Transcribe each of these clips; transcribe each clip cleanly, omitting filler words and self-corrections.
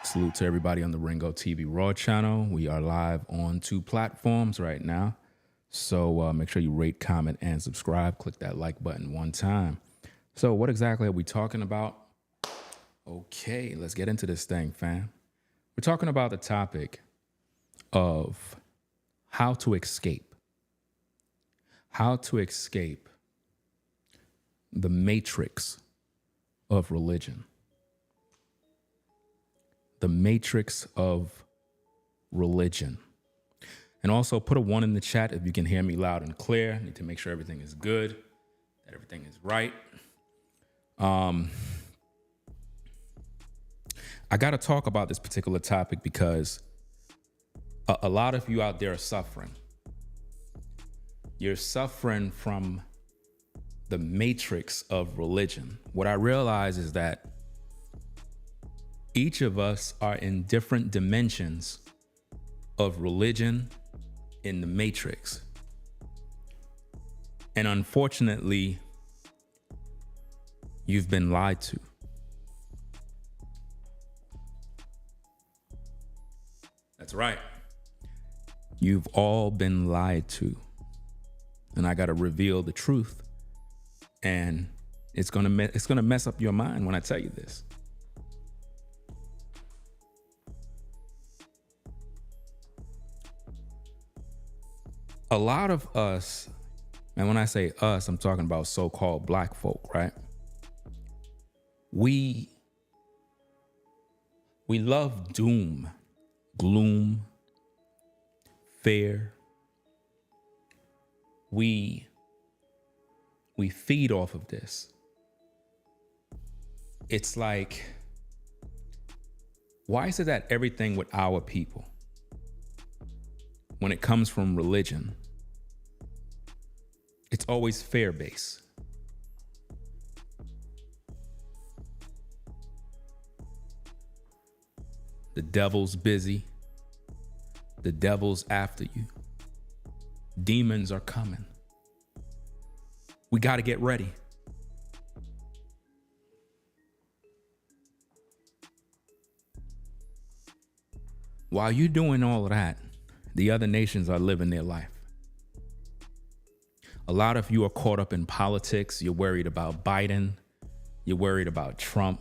Salute to everybody on the Ringo TV Raw channel. We are live on 2 platforms right now. So make sure you rate, comment, and subscribe. Click that like button one time. So what exactly are we talking about? Okay, let's get into this thing, fam. We're talking about the topic of how to escape. How to escape the matrix of religion. The matrix of religion. And also put a 1 in the chat if you can hear me loud and clear. I need to make sure everything is good, that everything is right. I got to talk about this particular topic because a lot of you out there are suffering. You're suffering from the matrix of religion. What I realize is that each of us are in different dimensions of religion in the matrix. And unfortunately, you've been lied to. That's right. You've all been lied to. And I got to reveal the truth. And it's going to mess up your mind when I tell you this. A lot of us, and when I say us, I'm talking about so-called black folk, right? We love doom, gloom, fear. We feed off of this. It's like, why is it that everything with our people, when it comes from religion, it's always fear-based? The devil's busy. The devil's after you. Demons are coming. We got to get ready. While you're doing all of that, the other nations are living their life. A lot of you are caught up in politics. You're worried about Biden. You're worried about Trump.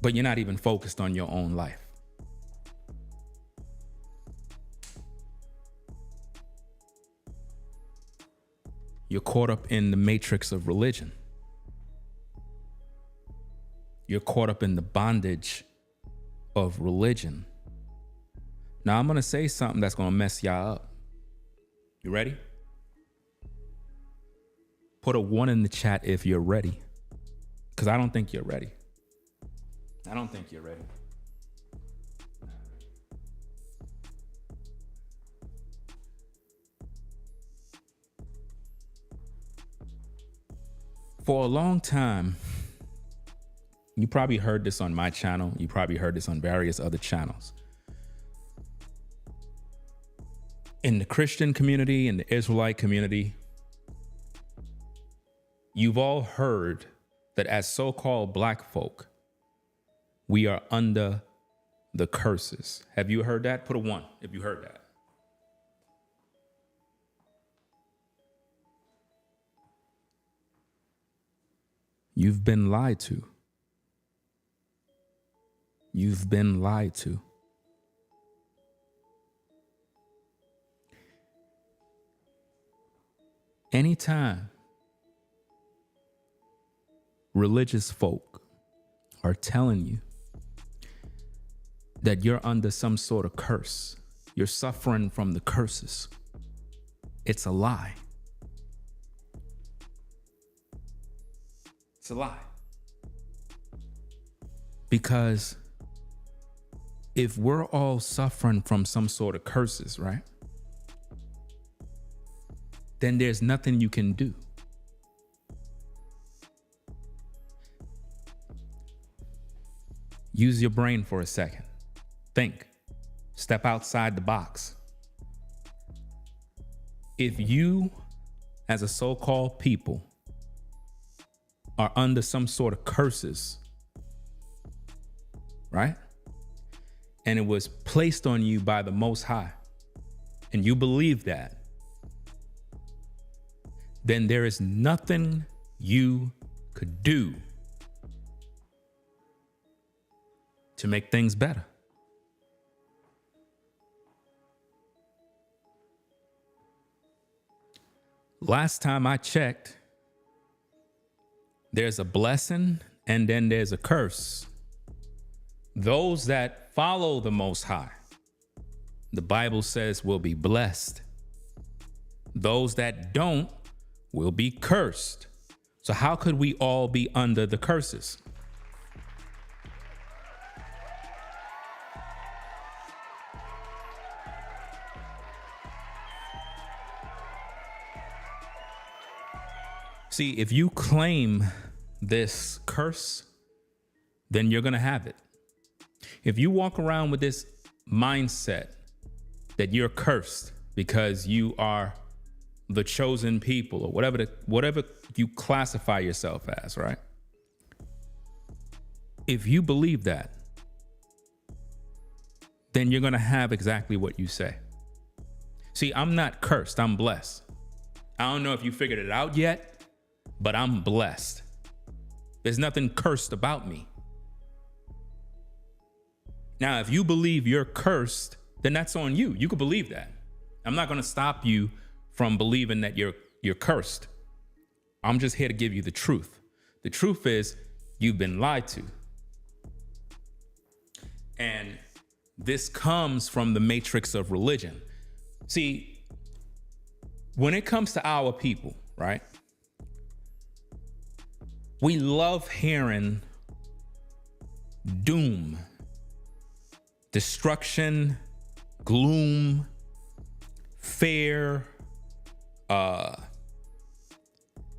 But you're not even focused on your own life. You're caught up in the matrix of religion. You're caught up in the bondage of religion. Now, I'm going to say something that's going to mess y'all up. You ready? Put a 1 in the chat if you're ready. Because I don't think you're ready. I don't think you're ready. For a long time, you probably heard this on my channel. You probably heard this on various other channels. In the Christian community, in the Israelite community, you've all heard that as so-called black folk, we are under the curses. Have you heard that? Put a 1 if you heard that. You've been lied to. You've been lied to. Anytime religious folk are telling you that you're under some sort of curse, you're suffering from the curses, it's a lie. It's a lie. Because if we're all suffering from some sort of curses, right? Then there's nothing you can do. Use your brain for a second. Think. Step outside the box. If you, as a so-called people, are under some sort of curses, right? And it was placed on you by the Most High, and you believe that, then there is nothing you could do to make things better. Last time I checked, there's a blessing and then there's a curse. Those that follow the Most High, the Bible says, will be blessed. Those that don't will be cursed. So how could we all be under the curses? See, if you claim this curse, then you're going to have it. If you walk around with this mindset that you're cursed because you are the chosen people, or whatever you classify yourself as, right? If you believe that, then you're going to have exactly what you say. See, I'm not cursed, I'm blessed. I don't know if you figured it out yet, but I'm blessed. There's nothing cursed about me. Now, if you believe you're cursed, then that's on you. You could believe that. I'm not going to stop you from believing that you're cursed. I'm just here to give you the truth. The truth is you've been lied to. And this comes from the matrix of religion. See, when it comes to our people, right? We love hearing doom, destruction, gloom, fear,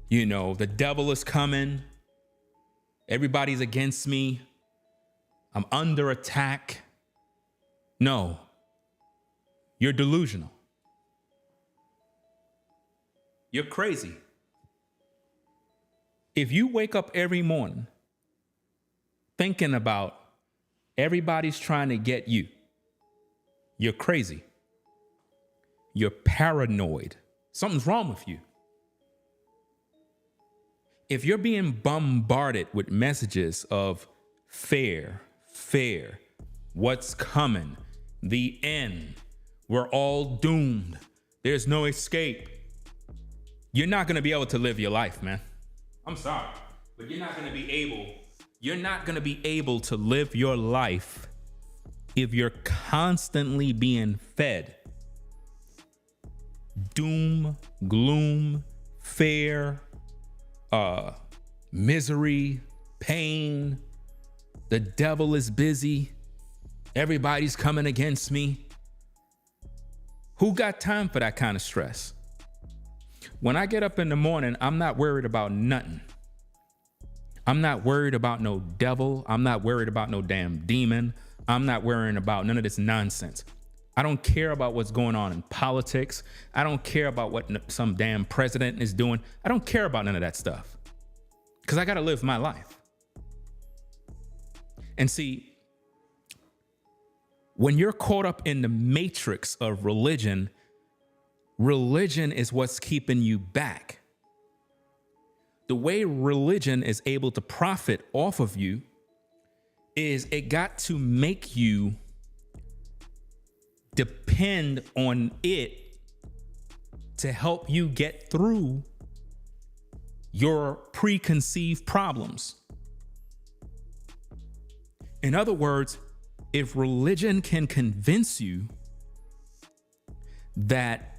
the devil is coming. Everybody's against me. I'm under attack. No, you're delusional. You're crazy. If you wake up every morning thinking about everybody's trying to get you, you're crazy. You're paranoid. Something's wrong with you. If you're being bombarded with messages of fear, what's coming, the end, we're all doomed, there's no escape, you're not going to be able to live your life, man. I'm sorry, but you're not going to be able to live your life if you're constantly being fed doom, gloom, fear, misery, pain. The devil is busy. Everybody's coming against me. Who got time for that kind of stress? When I get up in the morning, I'm not worried about nothing. I'm not worried about no devil. I'm not worried about no damn demon. I'm not worrying about none of this nonsense. I don't care about what's going on in politics. I don't care about what some damn president is doing. I don't care about none of that stuff because I got to live my life. And see, when you're caught up in the matrix of religion, religion is what's keeping you back. The way religion is able to profit off of you is it got to make you depend on it to help you get through your preconceived problems. In other words, if religion can convince you that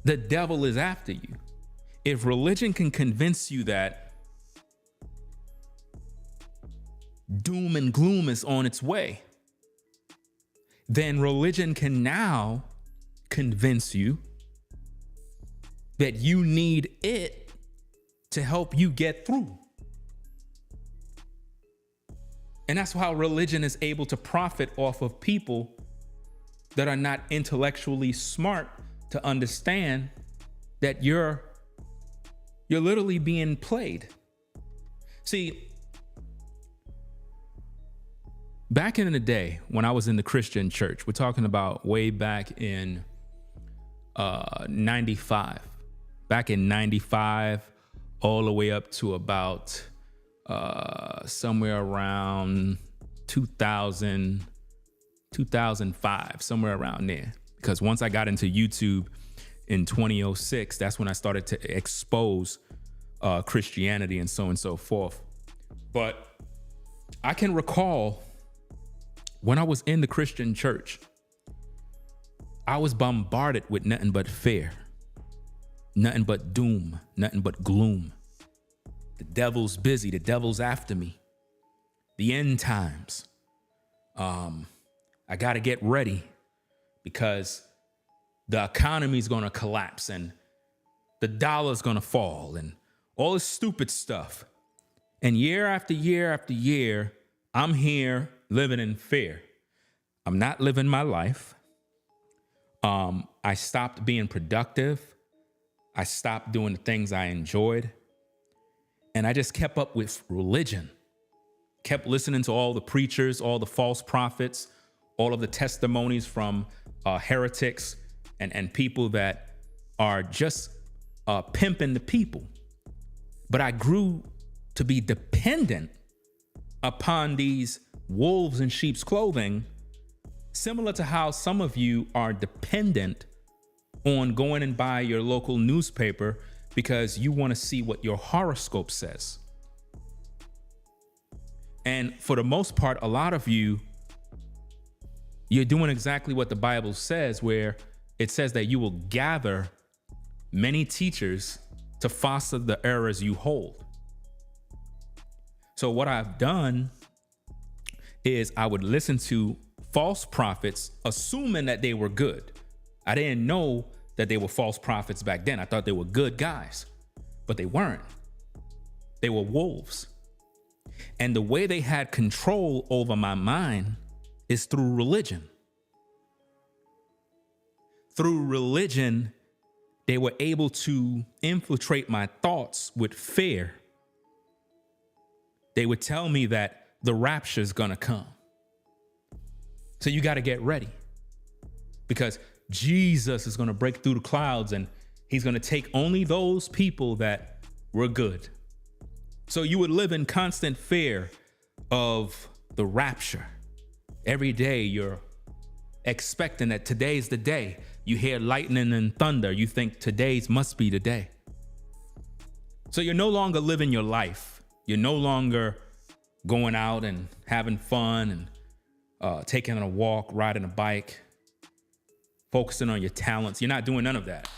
the devil is after you, if religion can convince you that doom and gloom is on its way, then religion can now convince you that you need it to help you get through. And that's how religion is able to profit off of people that are not intellectually smart to understand that you're literally being played. See, back in the day when I was in the Christian church, we're talking about way back in 95. Back in 95, all the way up to about somewhere around 2000, 2005, somewhere around there. Because once I got into YouTube in 2006, that's when I started to expose Christianity and so forth. But I can recall when I was in the Christian church, I was bombarded with nothing but fear, nothing but doom, nothing but gloom. The devil's busy. The devil's after me. The end times. I got to get ready because the economy's going to collapse and the dollar's going to fall and all this stupid stuff. And year after year after year, I'm here living in fear. I'm not living my life. I stopped being productive. I stopped doing the things I enjoyed. And I just kept up with religion. Kept listening to all the preachers, all the false prophets, all of the testimonies from heretics and people that are just pimping the people. But I grew to be dependent upon these wolves in sheep's clothing, similar to how some of you are dependent on going and buy your local newspaper because you want to see what your horoscope says. And for the most part, a lot of you're doing exactly what the Bible says, where it says that you will gather many teachers to foster the errors you hold. So what I've done is I would listen to false prophets, assuming that they were good. I didn't know that they were false prophets back then. I thought they were good guys, but they weren't. They were wolves. And the way they had control over my mind is through religion. Through religion, they were able to infiltrate my thoughts with fear. They would tell me that the rapture is going to come. So you got to get ready because Jesus is going to break through the clouds and he's going to take only those people that were good. So you would live in constant fear of the rapture. Every day you're expecting that today's the day. You hear lightning and thunder. You think today's must be the day. So you're no longer living your life. You're no longer going out and having fun and taking a walk, riding a bike, focusing on your talents. You're not doing none of that.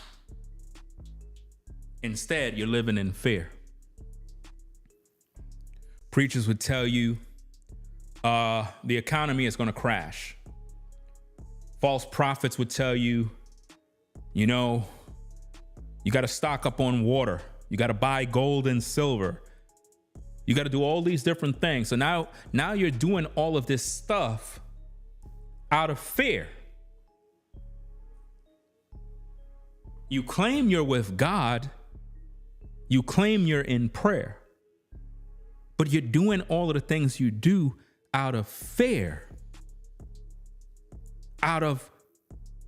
Instead, you're living in fear. Preachers would tell you the economy is going to crash. False prophets would tell you, you got to stock up on water. You got to buy gold and silver. You got to do all these different things. So now you're doing all of this stuff out of fear. You claim you're with God. You claim you're in prayer. But you're doing all of the things you do out of fear. Out of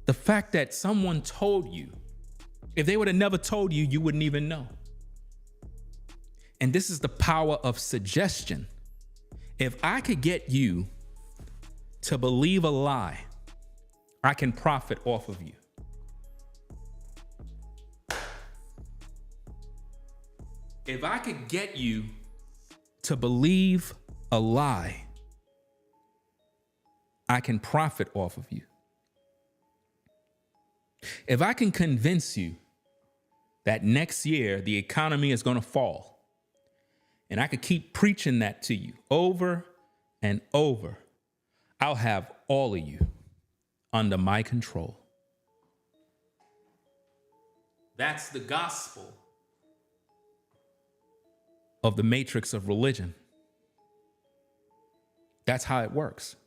the fact that someone told you. If they would have never told you, you wouldn't even know. And this is the power of suggestion. If I could get you to believe a lie, I can profit off of you. If I could get you to believe a lie, I can profit off of you. If I can convince you that next year the economy is going to fall, and I could keep preaching that to you over and over, I'll have all of you under my control. That's the gospel of the matrix of religion. That's how it works.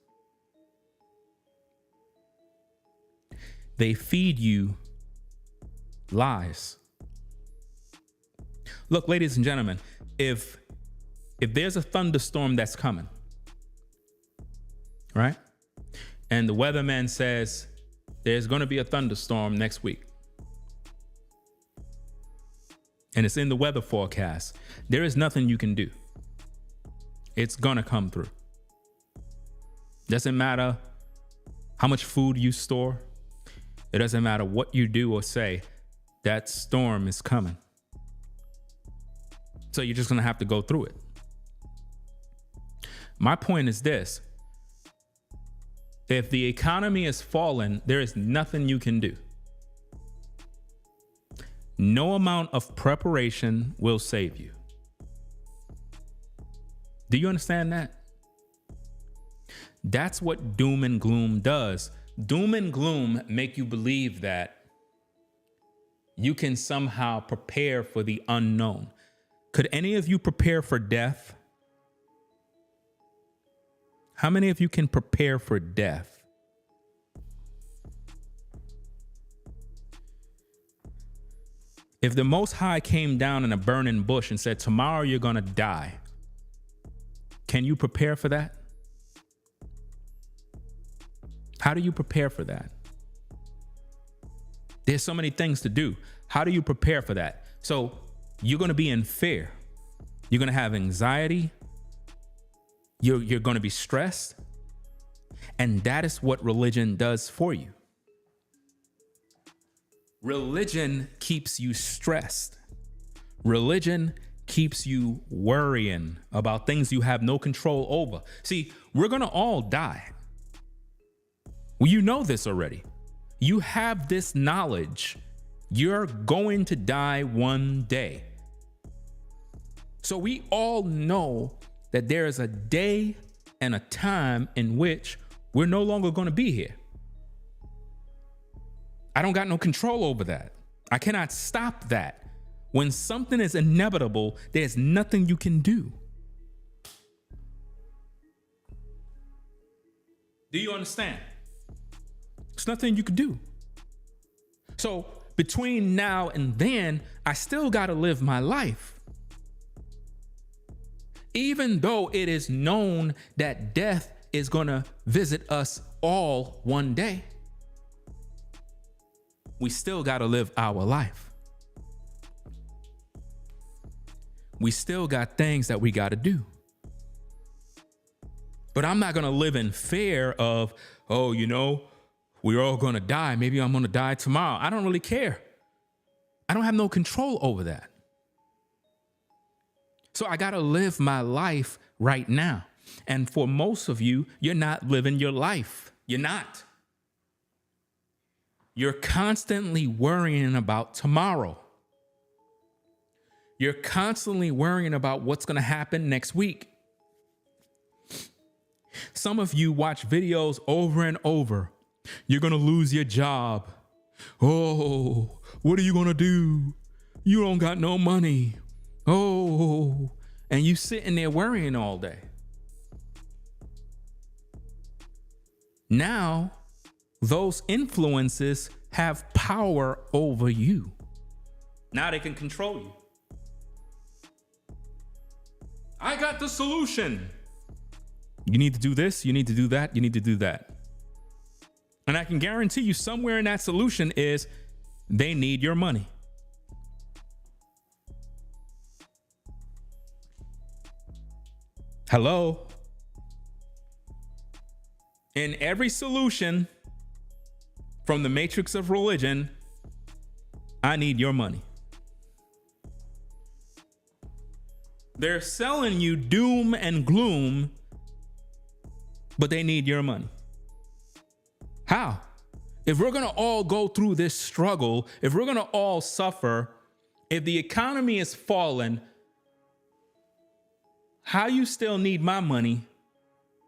They feed you lies. Look, ladies and gentlemen, if there's a thunderstorm that's coming, right? And the weatherman says there's going to be a thunderstorm next week. And it's in the weather forecast. There is nothing you can do. It's going to come through. Doesn't matter how much food you store. It doesn't matter what you do or say. That storm is coming. So you're just going to have to go through it. My point is this. If the economy is falling, there is nothing you can do. No amount of preparation will save you. Do you understand that? That's what doom and gloom does. Doom and gloom make you believe that you can somehow prepare for the unknown. Could any of you prepare for death? How many of you can prepare for death? If the Most High came down in a burning bush and said, tomorrow you're going to die, can you prepare for that? How do you prepare for that? There's so many things to do. How do you prepare for that? So you're going to be in fear. You're going to have anxiety. You're going to be stressed. And that is what religion does for you. Religion keeps you stressed. Religion keeps you worrying about things you have no control over. See, we're going to all die. Well, you know this already. You have this knowledge. You're going to die one day. So we all know that there is a day and a time in which we're no longer going to be here. I don't got no control over that. I cannot stop that. When something is inevitable, there's nothing you can do. Do you understand? There's nothing you can do. So between now and then, I still got to live my life. Even though it is known that death is going to visit us all one day, we still got to live our life. We still got things that we got to do. But I'm not going to live in fear of, oh, you know, we're all going to die. Maybe I'm going to die tomorrow. I don't really care. I don't have no control over that. So I got to live my life right now. And for most of you, you're not living your life. You're not. You're constantly worrying about tomorrow. You're constantly worrying about what's going to happen next week. Some of you watch videos over and over. You're going to lose your job. Oh, what are you going to do? You don't got no money. Oh, and you sitting there worrying all day. Now, those influences have power over you. Now they can control you. I got the solution. You need to do this. You need to do that. You need to do that. And I can guarantee you somewhere in that solution is they need your money. Hello? In every solution from the matrix of religion, I need your money. They're selling you doom and gloom, but they need your money. How? If we're going to all go through this struggle, if we're going to all suffer, if the economy is falling, how you still need my money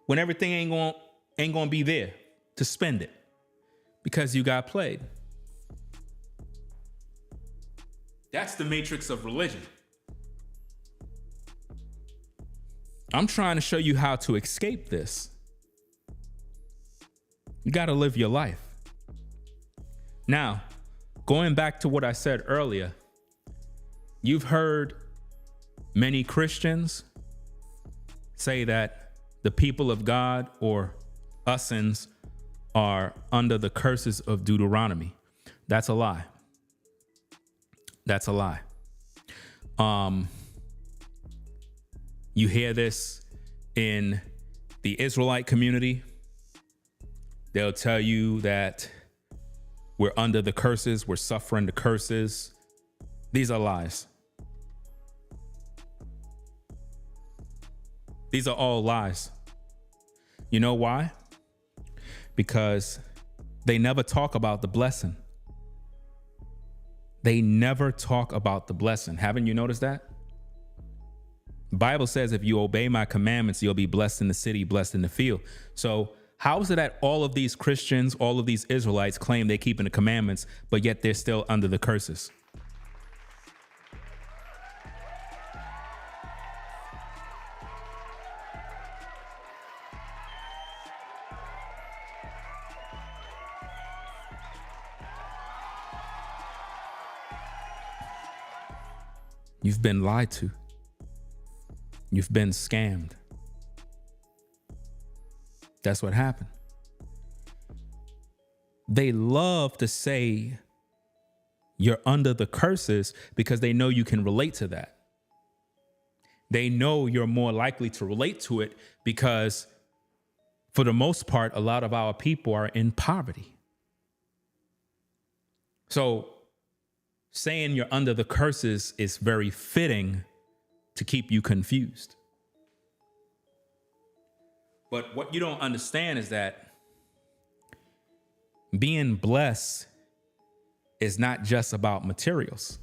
when everything ain't going to be there to spend it? Because you got played. That's the matrix of religion. I'm trying to show you how to escape this. You got to live your life. Now, going back to what I said earlier, you've heard many Christians say that the people of God or Usins are under the curses of Deuteronomy. That's a lie. That's a lie. You hear this in the Israelite community. They'll tell you that we're under the curses, we're suffering the curses. These are lies. These are all lies. You know why? Because they never talk about the blessing. They never talk about the blessing. Haven't you noticed that? The Bible says if you obey my commandments, you'll be blessed in the city, blessed in the field. So how is it that all of these Christians, all of these Israelites claim they're keeping the commandments, but yet they're still under the curses? You've been lied to. You've been scammed. That's what happened. They love to say you're under the curses because they know you can relate to that. They know you're more likely to relate to it because, for the most part, a lot of our people are in poverty. So saying you're under the curses is very fitting to keep you confused. But what you don't understand is that being blessed is not just about materials.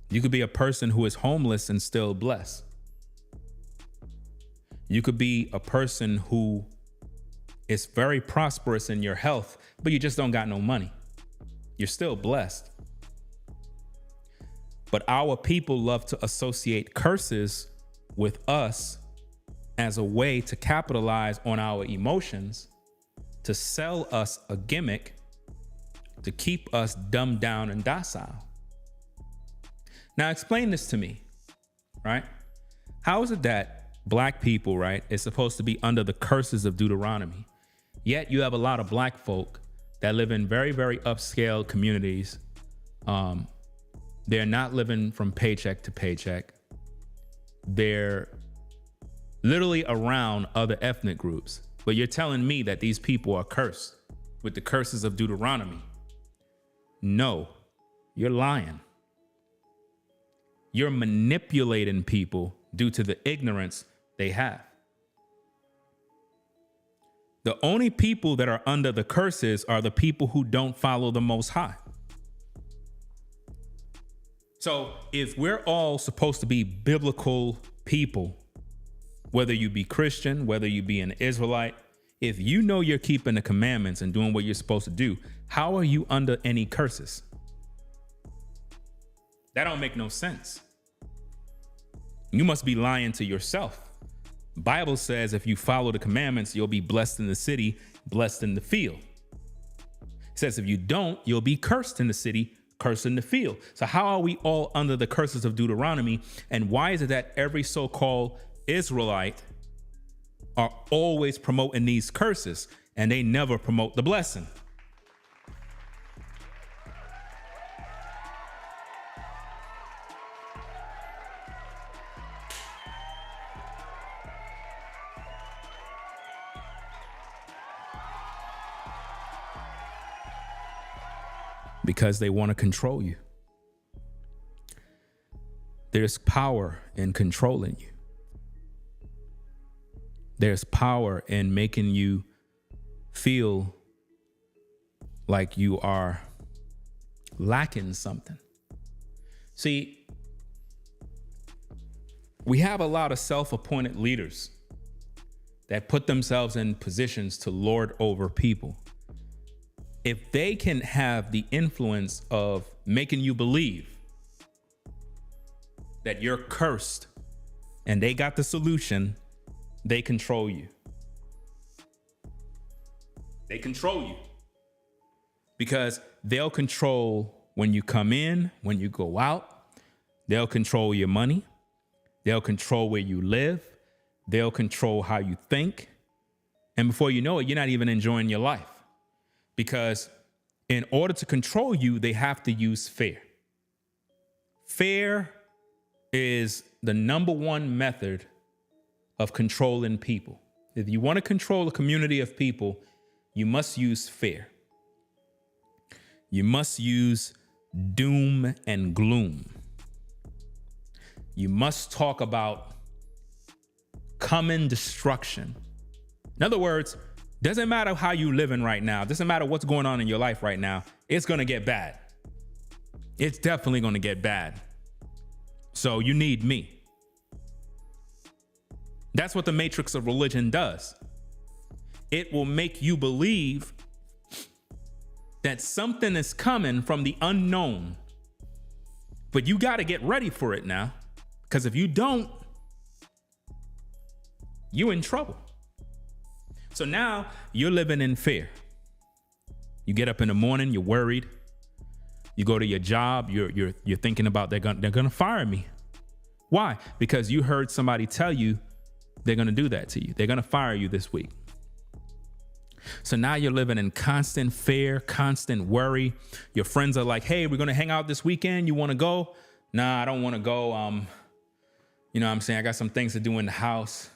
You could be a person who is homeless and still blessed. You could be a person who is very prosperous in your health, but you just don't got no money. You're still blessed. But our people love to associate curses with us as a way to capitalize on our emotions, to sell us a gimmick, to keep us dumbed down and docile. Now explain this to me, right? How is it that black people, right, is supposed to be under the curses of Deuteronomy, yet you have a lot of black folk that live in very, very upscale communities? They're not living from paycheck to paycheck. They're literally around other ethnic groups. But you're telling me that these people are cursed with the curses of Deuteronomy. No, you're lying. You're manipulating people due to the ignorance they have. The only people that are under the curses are the people who don't follow the Most High. So if we're all supposed to be biblical people, whether you be Christian, whether you be an Israelite, if you know you're keeping the commandments and doing what you're supposed to do, how are you under any curses? That don't make no sense. You must be lying to yourself. Bible says if you follow the commandments, you'll be blessed in the city, blessed in the field. It says if you don't, you'll be cursed in the city, cursed in the field. So how are we all under the curses of Deuteronomy? And why is it that every so-called Israelite are always promoting these curses and they never promote the blessing? Because they want to control you. There's power in controlling you. There's power in making you feel like you are lacking something. See, we have a lot of self-appointed leaders that put themselves in positions to lord over people. If they can have the influence of making you believe that you're cursed and they got the solution, they control you. They control you because they'll control when you come in, when you go out. They'll control your money. They'll control where you live. They'll control how you think. And before you know it, you're not even enjoying your life, because in order to control you, they have to use fear. Fear is the number one method of controlling people. If you want to control a community of people, you must use fear. You must use doom and gloom. You must talk about coming destruction. In other words, doesn't matter how you living right now, doesn't matter what's going on in your life right now, it's going to get bad. It's definitely going to get bad. So you need me. That's what the matrix of religion does. It will make you believe that something is coming from the unknown, but you got to get ready for it now, because if you don't, you're in trouble. So now you're living in fear. You get up in the morning, you're worried. You go to your job, you're thinking about they're gonna fire me. Why? Because you heard somebody tell you they're gonna do that to you. They're gonna fire you this week. So now you're living in constant fear, constant worry. Your friends are like, hey, we're gonna hang out this weekend. You wanna go? Nah, I don't wanna go. You know what I'm saying? I got some things to do in the house.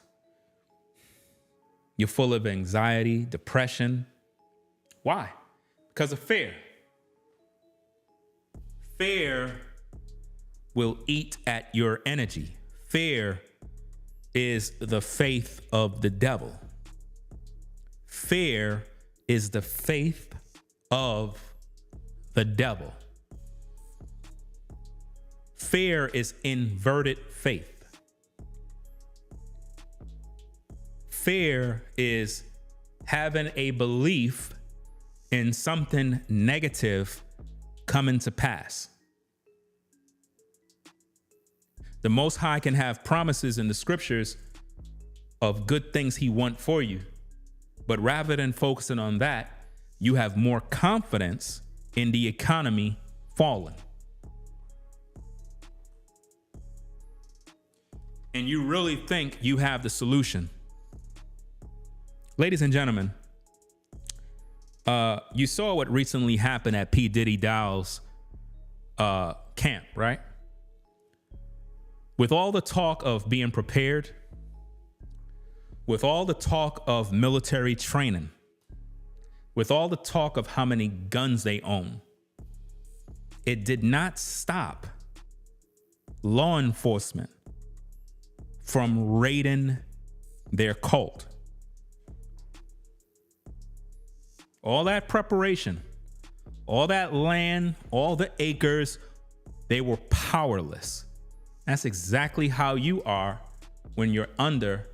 You're full of anxiety, depression. Why? Because of fear. Fear will eat at your energy. Fear is the faith of the devil. Fear is the faith of the devil. Fear is inverted faith. Fear is having a belief in something negative coming to pass. The Most High can have promises in the scriptures of good things he wants for you. But rather than focusing on that, you have more confidence in the economy falling. And you really think you have the solution. Ladies and gentlemen, you saw what recently happened at P. Diddy Dow's camp, right? With all the talk of being prepared, with all the talk of military training, with all the talk of how many guns they own, it did not stop law enforcement from raiding their cult. All that preparation, all that land, all the acres, they were powerless. That's exactly how you are when you're under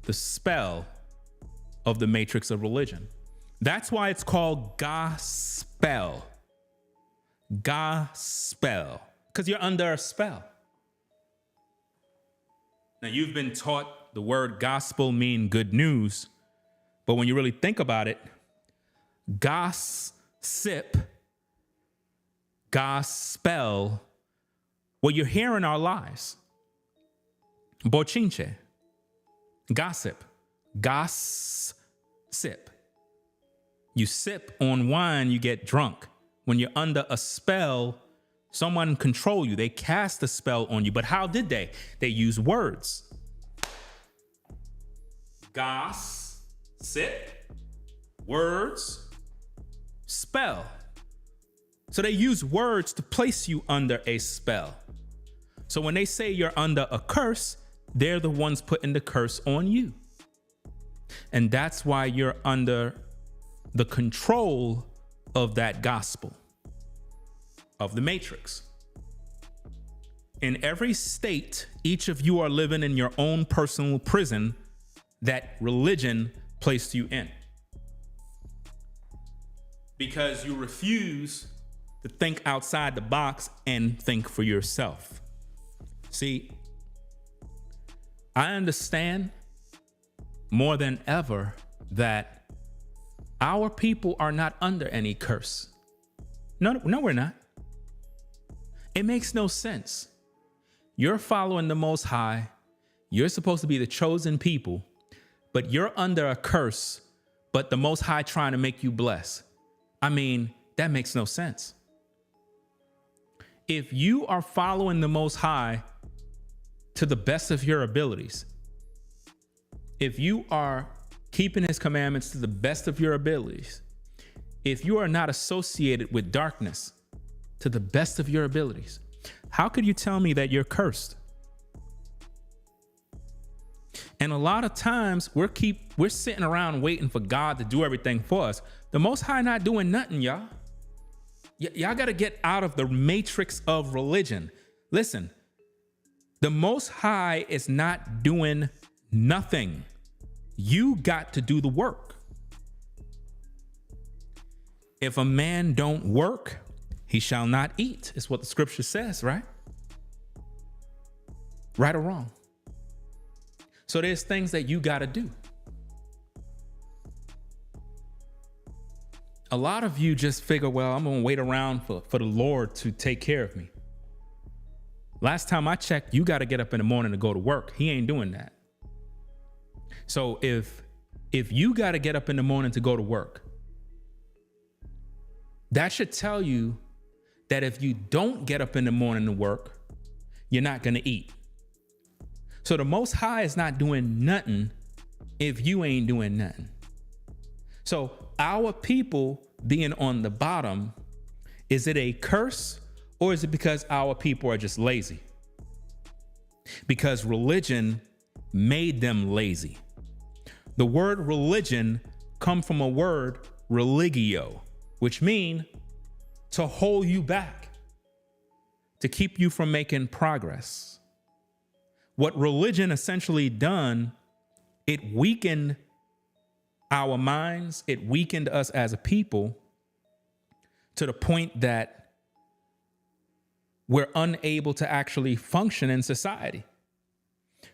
the spell of the matrix of religion. That's why it's called gospel. Gospel. Because you're under a spell. Now, you've been taught the word gospel mean good news, but when you really think about it, gossip, gospel, what you're hearing are lies. Bochinche, gossip, gossip. You sip on wine, you get drunk. When you're under a spell, someone control you. They cast a spell on you. But how did they? They use words. Gossip, words, spell. So they use words to place you under a spell. So when they say you're under a curse, they're the ones putting the curse on you. And that's why you're under the control of that gospel, of the matrix. In every state, each of you are living in your own personal prison that religion placed you in. Because you refuse to think outside the box and think for yourself. See, I understand more than ever that our people are not under any curse. No, we're not. It makes no sense. You're following the Most High. You're supposed to be the chosen people, but you're under a curse but the Most High trying to make you blessed. I mean, that makes no sense. If you are following the Most High to the best of your abilities, if you are keeping his commandments to the best of your abilities, if you are not associated with darkness to the best of your abilities, how could you tell me that you're cursed? And a lot of times we're sitting around waiting for God to do everything for us. The Most High not doing nothing, y'all. Y'all got to get out of the matrix of religion. Listen, the Most High is not doing nothing. You got to do the work. If a man don't work, he shall not eat, is what the scripture says, right? Right or wrong? So there's things that you got to do. A lot of you just figure, well, I'm going to wait around for the Lord to take care of me. Last time I checked, you got to get up in the morning to go to work. He ain't doing that. So if you got to get up in the morning to go to work, that should tell you that if you don't get up in the morning to work, you're not going to eat. So the Most High is not doing nothing if you ain't doing nothing. So our people being on the bottom, is it a curse or is it because our people are just lazy? Because religion made them lazy. The word religion comes from a word religio, which means to hold you back, to keep you from making progress. What religion essentially done, it weakened our minds, it weakened us as a people to the point that we're unable to actually function in society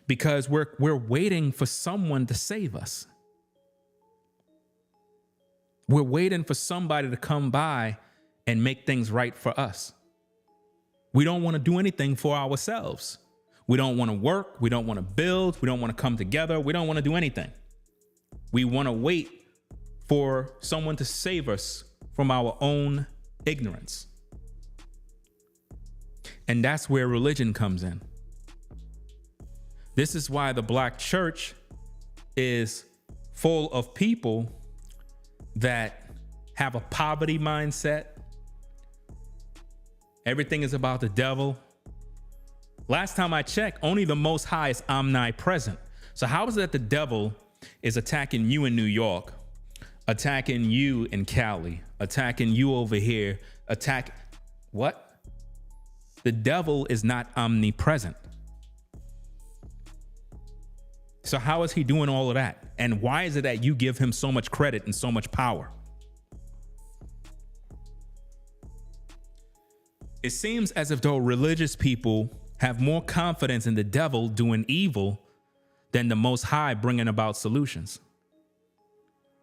because we're waiting for someone to save us. We're waiting for somebody to come by and make things right for us. We don't want to do anything for ourselves. We don't want to work. We don't want to build. We don't want to come together. We don't want to do anything. We want to wait for someone to save us from our own ignorance. And that's where religion comes in. This is why the Black church is full of people that have a poverty mindset. Everything is about the devil. Last time I checked, only the Most High is omnipresent. So how is it that the devil is attacking you in New York, attacking you in Cali, attacking you over here, what? The devil is not omnipresent. So how is he doing all of that? And why is it that you give him so much credit and so much power? It seems as if though religious people have more confidence in the devil doing evil than the Most High bringing about solutions.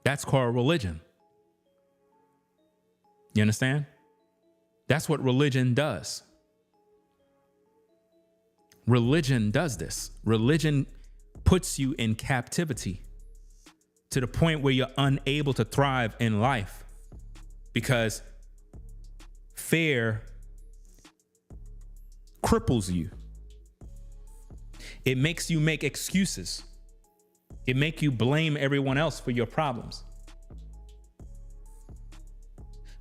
That's called religion. You understand? That's what religion does. Religion does this. Religion puts you in captivity to the point where you're unable to thrive in life because fear cripples you. It makes you make excuses. It makes you blame everyone else for your problems.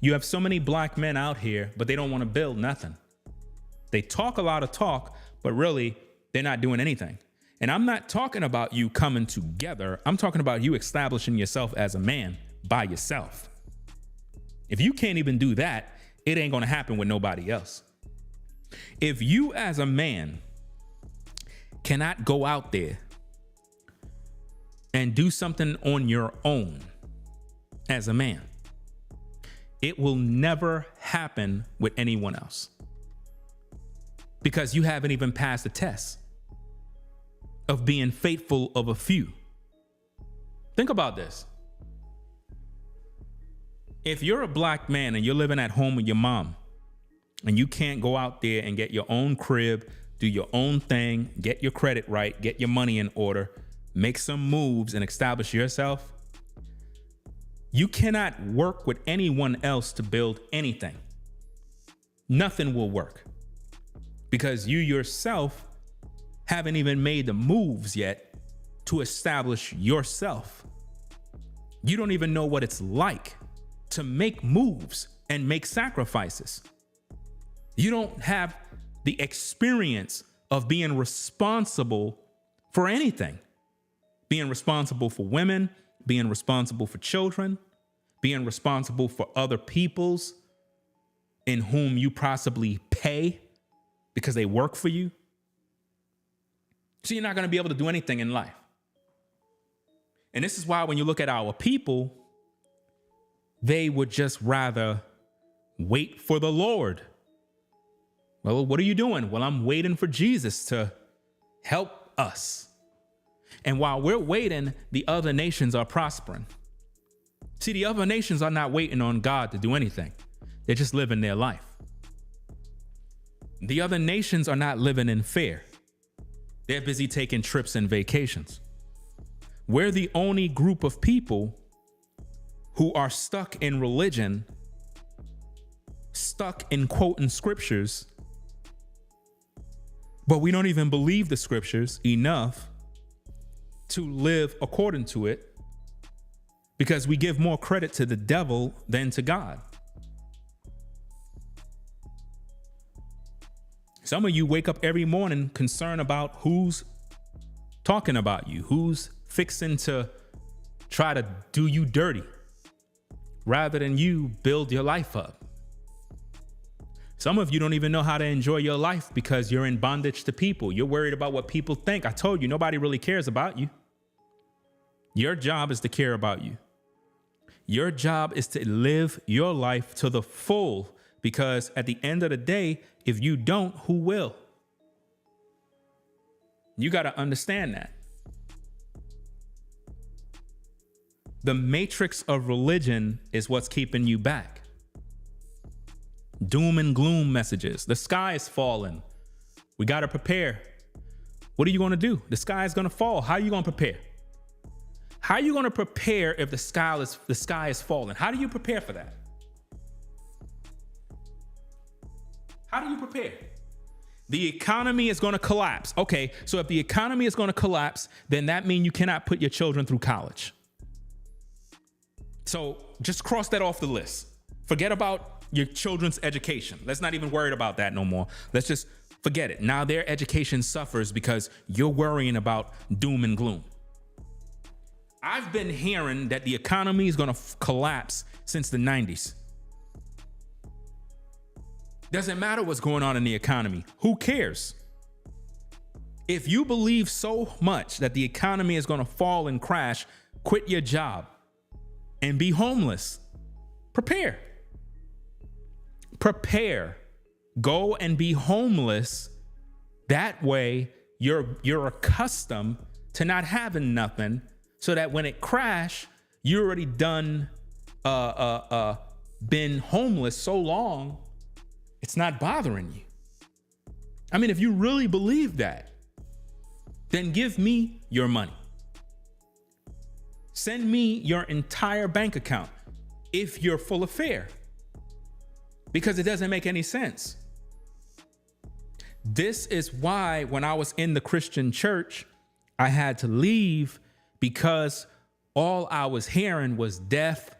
You have so many black men out here, but they don't want to build nothing. They talk a lot of talk, but really they're not doing anything. And I'm not talking about you coming together. I'm talking about you establishing yourself as a man by yourself. If you can't even do that, it ain't going to happen with nobody else. If you as a man cannot go out there and do something on your own as a man, it will never happen with anyone else because you haven't even passed the test of being faithful of a few. Think about this. If you're a black man and you're living at home with your mom and you can't go out there and get your own crib, do your own thing, get your credit right, get your money in order, make some moves and establish yourself, You cannot work with anyone else to build anything. Nothing will work because you yourself haven't even made the moves yet to establish yourself. You don't even know what it's like to make moves and make sacrifices. You don't have the experience of being responsible for anything. Being responsible for women, being responsible for children, being responsible for other people's in whom you possibly pay because they work for you. So you're not going to be able to do anything in life. And this is why when you look at our people, they would just rather wait for the Lord. Well, what are you doing? Well, I'm waiting for Jesus to help us. And while we're waiting, the other nations are prospering. See, the other nations are not waiting on God to do anything. They're just living their life. The other nations are not living in fear. They're busy taking trips and vacations. We're the only group of people who are stuck in religion, stuck in quoting scriptures, but we don't even believe the scriptures enough to live according to it because we give more credit to the devil than to God. Some of you wake up every morning concerned about who's talking about you, who's fixing to try to do you dirty, rather than you build your life up. Some of you don't even know how to enjoy your life because you're in bondage to people. You're worried about what people think. I told you, nobody really cares about you. Your job is to care about you. Your job is to live your life to the full, because at the end of the day, if you don't, who will? You got to understand that. The matrix of religion is what's keeping you back. Doom and gloom messages. The sky is falling. We got to prepare. What are you going to do? The sky is going to fall. How are you going to prepare? How are you going to prepare if the sky is falling? How do you prepare for that? How do you prepare? The economy is going to collapse. Okay, so if the economy is going to collapse, then that means you cannot put your children through college. So just cross that off the list. Forget about your children's education. Let's not even worry about that no more. Let's just forget it. Now their education suffers because you're worrying about doom and gloom. I've been hearing that the economy is going to collapse since the 90s. Doesn't matter what's going on in the economy. Who cares? If you believe so much that the economy is going to fall and crash, quit your job and be homeless. Prepare. Prepare. Go and be homeless. That way you're accustomed to not having nothing, so that when it crash, you already done been homeless so long, it's not bothering you. I mean, if you really believe that, then give me your money. Send me your entire bank account if you're full of fear, because it doesn't make any sense. This is why when I was in the Christian church, I had to leave, because all I was hearing was death,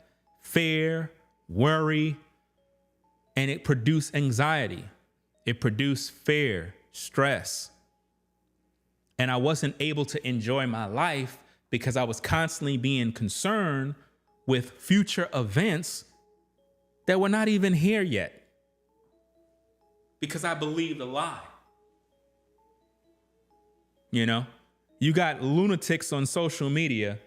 fear, worry, and it produced anxiety. It produced fear, stress. And I wasn't able to enjoy my life because I was constantly being concerned with future events that were not even here yet, because I believed a lie. You know, you got lunatics on social media.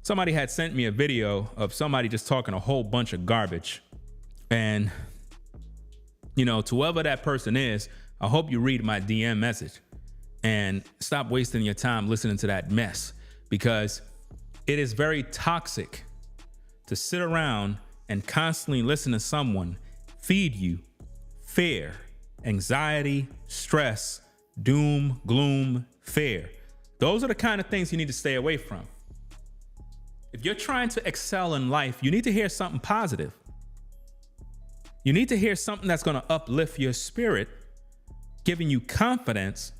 Somebody had sent me a video of somebody just talking a whole bunch of garbage. And, you know, to whoever that person is, I hope you read my DM message and stop wasting your time listening to that mess, because it is very toxic to sit around and constantly listen to someone feed you fear, anxiety, stress, doom, gloom, fear. Those are the kind of things you need to stay away from. If you're trying to excel in life, you need to hear something positive. You need to hear something that's going to uplift your spirit, giving you confidence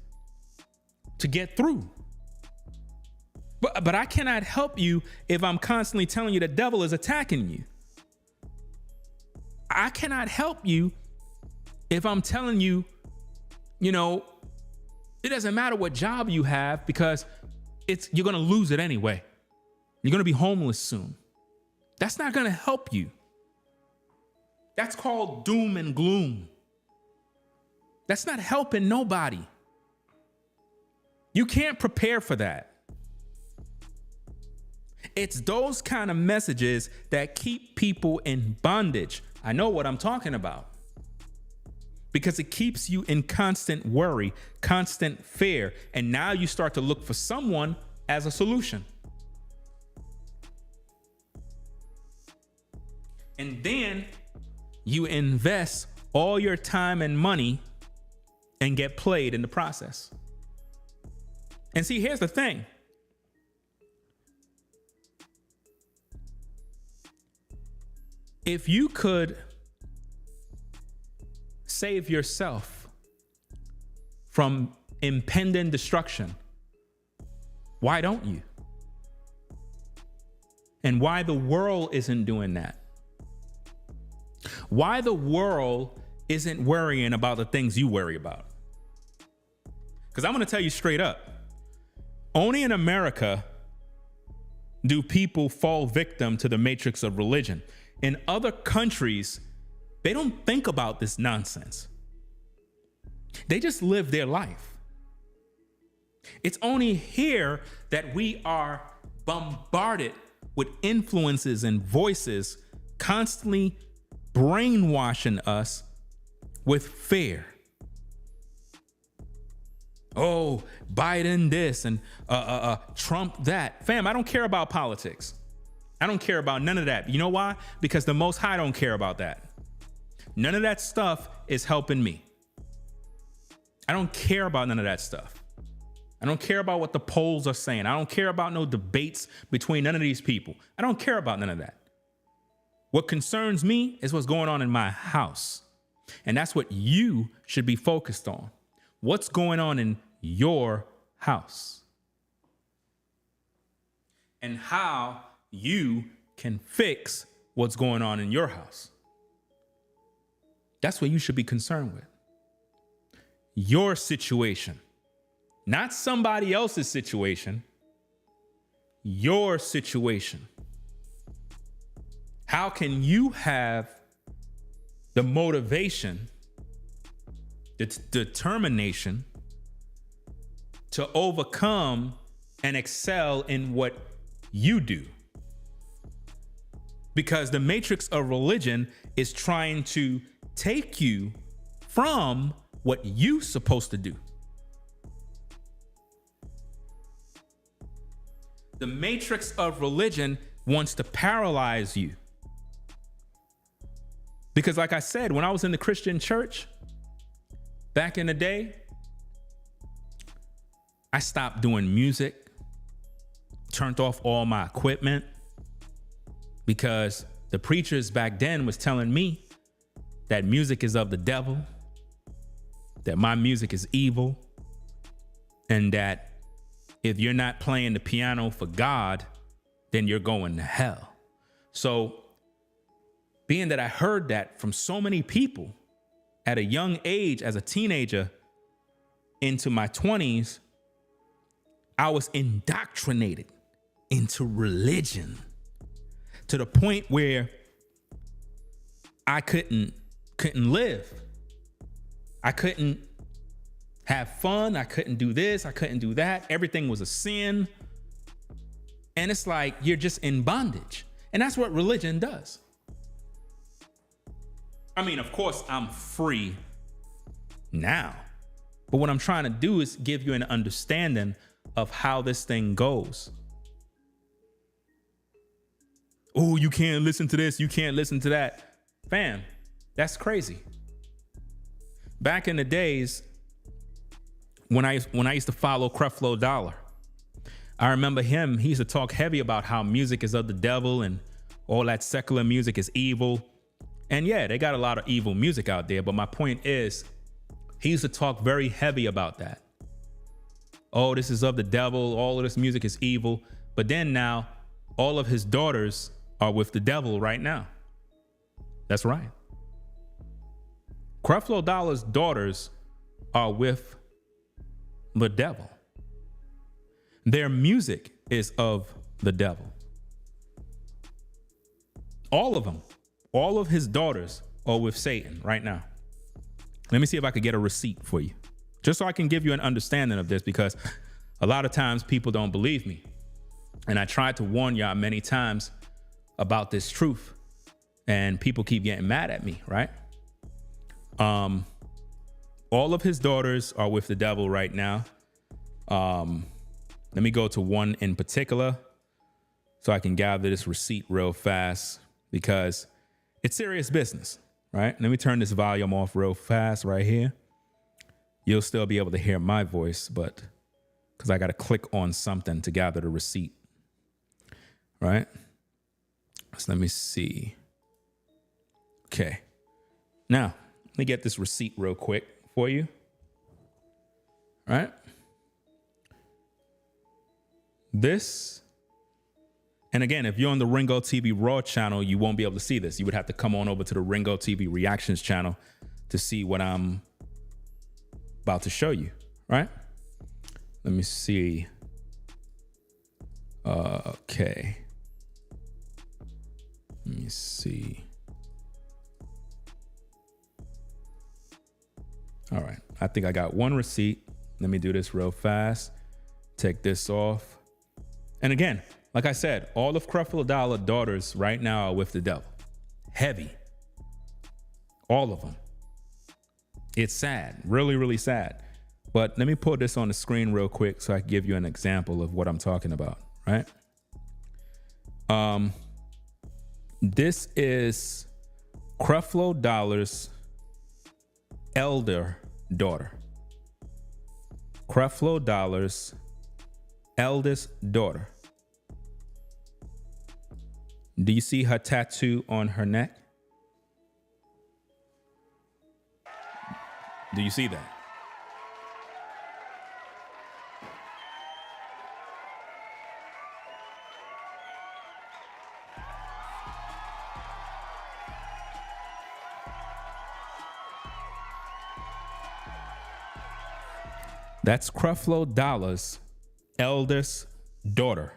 to get through. But I cannot help you if I'm constantly telling you the devil is attacking you. I cannot help you if I'm telling you, it doesn't matter what job you have because you're going to lose it anyway. You're going to be homeless soon. That's not going to help you. That's called doom and gloom. That's not helping nobody. You can't prepare for that. It's those kind of messages that keep people in bondage. I know what I'm talking about. Because it keeps you in constant worry, constant fear. And now you start to look for someone as a solution. And then you invest all your time and money and get played in the process. And see, here's the thing. If you could save yourself from impending destruction, why don't you? And why the world isn't doing that? Why the world isn't worrying about the things you worry about? Because I'm going to tell you straight up, only in America do people fall victim to the matrix of religion. In other countries, they don't think about this nonsense. They just live their life. It's only here that we are bombarded with influences and voices constantly brainwashing us with fear. Oh, Biden this and Trump that. Fam, I don't care about politics. I don't care about none of that. You know why? Because the Most High don't care about that. None of that stuff is helping me. I don't care about none of that stuff. I don't care about what the polls are saying. I don't care about no debates between none of these people. I don't care about none of that. What concerns me is what's going on in my house. And that's what you should be focused on. What's going on in your house? And how you can fix what's going on in your house. That's what you should be concerned with. Your situation, not somebody else's situation, your situation. How can you have the motivation, the determination to overcome and excel in what you do? Because the matrix of religion is trying to take you from what you're supposed to do. The matrix of religion wants to paralyze you. Because like I said, when I was in the Christian church back in the day, I stopped doing music, turned off all my equipment, because the preachers back then was telling me that music is of the devil, that my music is evil, and that if you're not playing the piano for God, then you're going to hell. So being that I heard that from so many people at a young age, as a teenager into my 20s, I was indoctrinated into religion to the point where I couldn't live. I couldn't have fun. I couldn't do this. I couldn't do that. Everything was a sin. And it's like you're just in bondage. And that's what religion does. I mean, of course, I'm free now. But what I'm trying to do is give you an understanding of how this thing goes. Oh, you can't listen to this. You can't listen to that. Fam, that's crazy. Back in the days when I used to follow Creflo Dollar, I remember he used to talk heavy about how music is of the devil and all that secular music is evil. And yeah, they got a lot of evil music out there. But my point is, he used to talk very heavy about that. Oh, this is of the devil. All of this music is evil. But then now all of his daughters are with the devil right now. That's right. Creflo Dollar's daughters are with the devil. Their music is of the devil. All of them, all of his daughters are with Satan right now. Let me see if I could get a receipt for you, just so I can give you an understanding of this, because a lot of times people don't believe me. And I tried to warn y'all many times about this truth, and people keep getting mad at me, right? All of his daughters are with the devil right now. Let me go to one in particular so I can gather this receipt real fast, because it's serious business, right? Let me turn this volume off real fast right here. You'll still be able to hear my voice, but because I got to click on something to gather the receipt, right? So let me see. Okay. Now, let me get this receipt real quick for you. All right. This, and again, if you're on the Ringo TV Raw channel, you won't be able to see this. You would have to come on over to the Ringo TV Reactions channel to see what I'm about to show you, right? Let me see. Okay. Let me see. All right. I think I got one receipt. Let me do this real fast. Take this off. And again, like I said, all of Creflo Dollar daughters right now are with the devil. Heavy. All of them. It's sad. Really, really sad. But let me put this on the screen real quick so I can give you an example of what I'm talking about, right? This is Creflo Dollar's elder daughter. Creflo Dollar's eldest daughter. Do you see her tattoo on her neck? Do you see that? That's Creflo Dollar's eldest daughter.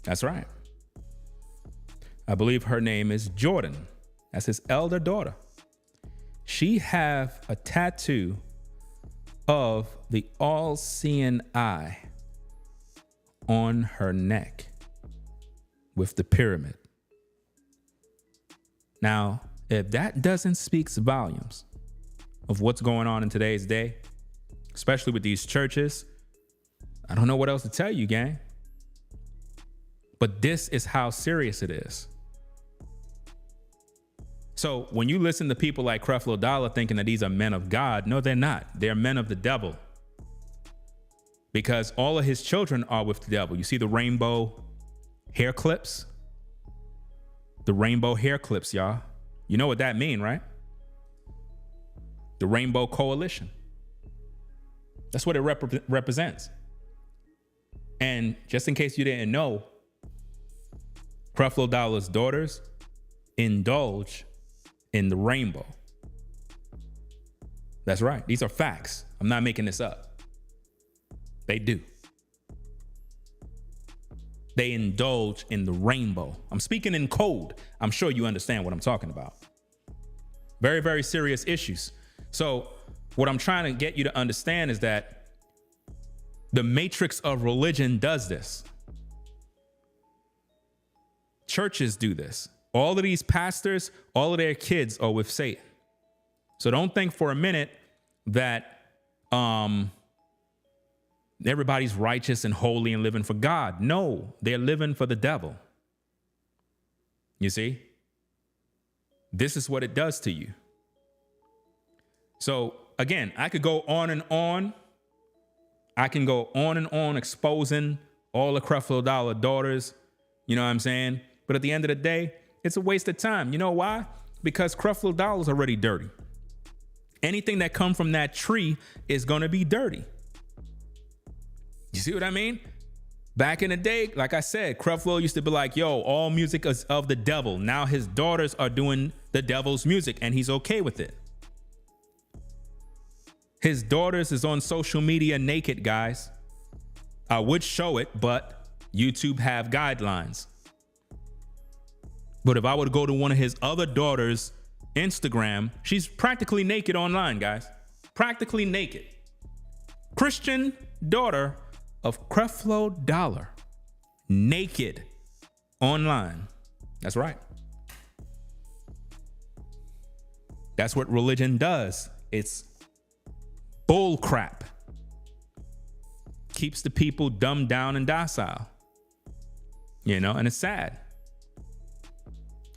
That's right. I believe her name is Jordan. That's his elder daughter. She have a tattoo of the all-seeing eye on her neck with the pyramid. Now, if that doesn't speak volumes of what's going on in today's day, especially with these churches, I don't know what else to tell you, gang. But this is how serious it is. So when you listen to people like Creflo Dollar thinking that these are men of God, no, they're not. They're men of the devil. Because all of his children are with the devil. You see the rainbow hair clips? The rainbow hair clips, y'all. You know what that mean, right? The Rainbow Coalition. That's what it represents. And just in case you didn't know, Creflo Dollar's daughters indulge in the rainbow. That's right. These are facts. I'm not making this up. They do. They indulge in the rainbow. I'm speaking in code. I'm sure you understand what I'm talking about. Very, very serious issues. So what I'm trying to get you to understand is that the matrix of religion does this. Churches do this. All of these pastors, all of their kids are with Satan. So don't think for a minute that everybody's righteous and holy and living for God. No, they're living for the devil. You see? This is what it does to you. So again, I could go on and on I can go on and on exposing all the Creflo Dollar daughters. You know what I'm saying? But at the end of the day, it's a waste of time. You know why? Because Creflo Dollar's already dirty. Anything that comes from that tree is going to be dirty. You see what I mean? Back in the day, like I said, Creflo used to be like, yo, all music is of the devil. Now his daughters are doing the devil's music and he's okay with it. His daughters is on social media naked, guys. I would show it, but YouTube have guidelines. But if I were to go to one of his other daughters' Instagram, she's practically naked online, guys. Practically naked. Christian daughter of Creflo Dollar. Naked online. That's right. That's what religion does. It's bull crap. Keeps the people dumbed down and docile. You know, and it's sad.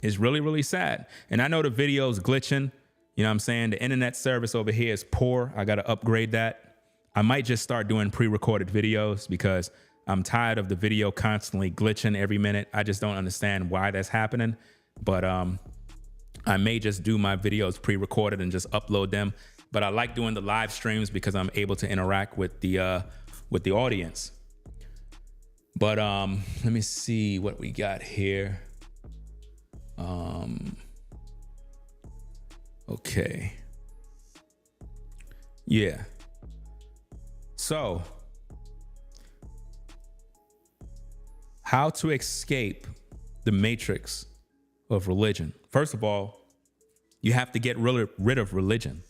It's really, really sad. And I know the video's glitching. You know what I'm saying? The internet service over here is poor. I got to upgrade that. I might just start doing pre-recorded videos because I'm tired of the video constantly glitching every minute. I just don't understand why that's happening. But I may just do my videos pre-recorded and just upload them. But I like doing the live streams because I'm able to interact with the audience. But let me see what we got here. Okay. Yeah. So, how to escape the matrix of religion? First of all, you have to get rid of religion.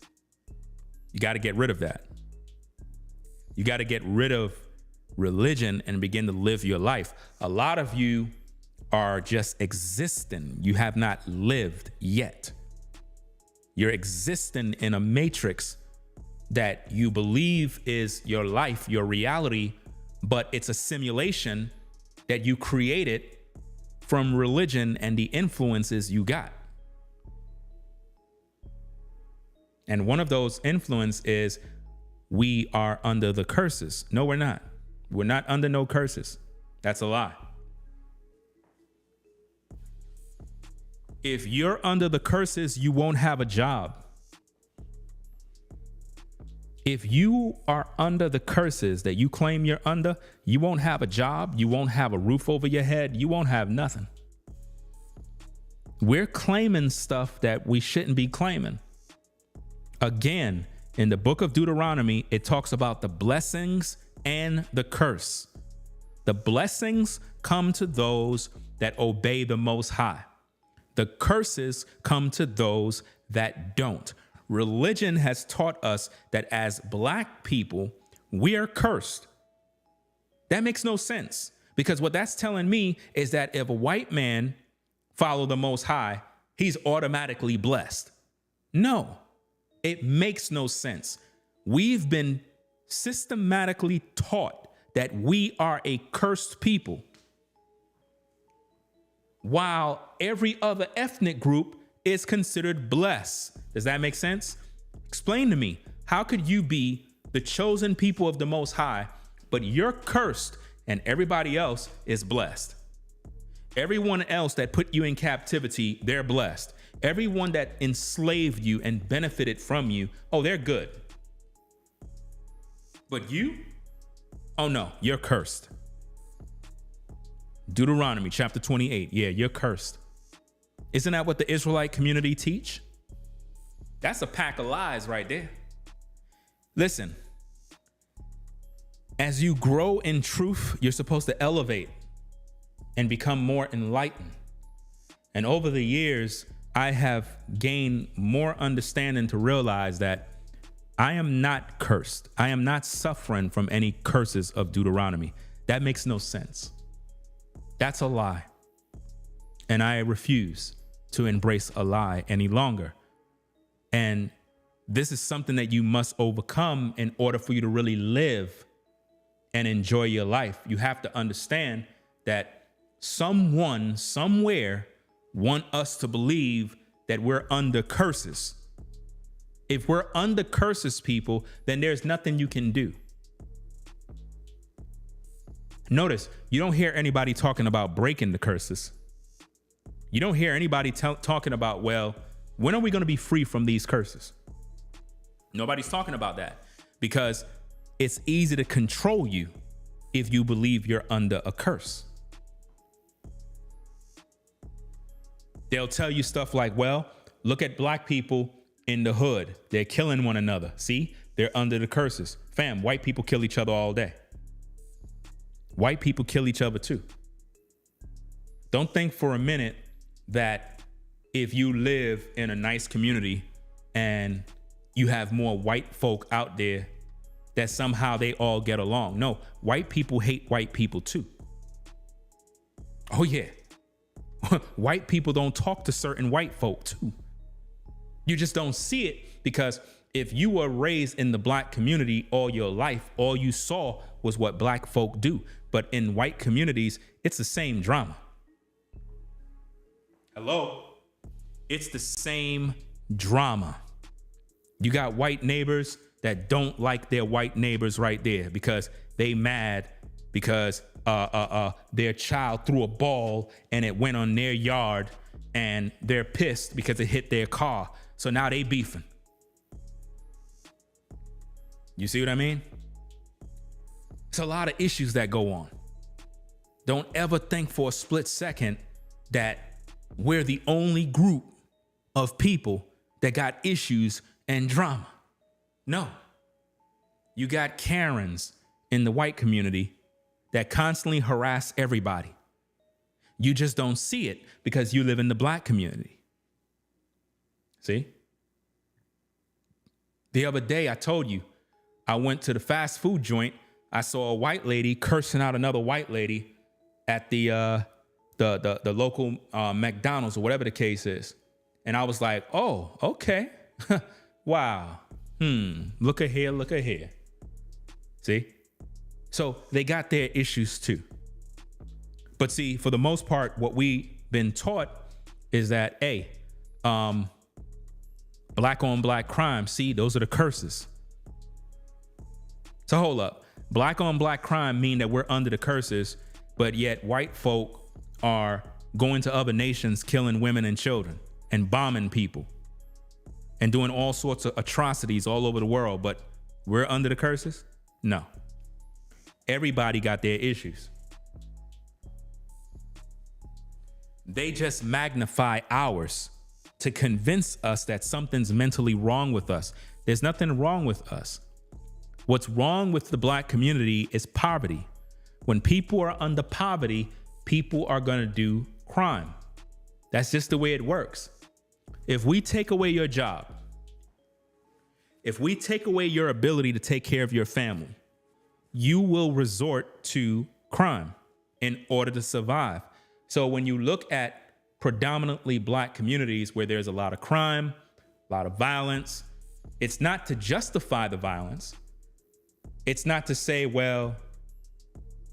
You got to get rid of that. You got to get rid of religion and begin to live your life. A lot of you are just existing. You have not lived yet. You're existing in a matrix that you believe is your life, your reality, but it's a simulation that you created from religion and the influences you got. And one of those influence is we are under the curses. No, we're not. We're not under no curses. That's a lie. If you're under the curses, you won't have a job. If you are under the curses that you claim you're under, you won't have a job. You won't have a roof over your head. You won't have nothing. We're claiming stuff that we shouldn't be claiming. Again, in the book of Deuteronomy, it talks about the blessings and the curse. The blessings come to those that obey the Most High. The curses come to those that don't. Religion has taught us that as Black people, we are cursed. That makes no sense, because what that's telling me is that if a white man follow the Most High, he's automatically blessed. No, it makes no sense. We've been systematically taught that we are a cursed people, while every other ethnic group is considered blessed. Does that make sense? Explain to me, how could you be the chosen people of the Most High, but you're cursed and everybody else is blessed? Everyone else that put you in captivity, they're blessed. Everyone that enslaved you and benefited from you, oh, they're good. But you? Oh no, you're cursed. Deuteronomy chapter 28. Yeah, you're cursed. Isn't that what the Israelite community teach? That's a pack of lies right there. Listen, as you grow in truth, you're supposed to elevate and become more enlightened. And over the years, I have gained more understanding to realize that I am not cursed. I am not suffering from any curses of Deuteronomy. That makes no sense. That's a lie. And I refuse to embrace a lie any longer. And this is something that you must overcome in order for you to really live and enjoy your life. You have to understand that someone, somewhere, want us to believe that we're under curses. If we're under curses, people, then there's nothing you can do. Notice, you don't hear anybody talking about breaking the curses. You don't hear anybody talking about, well, when are we going to be free from these curses? Nobody's talking about that because it's easy to control you if you believe you're under a curse. They'll tell you stuff like, well, look at black people in the hood. They're killing one another. See, they're under the curses. Fam, white people kill each other all day. White people kill each other too. Don't think for a minute that if you live in a nice community and you have more white folk out there, that somehow they all get along. No, white people hate white people too. Oh yeah. White people don't talk to certain white folk too. You just don't see it because if you were raised in the black community all your life, all you saw was what black folk do. But in white communities, it's the same drama. Hello? It's the same drama. You got white neighbors that don't like their white neighbors right there because they mad because their child threw a ball and it went on their yard and they're pissed because it hit their car. So now they beefing. You see what I mean? It's a lot of issues that go on. Don't ever think for a split second that we're the only group of people that got issues and drama. No. You got Karens in the white community that constantly harass everybody. You just don't see it because you live in the black community. See? The other day I told you, I went to the fast food joint. I saw a white lady cursing out another white lady at the local McDonald's or whatever the case is. And I was like, oh, okay. Wow. Look at here, look at here. See? So they got their issues too. But see, for the most part, what we've been taught is that, hey, black on black crime, see, those are the curses. So hold up. Black on black crime mean that we're under the curses, but yet white folk are going to other nations, killing women and children and bombing people and doing all sorts of atrocities all over the world. But we're under the curses? No. Everybody got their issues. They just magnify ours to convince us that something's mentally wrong with us. There's nothing wrong with us. What's wrong with the black community is poverty. When people are under poverty, people are going to do crime. That's just the way it works. If we take away your job, if we take away your ability to take care of your family, you will resort to crime in order to survive. So when you look at predominantly black communities where there's a lot of crime, a lot of violence, it's not to justify the violence. It's not to say, well,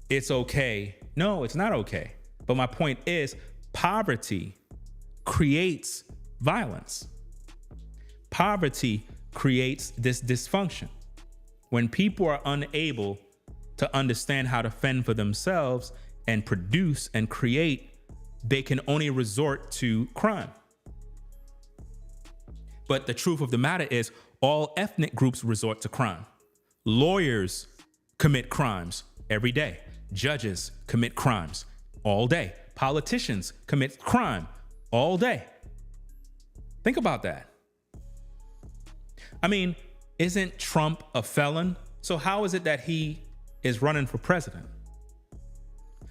it's okay. No, it's not okay. But my point is, poverty creates violence. Poverty creates this dysfunction. When people are unable to understand how to fend for themselves and produce and create, they can only resort to crime. But the truth of the matter is, all ethnic groups resort to crime. Lawyers commit crimes every day. Judges commit crimes all day. Politicians commit crime all day. Think about that. I mean, isn't Trump a felon? So how is it that he is running for president?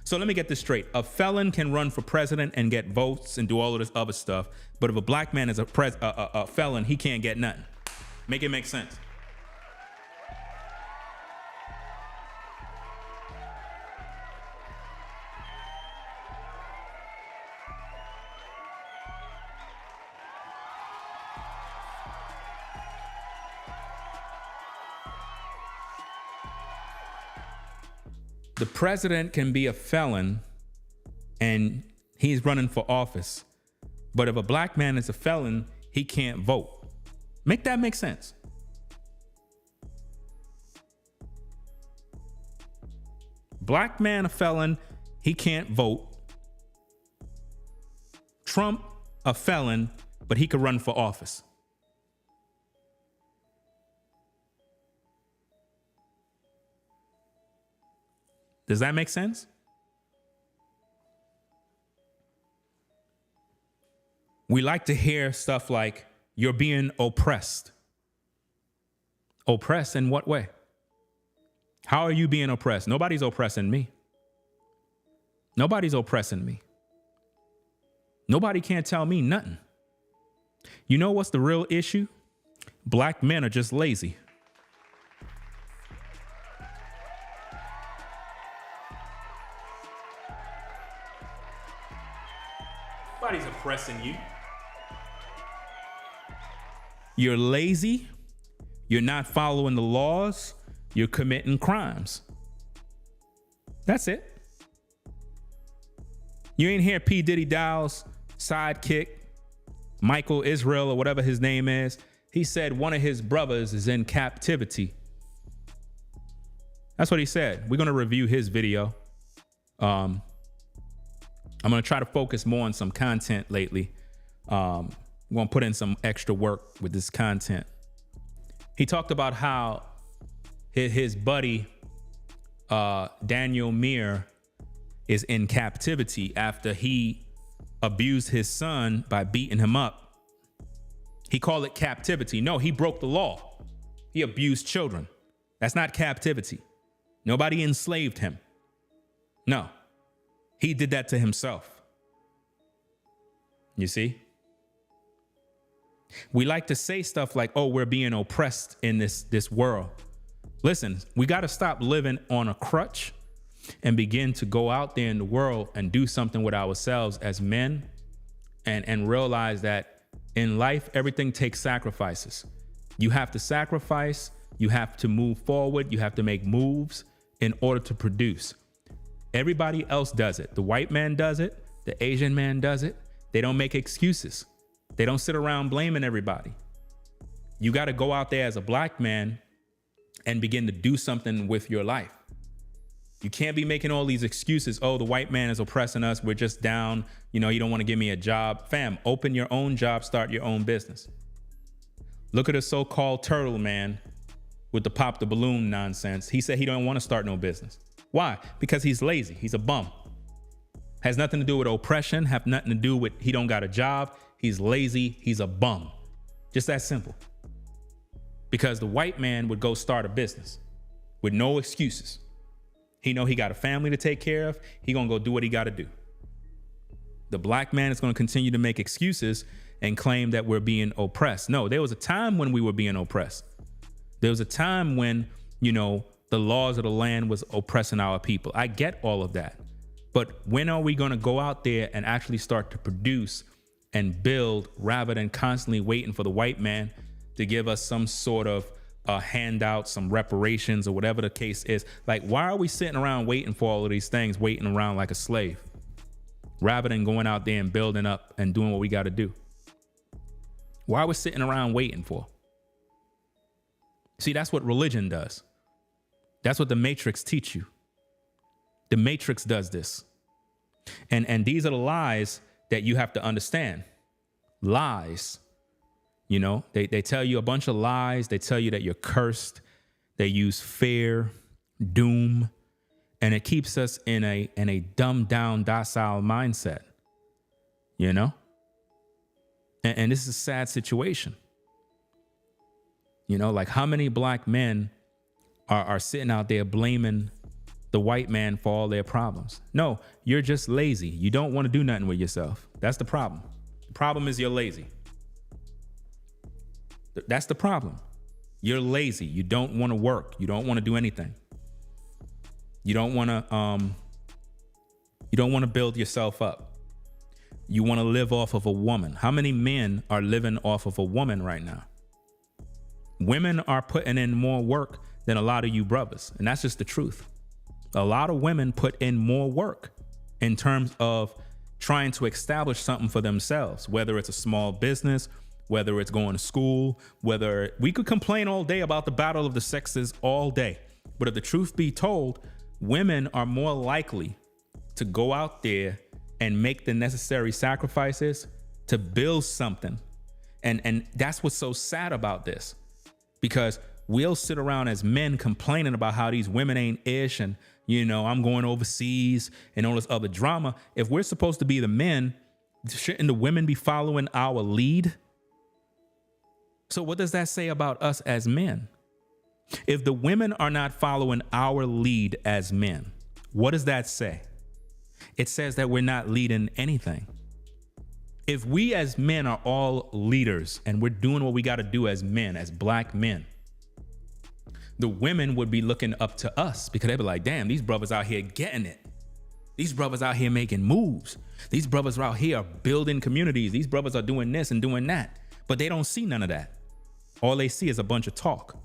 So let me get this straight. A felon can run for president and get votes and do all of this other stuff. But if a black man is a felon, he can't get nothing. Make it make sense. The president can be a felon and he's running for office. But if a black man is a felon, he can't vote. Make that make sense. Black man a felon, he can't vote. Trump a felon, but he could run for office. Does that make sense? We like to hear stuff like, you're being oppressed. Oppressed in what way? How are you being oppressed? Nobody's oppressing me. Nobody's oppressing me. Nobody can't tell me nothing. You know what's the real issue? Black men are just lazy. Nobody's oppressing you. You're lazy. You're not following the laws. You're committing crimes. That's it. You ain't hear P. Diddy Dow's sidekick, Michael Israel or whatever his name is. He said one of his brothers is in captivity. That's what he said. We're going to review his video. I'm going to try to focus more on some content lately. I'm going to put in some extra work with this content. He talked about how his buddy, Daniel Meir, is in captivity after he abused his son by beating him up. He called it captivity. No, he broke the law. He abused children. That's not captivity. Nobody enslaved him. No, he did that to himself. You see? We like to say stuff like, oh, we're being oppressed in this world. Listen, we got to stop living on a crutch and begin to go out there in the world and do something with ourselves as men and realize that in life, everything takes sacrifices. You have to sacrifice. You have to move forward. You have to make moves in order to produce. Everybody else does it. The white man does it. The Asian man does it. They don't make excuses. They don't sit around blaming everybody. You got to go out there as a black man and begin to do something with your life. You can't be making all these excuses. Oh, the white man is oppressing us. We're just down. You know, you don't want to give me a job. Fam, open your own job, start your own business. Look at the so-called turtle man with the pop the balloon nonsense. He said he don't want to start no business. Why? Because he's lazy. He's a bum. Has nothing to do with oppression, have nothing to do with he don't got a job. He's lazy. He's a bum. Just that simple. Because the white man would go start a business with no excuses. He know he got a family to take care of. He gonna go do what he got to do. The black man is going to continue to make excuses and claim that we're being oppressed. No, there was a time when we were being oppressed. There was a time when, you know, the laws of the land was oppressing our people. I get all of that. But when are we going to go out there and actually start to produce and build rather than constantly waiting for the white man to give us some sort of handout, some reparations or whatever the case is? Like, why are we sitting around waiting for all of these things, waiting around like a slave, rather than going out there and building up and doing what we got to do? Why are we sitting around waiting for? See, that's what religion does. That's what the Matrix teach you. The Matrix does this. And these are the lies that you have to understand. Lies. You know, they tell you a bunch of lies. They tell you that you're cursed. They use fear, doom, and it keeps us in a dumbed down, docile mindset. You know? And this is a sad situation. You know, like how many black men are sitting out there blaming the white man for all their problems? No, you're just lazy. You don't want to do nothing with yourself. That's the problem. The problem is you're lazy. That's the problem. You're lazy. You don't want to work. You don't want to do anything. You don't want to build yourself up. You want to live off of a woman. How many men are living off of a woman right now? Women are putting in more work than a lot of you brothers. And that's just the truth. A lot of women put in more work in terms of trying to establish something for themselves, whether it's a small business, whether it's going to school, whether we could complain all day about the battle of the sexes all day. But if the truth be told, women are more likely to go out there and make the necessary sacrifices to build something. And that's what's so sad about this, because we'll sit around as men complaining about how these women ain't ish and, I'm going overseas and all this other drama. If we're supposed to be the men, shouldn't the women be following our lead? So what does that say about us as men? If the women are not following our lead as men, what does that say? It says that we're not leading anything. If we as men are all leaders and we're doing what we got to do as men, as black men, the women would be looking up to us because they'd be like, damn, these brothers out here getting it. These brothers out here making moves. These brothers out here are building communities. These brothers are doing this and doing that, but they don't see none of that. All they see is a bunch of talk.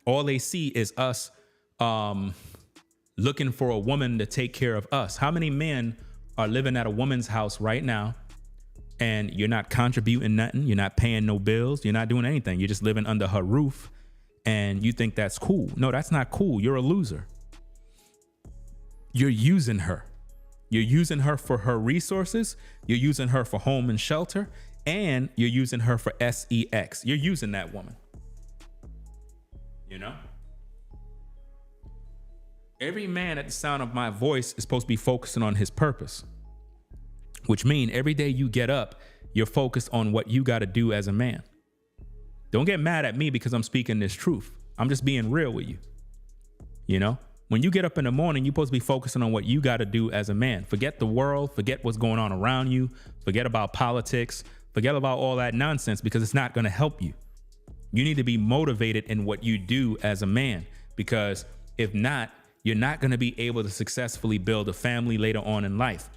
All they see is us looking for a woman to take care of us. How many men are living at a woman's house right now and you're not contributing nothing? You're not paying no bills. You're not doing anything. You're just living under her roof and you think that's cool. No, that's not cool. You're a loser. You're using her. You're using her for her resources. You're using her for home and shelter, and you're using her for sex. You're using that woman. Every man at the sound of my voice is supposed to be focusing on his purpose, which means every day you get up, you're focused on what you got to do as a man. Don't get mad at me because I'm speaking this truth. I'm just being real with you. When you get up in the morning, you're supposed to be focusing on what you got to do as a man. Forget the world, forget what's going on around you, forget about politics, forget about all that nonsense because it's not going to help you. You need to be motivated in what you do as a man, because if not, you're not going to be able to successfully build a family later on in life.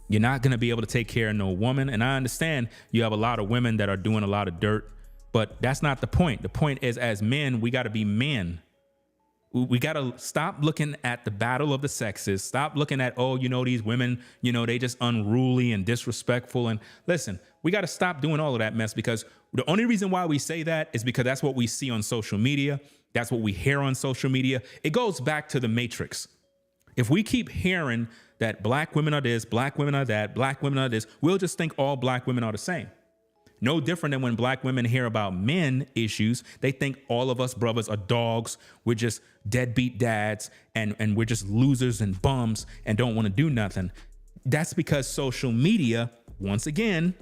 You're not going to be able to take care of no woman. And I understand you have a lot of women that are doing a lot of dirt, but that's not the point. The point is, as men, we got to be men. We got to stop looking at the battle of the sexes. Stop looking at, these women, they just unruly and disrespectful. And listen, we got to stop doing all of that mess, because the only reason why we say that is because that's what we see on social media. That's what we hear on social media. It goes back to the Matrix. If we keep hearing that black women are this, black women are that, black women are this, we'll just think all black women are the same. No different than when black women hear about men issues, they think all of us brothers are dogs. We're just deadbeat dads and we're just losers and bums and don't want to do nothing. That's because social media, once again,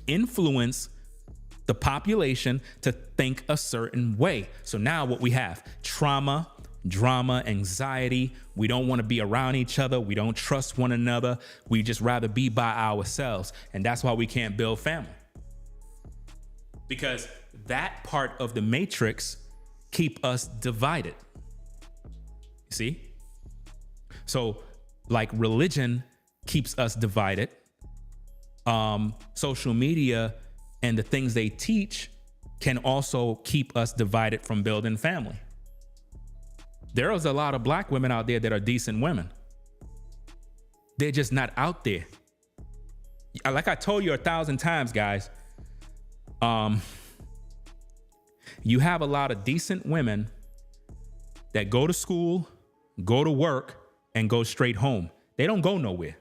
influence the population to think a certain way. So now what we have, trauma, drama, anxiety. We don't want to be around each other. We don't trust one another. We just rather be by ourselves. And that's why we can't build family. Because that part of the matrix keep us divided. See? So like religion keeps us divided. Social media and the things they teach can also keep us divided from building family. There is a lot of black women out there that are decent women. They're just not out there. Like I told you 1,000 times, guys, you have a lot of decent women that go to school, go to work, and go straight home. They don't go nowhere.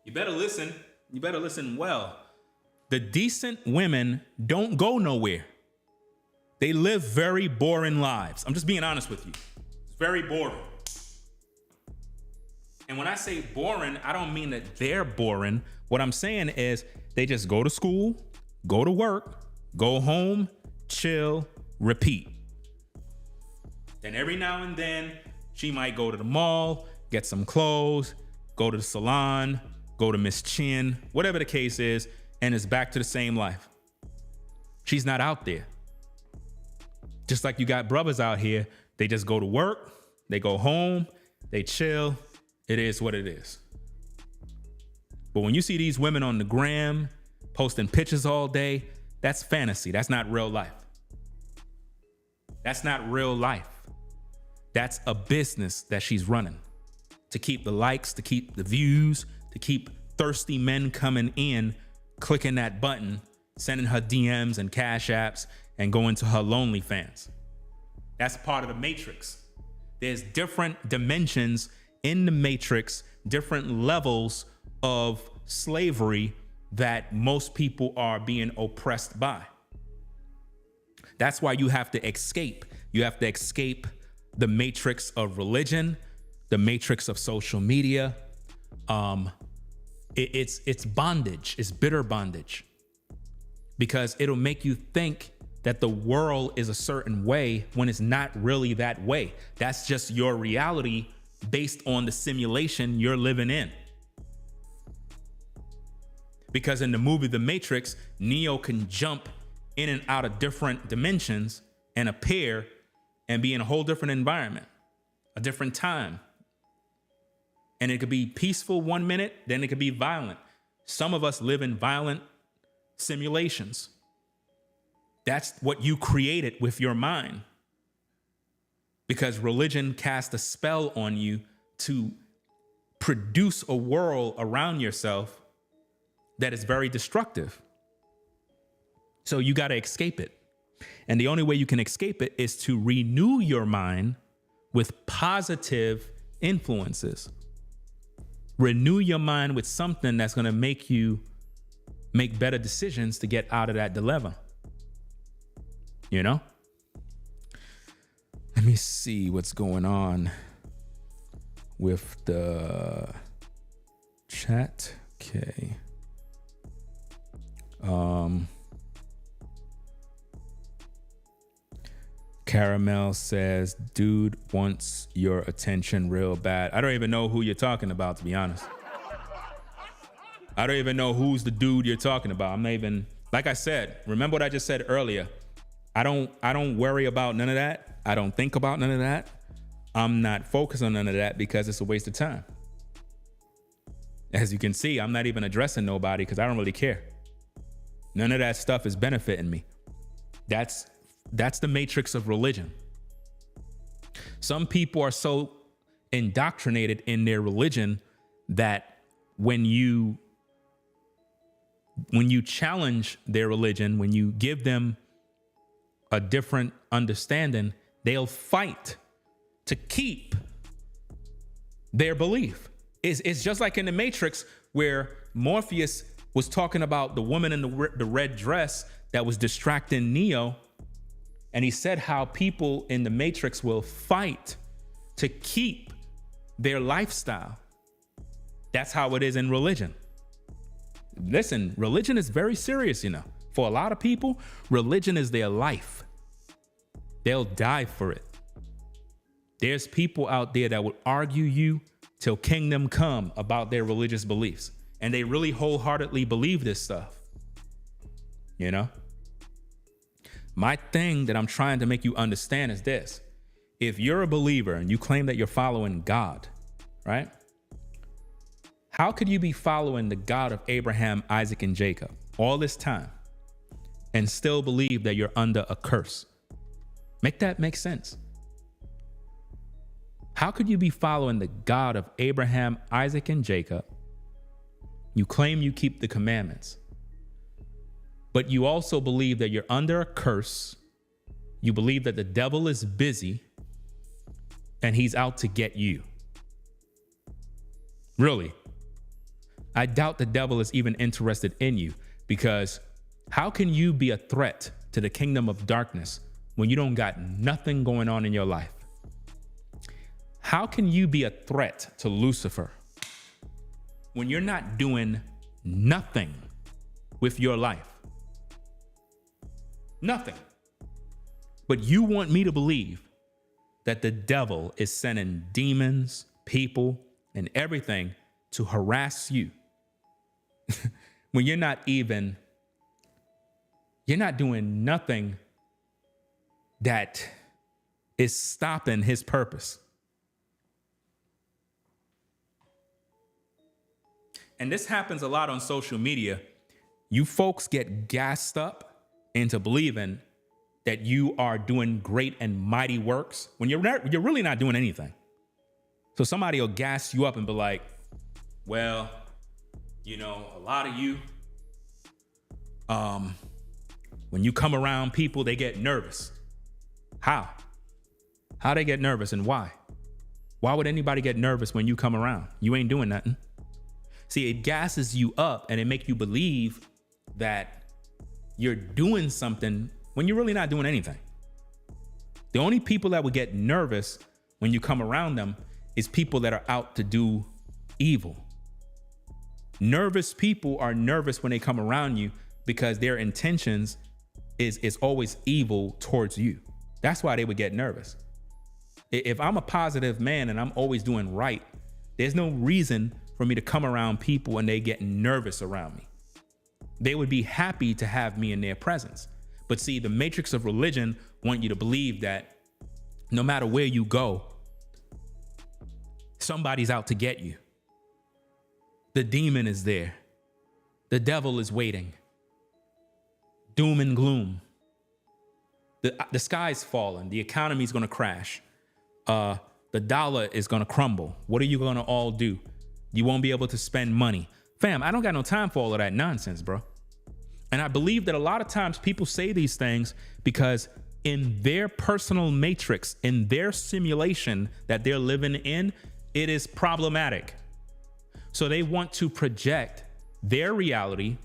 You better listen. You better listen well. The decent women don't go nowhere. They live very boring lives. I'm just being honest with you. It's very boring. And when I say boring, I don't mean that they're boring. What I'm saying is they just go to school, go to work, go home, chill, repeat. Then every now and then, she might go to the mall, get some clothes, go to the salon, go to Miss Chin, whatever the case is, and it's back to the same life. She's not out there. Just like you got brothers out here, they just go to work, they go home, they chill. It is what it is. But when you see these women on the gram posting pictures all day, that's fantasy. That's not real life. That's not real life. That's a business that she's running to keep the likes, to keep the views, to keep thirsty men coming in, clicking that button, sending her DMs and cash apps, and going to her lonely fans. That's part of the matrix. There's different dimensions in the matrix, different levels of slavery that most people are being oppressed by. That's why you have to escape. You have to escape the matrix of religion, the matrix of social media. It's bondage. It's bitter bondage, because it'll make you think that the world is a certain way when it's not really that way. That's just your reality based on the simulation you're living in. Because in the movie The Matrix, Neo can jump in and out of different dimensions and appear and be in a whole different environment, a different time. And it could be peaceful 1 minute, then it could be violent. Some of us live in violent simulations. That's what you created with your mind. Because religion cast a spell on you to produce a world around yourself that is very destructive. So you got to escape it. And the only way you can escape it is to renew your mind with positive influences. Renew your mind with something that's going to make you make better decisions to get out of that dilemma. You know? Let me see what's going on with the chat. Okay. Caramel says, dude wants your attention real bad. I don't even know who you're talking about, to be honest. I don't even know who's the dude you're talking about. I'm not even, like I said, remember what I just said earlier. I don't worry about none of that. I don't think about none of that. I'm not focused on none of that because it's a waste of time. As you can see, I'm not even addressing nobody because I don't really care. None of that stuff is benefiting me. That's the matrix of religion. Some people are so indoctrinated in their religion that when you challenge their religion, when you give them a different understanding, they'll fight to keep their belief. It's just like in the Matrix, where Morpheus was talking about the woman in the red dress that was distracting Neo. And he said how people in the Matrix will fight to keep their lifestyle. That's how it is in religion. Listen, religion is very serious, you know. For a lot of people, religion is their life. They'll die for it. There's people out there that would argue you till kingdom come about their religious beliefs. And they really wholeheartedly believe this stuff. You know? My thing that I'm trying to make you understand is this. If you're a believer and you claim that you're following God, right? How could you be following the God of Abraham, Isaac, and Jacob all this time and still believe that you're under a curse? Make that make sense. How could you be following the God of Abraham, Isaac, and Jacob? You claim you keep the commandments, but you also believe that you're under a curse. You believe that the devil is busy and he's out to get you. Really? I doubt the devil is even interested in you, because how can you be a threat to the kingdom of darkness when you don't got nothing going on in your life? How can you be a threat to Lucifer when you're not doing nothing with your life? Nothing. But you want me to believe that the devil is sending demons, people, and everything to harass you when you're not doing nothing that is stopping his purpose. And this happens a lot on social media. You folks get gassed up into believing that you are doing great and mighty works when you're really not doing anything. So somebody will gas you up and be like, well, you know, a lot of you, when you come around people, they get nervous. How? How they get nervous and why? Why would anybody get nervous when you come around? You ain't doing nothing. See, it gasses you up and it makes you believe that you're doing something when you're really not doing anything. The only people that would get nervous when you come around them is people that are out to do evil. Nervous people are nervous when they come around you because their intentions is always evil towards you. That's why they would get nervous. If I'm a positive man and I'm always doing right, there's no reason for me to come around people and they get nervous around me. They would be happy to have me in their presence. But see, the matrix of religion want you to believe that no matter where you go, somebody's out to get you. The demon is there. The devil is waiting. Doom and gloom. The sky's falling. The economy's going to crash. The dollar is going to crumble. What are you going to all do? You won't be able to spend money. Fam, I don't got no time for all of that nonsense, bro. And I believe that a lot of times people say these things because in their personal matrix, in their simulation that they're living in, it is problematic. So they want to project their reality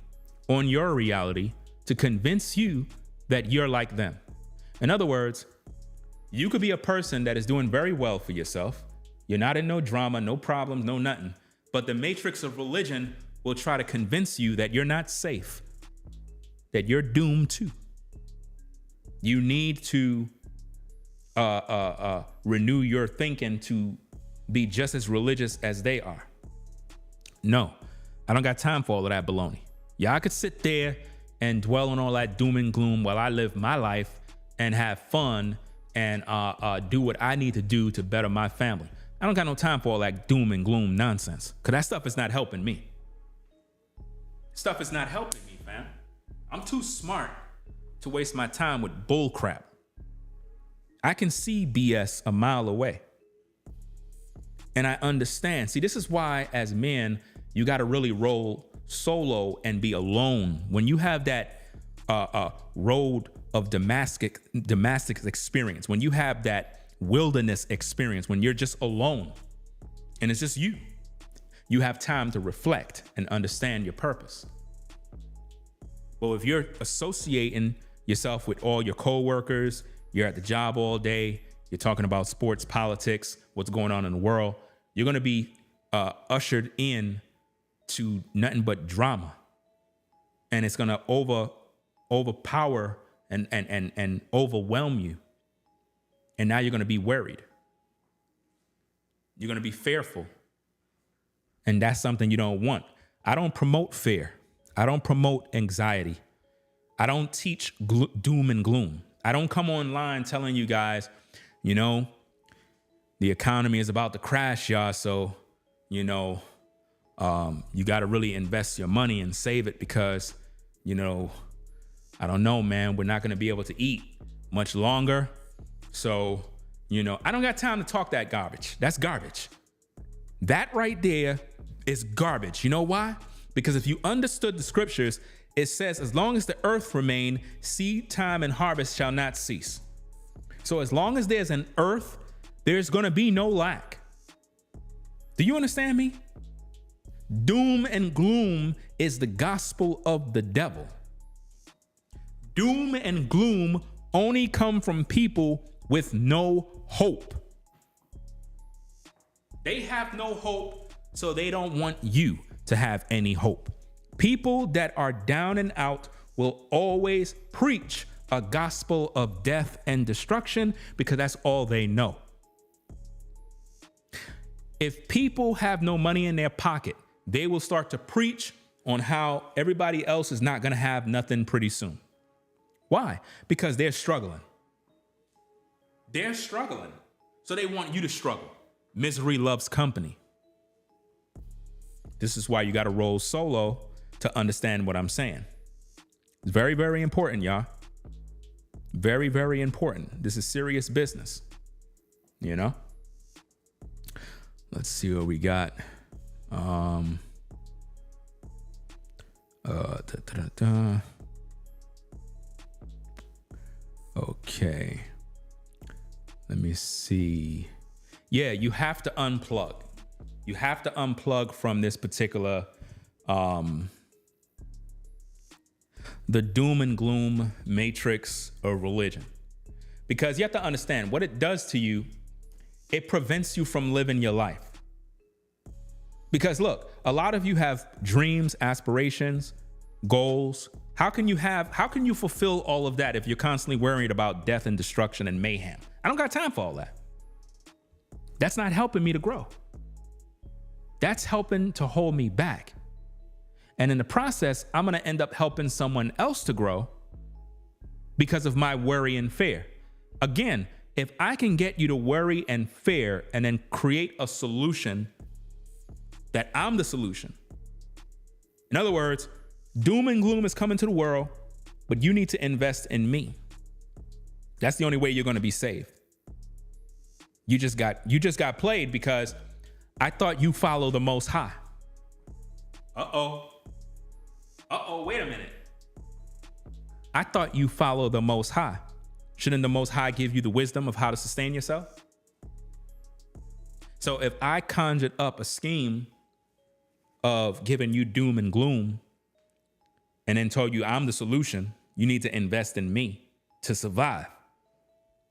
on your reality to convince you that you're like them. In other words, you could be a person that is doing very well for yourself. You're not in no drama, no problems, no nothing. But the matrix of religion will try to convince you that you're not safe, that you're doomed too. You need to renew your thinking to be just as religious as they are. No, I don't got time for all of that baloney. Y'all could sit there and dwell on all that doom and gloom while I live my life and have fun and do what I need to do to better my family. I don't got no time for all that doom and gloom nonsense, because that stuff is not helping me. Stuff is not helping me, fam. I'm too smart to waste my time with bull crap. I can see BS a mile away. And I understand. See, this is why as men, you got to really roll solo and be alone. When you have that road of Damascus experience, when you have that wilderness experience, when you're just alone and it's just you have time to reflect and understand your purpose. Well, if you're associating yourself with all your coworkers, you're at the job all day, you're talking about sports, politics, what's going on in the world, you're going to be ushered in to nothing but drama. And it's going to overpower and overwhelm you. And now you're going to be worried. You're going to be fearful. And that's something you don't want. I don't promote fear. I don't promote anxiety. I don't teach doom and gloom. I don't come online telling you guys, you know, the economy is about to crash, y'all. So, you know, you got to really invest your money and save it because, you know, I don't know, man, we're not going to be able to eat much longer. So, you know, I don't got time to talk that garbage. That's garbage. That right there is garbage. You know why? Because if you understood the scriptures, it says, as long as the earth remain, seed time and harvest shall not cease. So as long as there's an earth, there's going to be no lack. Do you understand me? Doom and gloom is the gospel of the devil. Doom and gloom only come from people with no hope. They have no hope, so they don't want you to have any hope. People that are down and out will always preach a gospel of death and destruction because that's all they know. If people have no money in their pocket, they will start to preach on how everybody else is not going to have nothing pretty soon. Why? Because they're struggling. They're struggling. So they want you to struggle. Misery loves company. This is why you got to roll solo to understand what I'm saying. It's very, very important, y'all. Very, very important. This is serious business. You know? Let's see what we got. Okay. Let me me see. Yeah, you have to unplug. You have to unplug from this particular, the doom and gloom matrix of religion. Because you have to understand what it does to you. It prevents you from living your life. Because look, a lot of you have dreams, aspirations, goals. How can you fulfill all of that if you're constantly worried about death and destruction and mayhem? I don't got time for all that. That's not helping me to grow. That's helping to hold me back. And in the process, I'm going to end up helping someone else to grow because of my worry and fear. Again, if I can get you to worry and fear and then create a solution that I'm the solution. In other words, doom and gloom is coming to the world, but you need to invest in me. That's the only way you're going to be saved. You just got played because I thought you follow the Most High. Wait a minute. I thought you follow the Most High. Shouldn't the Most High give you the wisdom of how to sustain yourself? So if I conjured up a scheme of giving you doom and gloom and then told you I'm the solution, you need to invest in me to survive.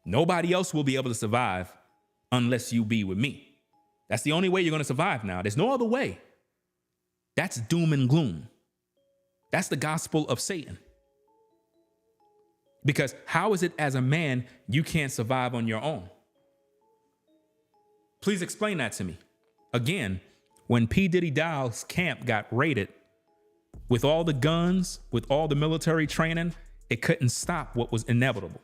Nobody else will be able to survive unless you be with me. That's the only way you're going to survive now. There's no other way. That's doom and gloom. That's the gospel of Satan. Because how is it as a man you can't survive on your own? Please explain that to me. Again, when P. Diddy Dial's camp got raided, with all the guns, with all the military training, it couldn't stop what was inevitable.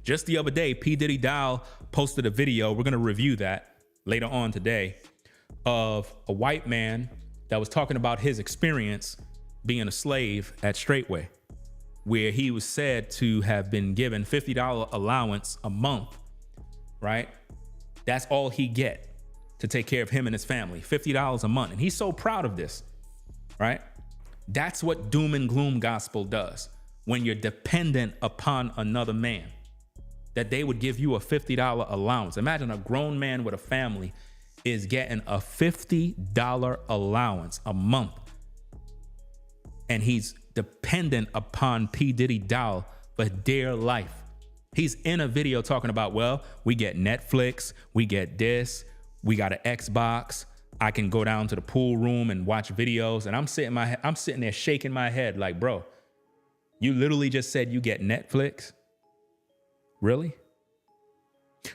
Just the other day, P. Diddy Dial posted a video, we're going to review that later on today, of a white man that was talking about his experience being a slave at Straightway, where he was said to have been given $50 allowance a month, right? That's all he get to take care of him and his family, $50 a month. And he's so proud of this, right? That's what doom and gloom gospel does. When you're dependent upon another man, that they would give you a $50 allowance. Imagine a grown man with a family is getting a $50 allowance a month. And he's dependent upon P. Diddy Dial for dear life. He's in a video talking about, well, we get Netflix, we get this, we got an Xbox. I can go down to the pool room and watch videos. And I'm sitting there shaking my head like, bro, you literally just said you get Netflix? Really?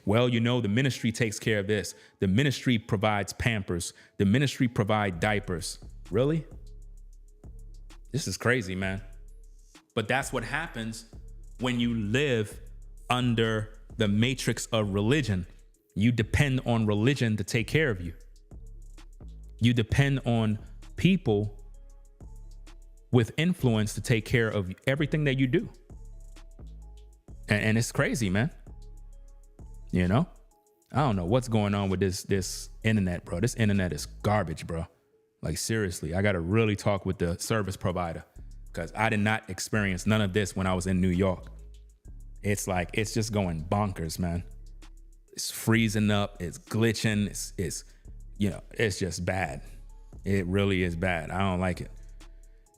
Well, you know, the ministry takes care of this. The ministry provides Pampers. The ministry provide diapers. Really? This is crazy, man. But that's what happens when you live under the matrix of religion. You depend on religion to take care of you. You depend on people with influence to take care of everything that you do. And it's crazy, man. You know, I don't know what's going on with this internet, bro. This internet is garbage, bro. Like, seriously, I got to really talk with the service provider because I did not experience none of this when I was in New York. It's like, it's just going bonkers, man. It's freezing up. It's glitching. It's you know, it's just bad. It really is bad. I don't like it.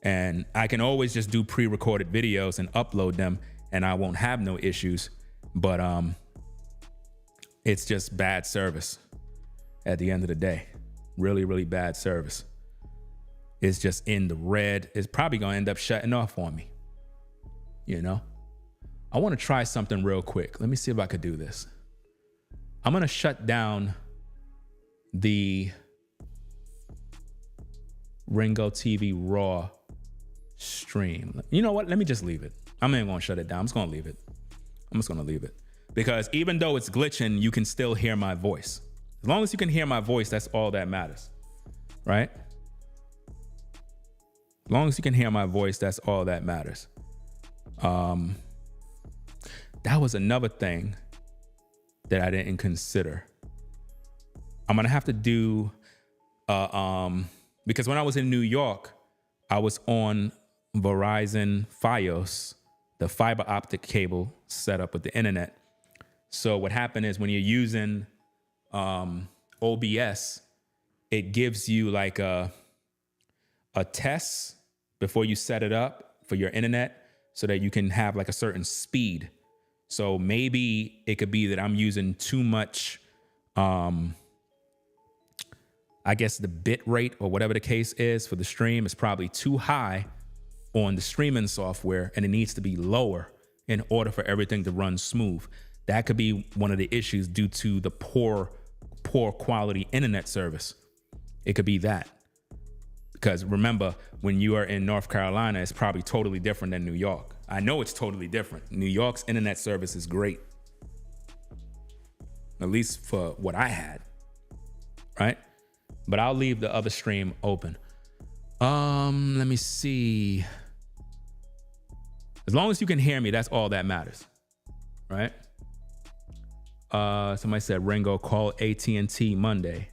And I can always just do pre-recorded videos and upload them and I won't have no issues. But it's just bad service at the end of the day. Really, really bad service. It's just in the red. It's probably going to end up shutting off on me. You know, I want to try something real quick. Let me see if I could do this. I'm going to shut down the Ringo TV Raw stream. You know what? Let me just leave it. I'm not even going to shut it down. I'm just going to leave it. Because even though it's glitching, you can still hear my voice. As long as you can hear my voice, that's all that matters, right? As long as you can hear my voice, that's all that matters. That was another thing that I didn't consider. I'm gonna have to do, because when I was in New York, I was on Verizon Fios, the fiber optic cable set up with the internet. So what happened is when you're using OBS, it gives you like a test before you set it up for your internet so that you can have like a certain speed. So maybe it could be that I'm using too much, I guess the bit rate or whatever the case is for the stream is probably too high on the streaming software, and it needs to be lower in order for everything to run smooth. That could be one of the issues due to the poor quality internet service. It could be that. Because remember, when you are in North Carolina, it's probably totally different than New York. I know it's totally different. New York's internet service is great. At least for what I had, right? But I'll leave the other stream open. Let me see. As long as you can hear me, that's all that matters, right? Somebody said, Ringo, call AT&T Monday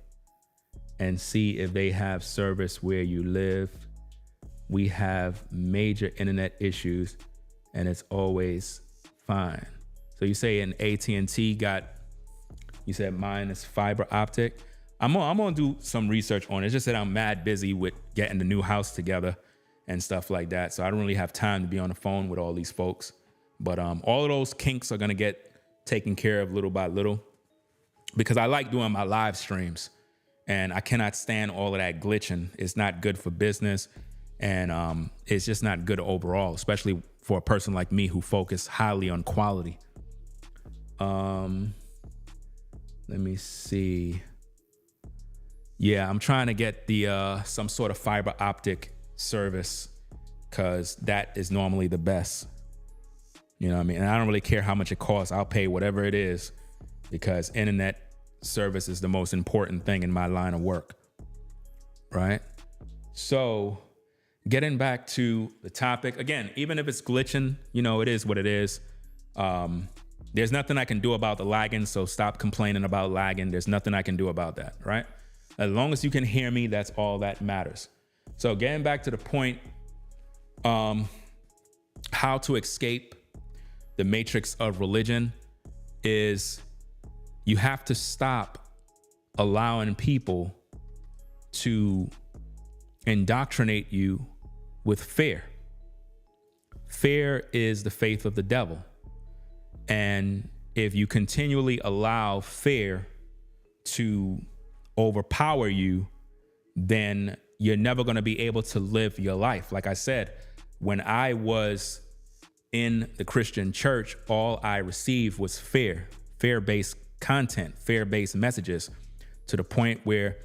and see if they have service where you live. We have major internet issues and it's always fine. So you say an AT&T got, you said mine is fiber optic. I'm gonna do some research on it. It's just that I'm mad busy with getting the new house together and stuff like that. So I don't really have time to be on the phone with all these folks. But all of those kinks are gonna get taken care of little by little because I like doing my live streams and I cannot stand all of that glitching. It's not good for business and it's just not good overall, especially for a person like me who focus highly on quality. Let me see. Yeah, I'm trying to get the some sort of fiber optic service because that is normally the best. You know what I mean? And I don't really care how much it costs. I'll pay whatever it is because internet service is the most important thing in my line of work, right? So getting back to the topic, again, even if it's glitching, you know, it is what it is. There's nothing I can do about the lagging, so stop complaining about lagging. There's nothing I can do about that, right? As long as you can hear me, that's all that matters. So getting back to the point, how to escape the matrix of religion is you have to stop allowing people to indoctrinate you with fear. Fear is the faith of the devil. And if you continually allow fear to overpower you, then you're never going to be able to live your life. Like I said, when I was in the Christian church, all I received was fear-based content, fear-based messages, to the point where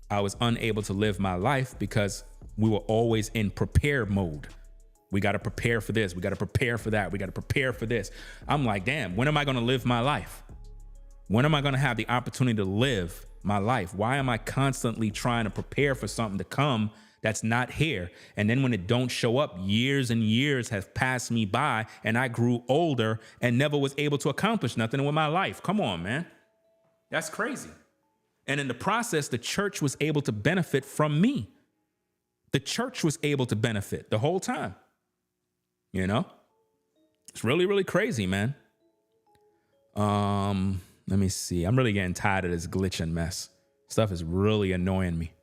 I was unable to live my life because we were always in prepare mode. We got to prepare for this. We got to prepare for that. We got to prepare for this. I'm like, damn, when am I going to live my life? When am I going to have the opportunity to live my life? Why am I constantly trying to prepare for something to come that's not here? And then when it don't show up, years and years have passed me by and I grew older and never was able to accomplish nothing with my life. Come on, man. That's crazy. And in the process, the church was able to benefit from me. The church was able to benefit the whole time. You know, it's really, really crazy, man. Let me see. I'm really getting tired of this glitching mess. Stuff is really annoying me.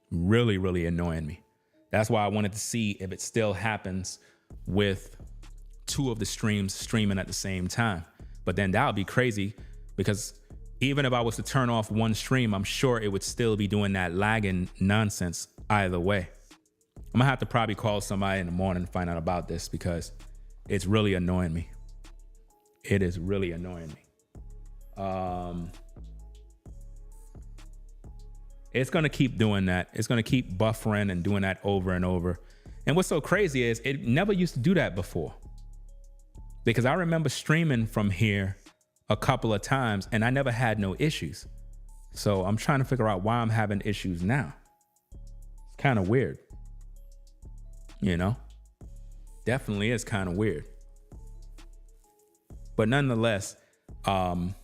Really, really annoying me. That's why I wanted to see if it still happens with two of the streams streaming at the same time. But then that would be crazy because even if I was to turn off one stream, I'm sure it would still be doing that lagging nonsense either way. I'm gonna have to probably call somebody in the morning and find out about this because it's really annoying me. It is really annoying me. It's gonna keep doing that. It's gonna keep buffering and doing that over and over. And what's so crazy is it never used to do that before. Because I remember streaming from here a couple of times and I never had no issues. So I'm trying to figure out why I'm having issues now. It's kind of weird. You know, definitely is kind of weird. But nonetheless, in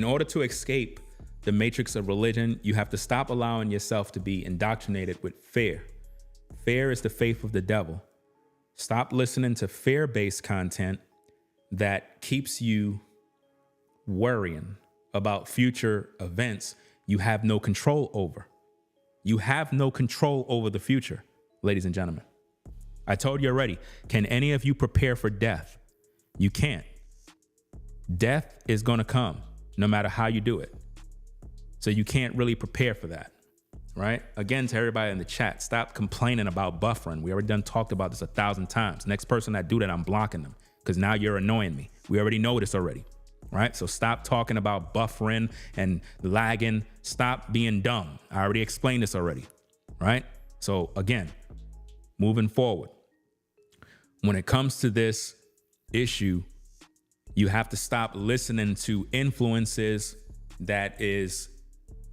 order to escape the matrix of religion, you have to stop allowing yourself to be indoctrinated with fear. Fear is the faith of the devil. Stop listening to fear-based content that keeps you worrying about future events you have no control over. You have no control over the future, ladies and gentlemen. I told you already. Can any of you prepare for death? You can't. Death is going to come no matter how you do it. So you can't really prepare for that, right? Again, to everybody in the chat, stop complaining about buffering. We already done talked about this 1,000 times. Next person that do that, I'm blocking them because now you're annoying me. We already know this already, right? So stop talking about buffering and lagging. Stop being dumb. I already explained this already, right? So again, moving forward, when it comes to this issue, you have to stop listening to influences that is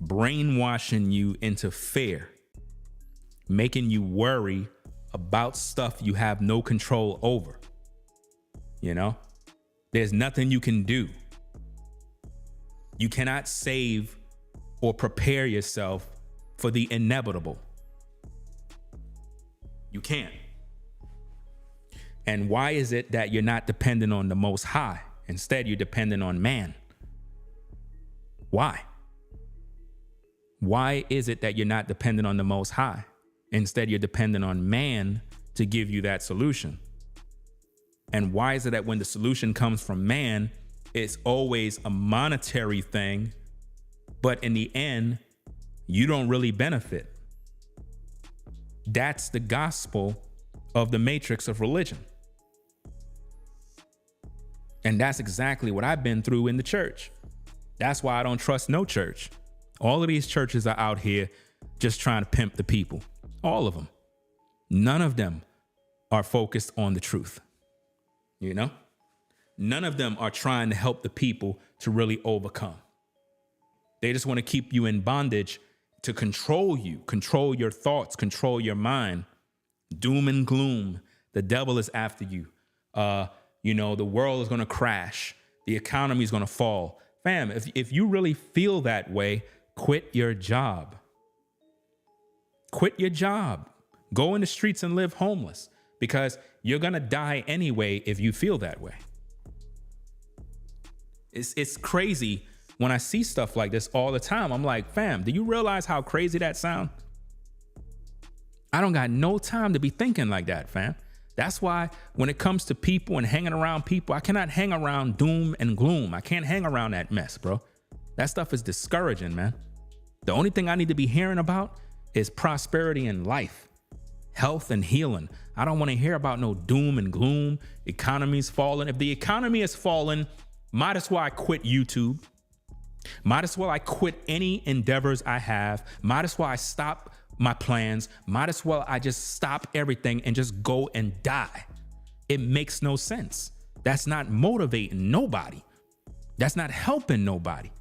brainwashing you into fear, making you worry about stuff you have no control over. You know, there's nothing you can do. You cannot save or prepare yourself for the inevitable. You can't. And why is it that you're not dependent on the Most High? Instead, you're dependent on man. Why? Why is it that you're not dependent on the Most High? Instead, you're dependent on man to give you that solution. And why is it that when the solution comes from man, it's always a monetary thing, but in the end, you don't really benefit? That's the gospel of the matrix of religion. And that's exactly what I've been through in the church. That's why I don't trust no church. All of these churches are out here just trying to pimp the people. All of them. None of them are focused on the truth. You know? None of them are trying to help the people to really overcome. They just want to keep you in bondage to control you, control your thoughts, control your mind. Doom and gloom. The devil is after you. You know, the world is going to crash. The economy is going to fall. Fam, if you really feel that way, quit your job. Quit your job. Go in the streets and live homeless because you're going to die anyway if you feel that way. It's crazy when I see stuff like this all the time. I'm like, fam, do you realize how crazy that sounds? I don't got no time to be thinking like that, fam. That's why when it comes to people and hanging around people, I cannot hang around doom and gloom. I can't hang around that mess, bro. That stuff is discouraging, man. The only thing I need to be hearing about is prosperity and life, health and healing. I don't want to hear about no doom and gloom. Economy's falling. If the economy is falling, might as well I quit YouTube. Might as well I quit any endeavors I have. Might as well I stop my plans. Might as well I just stop everything and just go and die. It makes no sense. That's not motivating nobody. That's not helping nobody.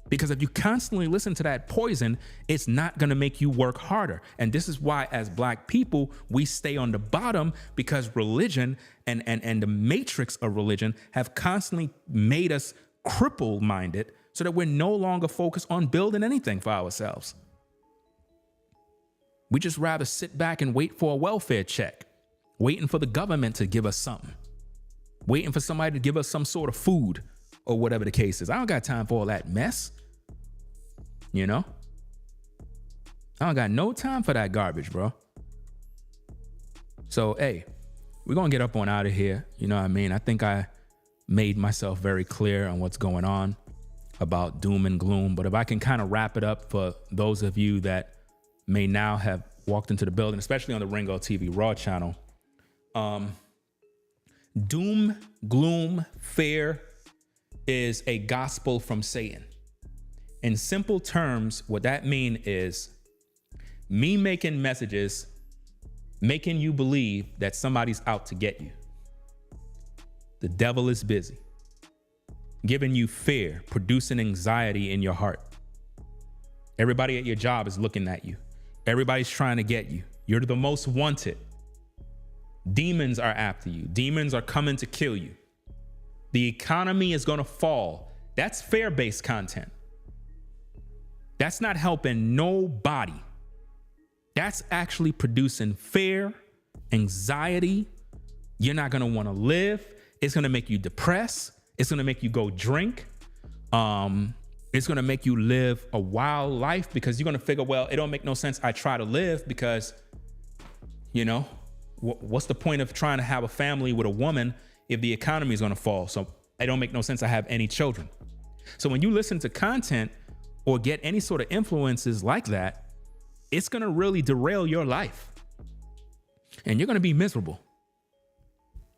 Because if you constantly listen to that poison, it's not going to make you work harder. And this is why, as Black people, we stay on the bottom, because religion and the matrix of religion have constantly made us cripple-minded so that we're no longer focused on building anything for ourselves. We just rather sit back and wait for a welfare check, waiting for the government to give us something, waiting for somebody to give us some sort of food or whatever the case is. I don't got time for all that mess. You know? I don't got no time for that garbage, bro. So, hey, we're going to get up on out of here. You know what I mean? I think I made myself very clear on what's going on about doom and gloom. But if I can kind of wrap it up for those of you that may now have walked into the building, especially on the Ringo TV Raw channel. Doom, gloom, fear is a gospel from Satan. In simple terms, what that means is me making messages, making you believe that somebody's out to get you. The devil is busy, giving you fear, producing anxiety in your heart. Everybody at your job is looking at you. Everybody's trying to get you. You're the most wanted. Demons are after you. Demons are coming to kill you. The economy is going to fall. That's fear-based content. That's not helping nobody. That's actually producing fear, anxiety. You're not going to want to live. It's going to make you depressed. It's going to make you go drink. It's going to make you live a wild life because you're going to figure, well, it don't make no sense. I try to live because, you know, what's the point of trying to have a family with a woman if the economy is going to fall? So it don't make no sense I have any children. So when you listen to content or get any sort of influences like that, it's going to really derail your life. And you're going to be miserable.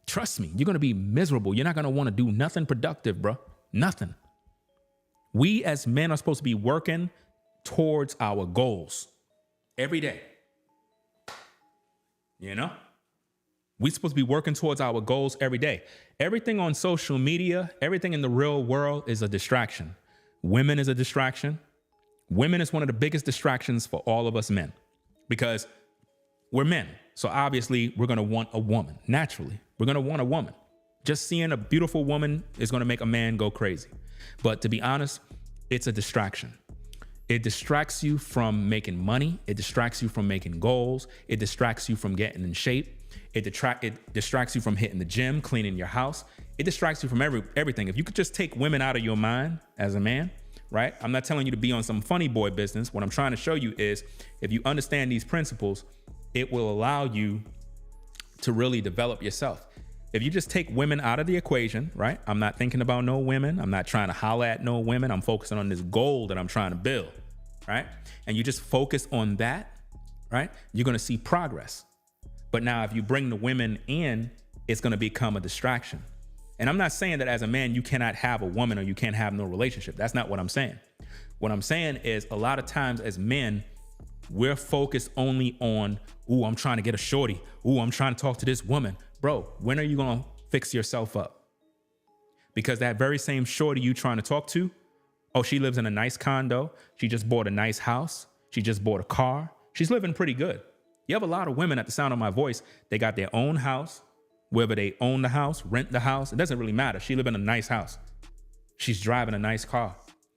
Trust me, you're going to be miserable. You're not going to want to do nothing productive, bro. Nothing. We as men are supposed to be working towards our goals every day. You know? We're supposed to be working towards our goals every day. Everything on social media, everything in the real world is a distraction. Women is a distraction. Women is one of the biggest distractions for all of us men because we're men. So obviously we're going to want a woman. Naturally, we're going to want a woman. Just seeing a beautiful woman is going to make a man go crazy. But to be honest, it's a distraction. It distracts you from making money. It distracts you from making goals. It distracts you from getting in shape. It distracts you from hitting the gym, cleaning your house. It distracts you from everything. If you could just take women out of your mind as a man, right? I'm not telling you to be on some funny boy business. What I'm trying to show you is if you understand these principles, it will allow you to really develop yourself. If you just take women out of the equation, right? I'm not thinking about no women. I'm not trying to holler at no women. I'm focusing on this goal that I'm trying to build, right? And you just focus on that, right? You're going to see progress. But now if you bring the women in, it's going to become a distraction. And I'm not saying that as a man, you cannot have a woman or you can't have no relationship. That's not what I'm saying. What I'm saying is a lot of times as men, we're focused only on, ooh, I'm trying to get a shorty. Ooh, I'm trying to talk to this woman. Bro, when are you going to fix yourself up? Because that very same shorty you trying to talk to, oh, she lives in a nice condo. She just bought a nice house. She just bought a car. She's living pretty good. You have a lot of women at the sound of my voice. They got their own house, whether they own the house, rent the house. It doesn't really matter. She lives in a nice house. She's driving a nice car.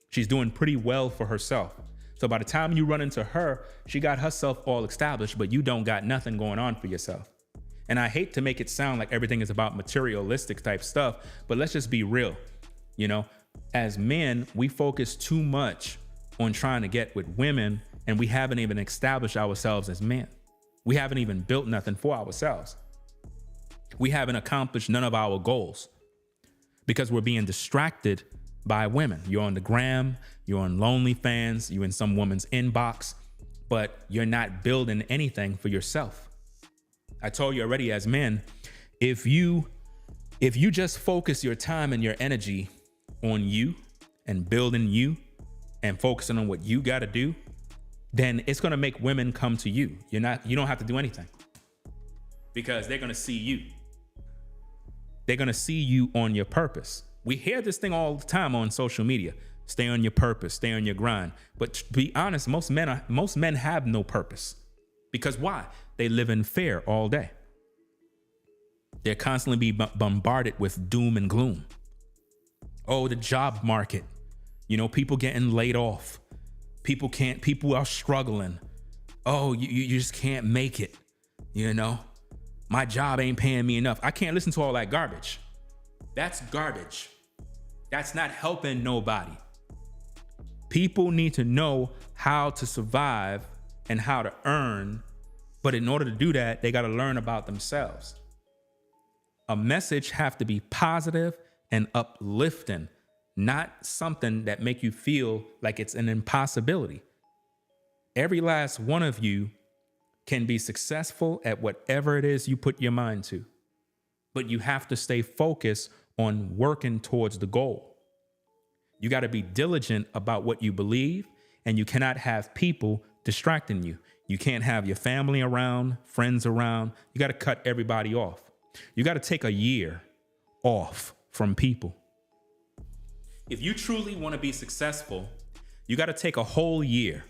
She's doing pretty well for herself. So by the time you run into her, she got herself all established, but you don't got nothing going on for yourself. And I hate to make it sound like everything is about materialistic type stuff, but let's just be real. You know, as men, we focus too much on trying to get with women, and we haven't even established ourselves as men. We haven't even built nothing for ourselves. We haven't accomplished none of our goals because we're being distracted by women. You're on the gram, you're on OnlyFans, you're in some woman's inbox, but you're not building anything for yourself. I told you already as men, if you just focus your time and your energy on you and building you and focusing on what you got to do, then it's going to make women come to you. You don't have to do anything because they're going to see you. They're going to see you on your purpose. We hear this thing all the time on social media. Stay on your purpose, stay on your grind. But to be honest, most men have no purpose. Because why? They live in fear all day. They're constantly bombarded with doom and gloom. Oh, the job market. You know, people getting laid off. People are struggling. Oh, you just can't make it. You know, my job ain't paying me enough. I can't listen to all that garbage. That's garbage. That's not helping nobody. People need to know how to survive and how to earn. But in order to do that, they got to learn about themselves. A message have to be positive and uplifting, not something that make you feel like it's an impossibility. Every last one of you can be successful at whatever it is you put your mind to, but you have to stay focused on working towards the goal. You got to be diligent about what you believe, and you cannot have people distracting you. You can't have your family around, friends around. You got to cut everybody off. You got to take a year off from people. If you truly want to be successful, you got to take a whole year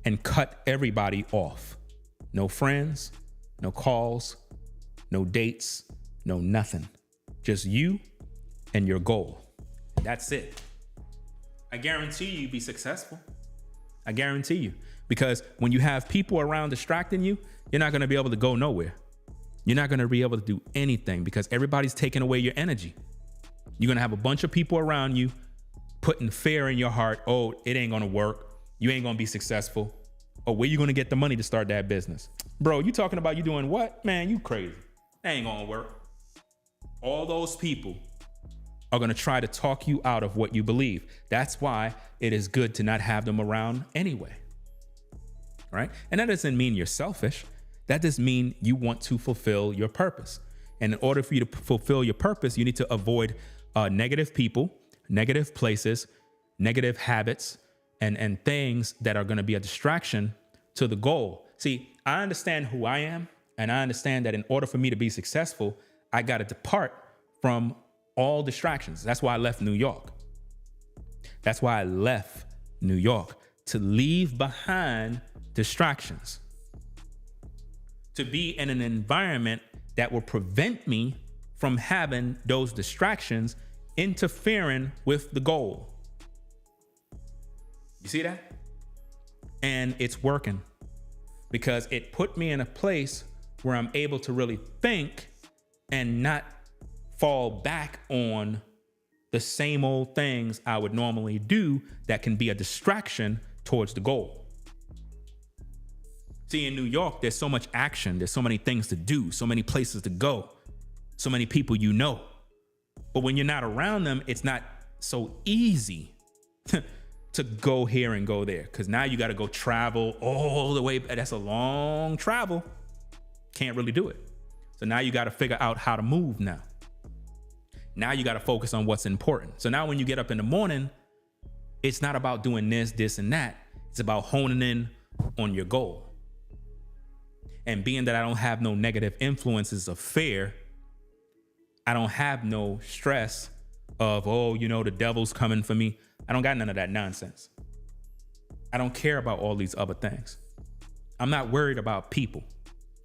and cut everybody off. No friends, no calls, no dates, no nothing. Just you and your goal. That's it. I guarantee you'll be successful. I guarantee you. Because when you have people around distracting you, you're not going to be able to go nowhere. You're not going to be able to do anything because everybody's taking away your energy. You're going to have a bunch of people around you putting fear in your heart. Oh, it ain't going to work. You ain't going to be successful. Oh, where you going to get the money to start that business? Bro, you talking about you doing what? Man, you crazy. That ain't going to work. All those people are going to try to talk you out of what you believe. That's why it is good to not have them around anyway. Right? And that doesn't mean you're selfish. That just mean you want to fulfill your purpose. And in order for you to fulfill your purpose, you need to avoid negative people, negative places, negative habits, and things that are going to be a distraction to the goal. See, I understand who I am, and I understand that in order for me to be successful, I got to depart from all distractions. That's why I left New York. That's why I left New York, to leave behind distractions, to be in an environment that will prevent me from having those distractions interfering with the goal. You see that? And it's working because it put me in a place where I'm able to really think and not fall back on the same old things I would normally do that can be a distraction towards the goal. See, in New York, there's so much action. There's so many things to do, so many places to go, so many people you know. But when you're not around them, it's not so easy to go here and go there, because now you got to go travel all the way. That's a long travel. Can't really do it. So now you got to figure out how to move now. Now you got to focus on what's important. So now when you get up in the morning, it's not about doing this, and that. It's about honing in on your goal. And being that I don't have no negative influences of fear, I don't have no stress of, oh, you know, the devil's coming for me. I don't got none of that nonsense. I don't care about all these other things. I'm not worried about people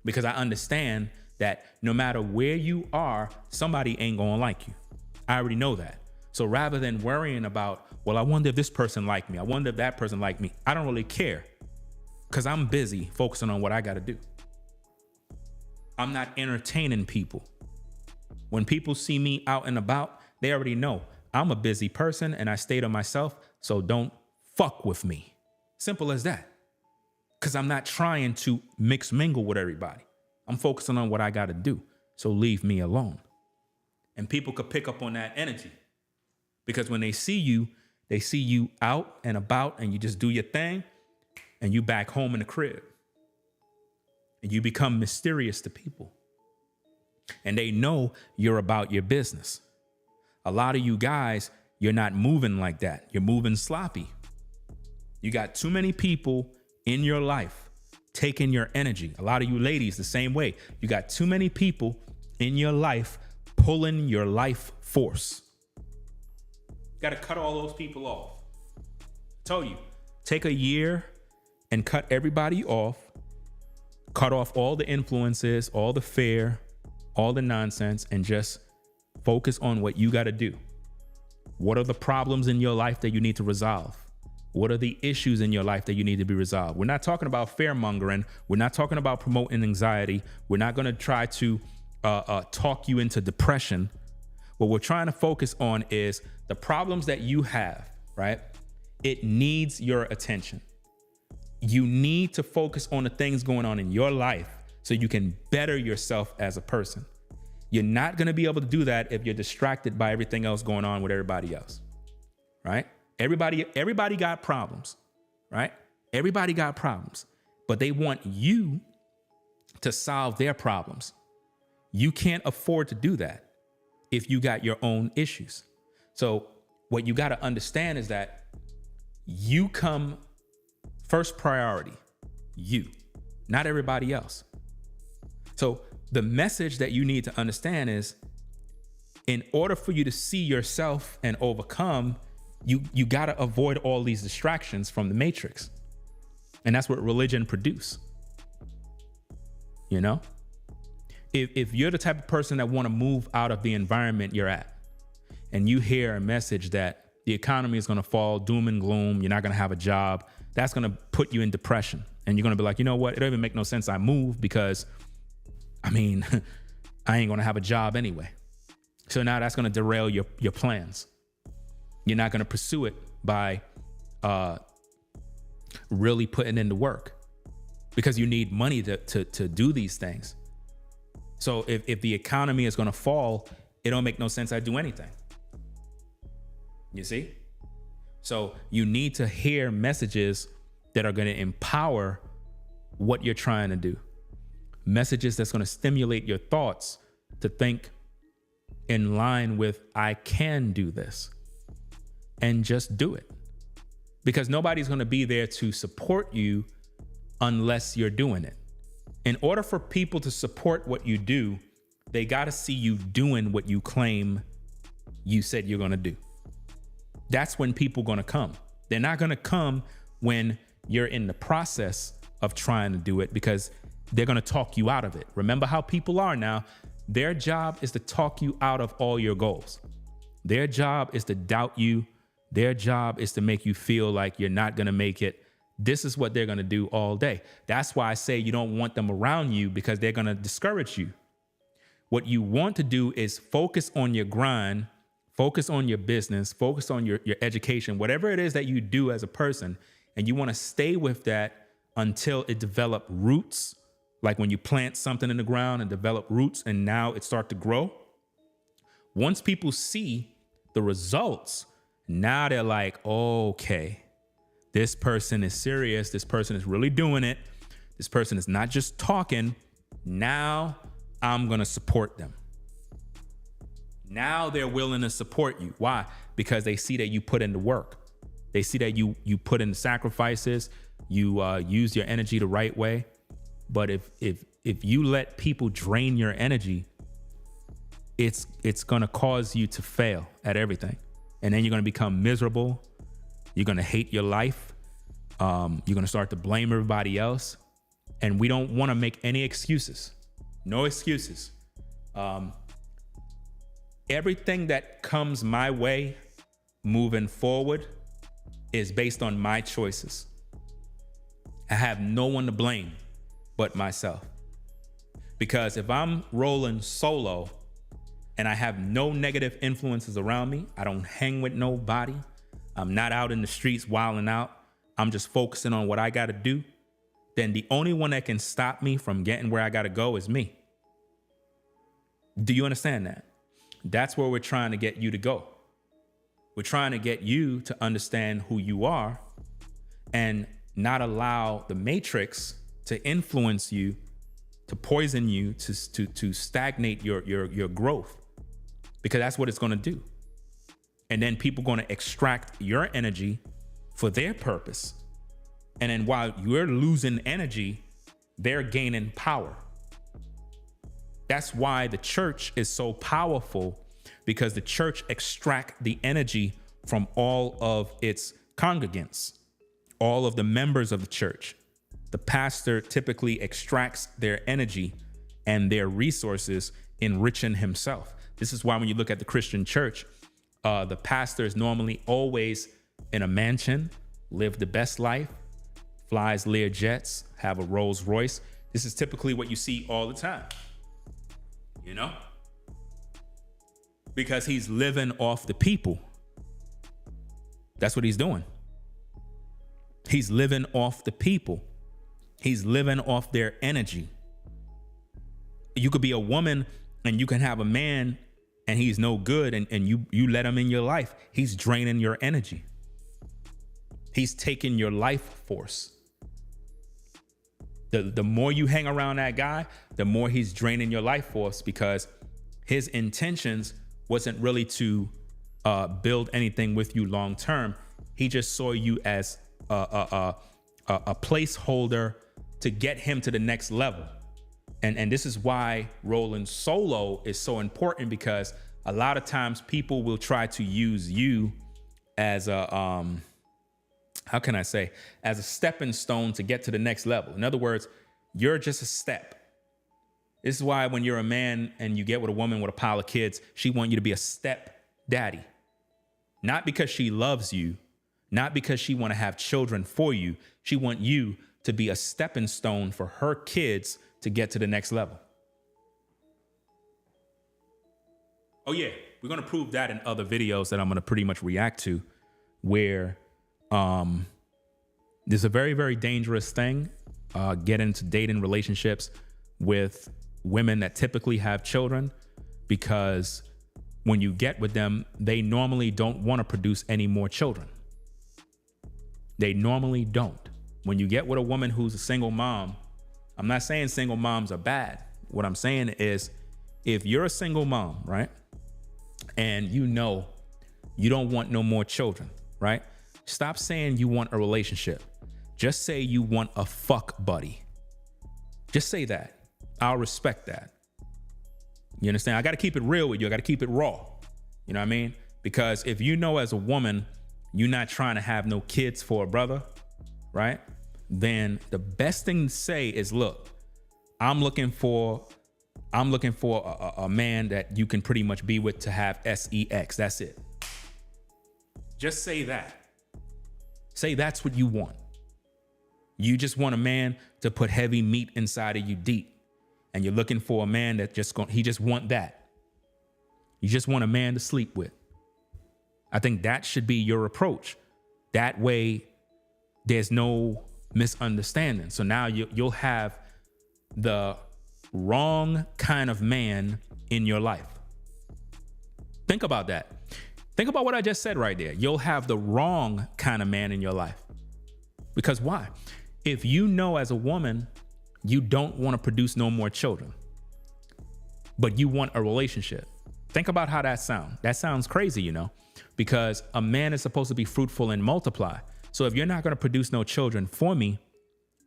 because I understand that no matter where you are, somebody ain't gonna like you. I already know that. So rather than worrying about, well, I wonder if this person liked me, I wonder if that person liked me, I don't really care because I'm busy focusing on what I got to do. I'm not entertaining people. When people see me out and about, they already know I'm a busy person and I stay to myself, so don't fuck with me. Simple as that. Because I'm not trying to mix mingle with everybody. I'm focusing on what I got to do, so leave me alone. And people could pick up on that energy because when they see you out and about and you just do your thing and you back home in the crib. And you become mysterious to people. And they know you're about your business. A lot of you guys, you're not moving like that. You're moving sloppy. You got too many people in your life taking your energy. A lot of you ladies, the same way. You got too many people in your life pulling your life force. Got to cut all those people off. I told you, take a year and cut everybody off. Cut off all the influences, all the fear, all the nonsense, and just focus on what you got to do. What are the problems in your life that you need to resolve? What are the issues in your life that you need to be resolved? We're not talking about fear mongering. We're not talking about promoting anxiety. We're not going to try to talk you into depression. What we're trying to focus on is the problems that you have, right? It needs your attention. You need to focus on the things going on in your life so you can better yourself as a person. You're not going to be able to do that if you're distracted by everything else going on with everybody else, right? Everybody got problems, right? Everybody got problems, but they want you to solve their problems. You can't afford to do that if you got your own issues. So what you got to understand is that you come first priority, you, not everybody else. So the message that you need to understand is, in order for you to see yourself and overcome, you got to avoid all these distractions from the matrix. And that's what religion produce. You know, if you're the type of person that want to move out of the environment you're at, and you hear a message that the economy is going to fall, doom and gloom, you're not going to have a job, that's going to put you in depression. And you're going to be like, you know what? It don't even make no sense I move because, I mean, I ain't going to have a job anyway. So now that's going to derail your plans. You're not going to pursue it by really putting in the work, because you need money to do these things. So if the economy is going to fall, it don't make no sense I do anything. You see? So you need to hear messages that are going to empower what you're trying to do. Messages that's going to stimulate your thoughts to think in line with, I can do this, and just do it. Because nobody's going to be there to support you unless you're doing it. In order for people to support what you do, they got to see you doing what you claim you said you're going to do. That's when people are going to come. They're not going to come when you're in the process of trying to do it, because they're going to talk you out of it. Remember how people are now. Their job is to talk you out of all your goals. Their job is to doubt you. Their job is to make you feel like you're not going to make it. This is what they're going to do all day. That's why I say you don't want them around you, because they're going to discourage you. What you want to do is focus on your grind, focus on your business, focus on your education, whatever it is that you do as a person. And you want to stay with that until it develops roots. Like when you plant something in the ground and develop roots and now it starts to grow. Once people see the results, now they're like, okay, this person is serious. This person is really doing it. This person is not just talking. Now I'm going to support them. Now they're willing to support you. Why? Because they see that you put in the work. They see that you put in the sacrifices. You use your energy the right way. But if you let people drain your energy, it's going to cause you to fail at everything. And then you're going to become miserable. You're going to hate your life. You're going to start to blame everybody else. And we don't want to make any excuses. No excuses. Everything that comes my way moving forward is based on my choices. I have no one to blame but myself. Because if I'm rolling solo and I have no negative influences around me, I don't hang with nobody, I'm not out in the streets wilding out, I'm just focusing on what I got to do, then the only one that can stop me from getting where I got to go is me. Do you understand that? That's where we're trying to get you to go. We're trying to get you to understand who you are and not allow the matrix to influence you, to poison you, to stagnate your growth, because that's what it's going to do. And then people are going to extract your energy for their purpose. And then while you're losing energy, they're gaining power. That's why the church is so powerful, because the church extracts the energy from all of its congregants, all of the members of the church. The pastor typically extracts their energy and their resources, enriching himself. This is why when you look at the Christian church, the pastor is normally always in a mansion, live the best life, flies Lear jets, have a Rolls Royce. This is typically what you see all the time, you know? Because he's living off the people. That's what he's doing. He's living off the people. He's living off their energy. You could be a woman and you can have a man and he's no good, and you let him in your life. He's draining your energy. He's taking your life force. The more you hang around that guy, the more he's draining your life force, because his intentions wasn't really to build anything with you long term. He just saw you as a placeholder to get him to the next level. And this is why rolling solo is so important, because a lot of times people will try to use you as a, how can I say, as a stepping stone to get to the next level. In other words, you're just a step. This is why when you're a man and you get with a woman with a pile of kids, she wants you to be a step daddy. Not because she loves you, not because she want to have children for you. She want you to be a stepping stone for her kids to get to the next level. Oh yeah, we're gonna prove that in other videos that I'm gonna pretty much react to, where there's a very, very dangerous thing, get into dating relationships with women that typically have children, because when you get with them, they normally don't want to produce any more children. They normally don't. When you get with a woman who's a single mom, I'm not saying single moms are bad. What I'm saying is, if you're a single mom, right, and you know you don't want no more children, right? Stop saying you want a relationship. Just say you want a fuck buddy. Just say that. I'll respect that. You understand? I got to keep it real with you. I got to keep it raw. You know what I mean? Because if you know as a woman, you're not trying to have no kids for a brother, right? Then the best thing to say is, look, I'm looking for a man that you can pretty much be with to have sex. That's it. Just say that. Say that's what you want. You just want a man to put heavy meat inside of you deep. And you're looking for a man that he just want that. You just want a man to sleep with. I think that should be your approach. That way, there's no misunderstanding. So now you'll have the wrong kind of man in your life. Think about that. Think about what I just said right there. You'll have the wrong kind of man in your life. Because why? If you know as a woman, you don't want to produce no more children, but you want a relationship. Think about how that sounds. That sounds crazy, you know, because a man is supposed to be fruitful and multiply. So if you're not going to produce no children for me,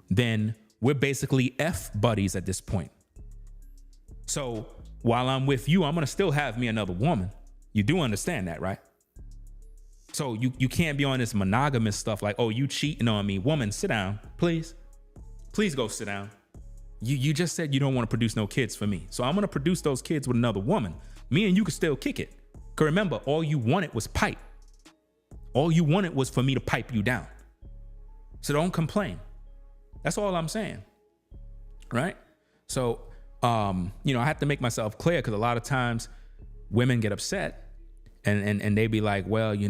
then we're basically F buddies at this point. So while I'm with you, I'm going to still have me another woman. You do understand that, right? So you can't be on this monogamous stuff like, oh, you cheating on me. Woman, sit down, please. Please go sit down. You just said you don't want to produce no kids for me. So I'm going to produce those kids with another woman. Me and you could still kick it. Because remember, all you wanted was pipe. All you wanted was for me to pipe you down. So don't complain. That's all I'm saying. Right? So, I have to make myself clear, because a lot of times women get upset and they be like, well, you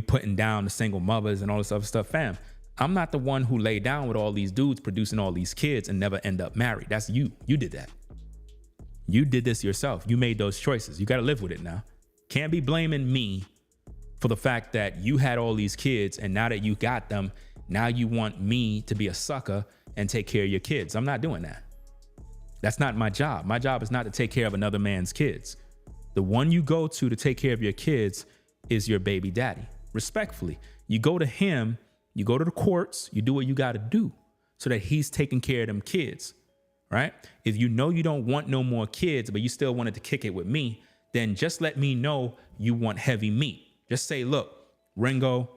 putting down the single mothers and all this other stuff. Fam, I'm not the one who lay down with all these dudes producing all these kids and never end up married. That's you. You did that. You did this yourself. You made those choices. You got to live with it now. Can't be blaming me for the fact that you had all these kids, and now that you got them, now you want me to be a sucker and take care of your kids. I'm not doing that. That's not my job. My job is not to take care of another man's kids. The one you go to take care of your kids is your baby daddy. Respectfully, you go to him, you go to the courts, you do what you got to do so that he's taking care of them kids, right? If you know you don't want no more kids, but you still wanted to kick it with me, then just let me know you want heavy meat. Just say, look, Ringo,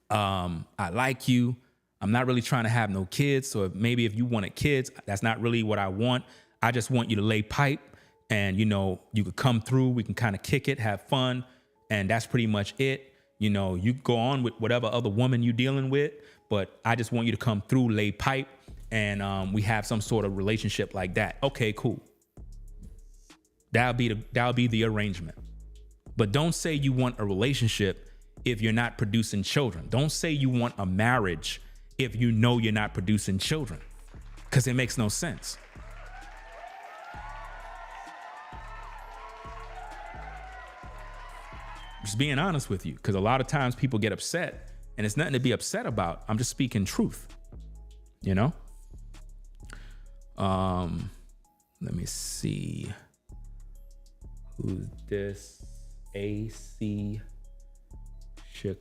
I like you. I'm not really trying to have no kids. So maybe if you wanted kids, that's not really what I want. I just want you to lay pipe and, you could come through. We can kind of kick it, have fun. And that's pretty much it. You go on with whatever other woman you're dealing with, but I just want you to come through, lay pipe, and we have some sort of relationship like that. Okay, cool. That'll be the arrangement. But don't say you want a relationship if you're not producing children. Don't say you want a marriage if you know you're not producing children, because it makes no sense. Just being honest with you, because a lot of times people get upset, and it's nothing to be upset about. I'm just speaking truth, Let me see. Who's this? AC Chick.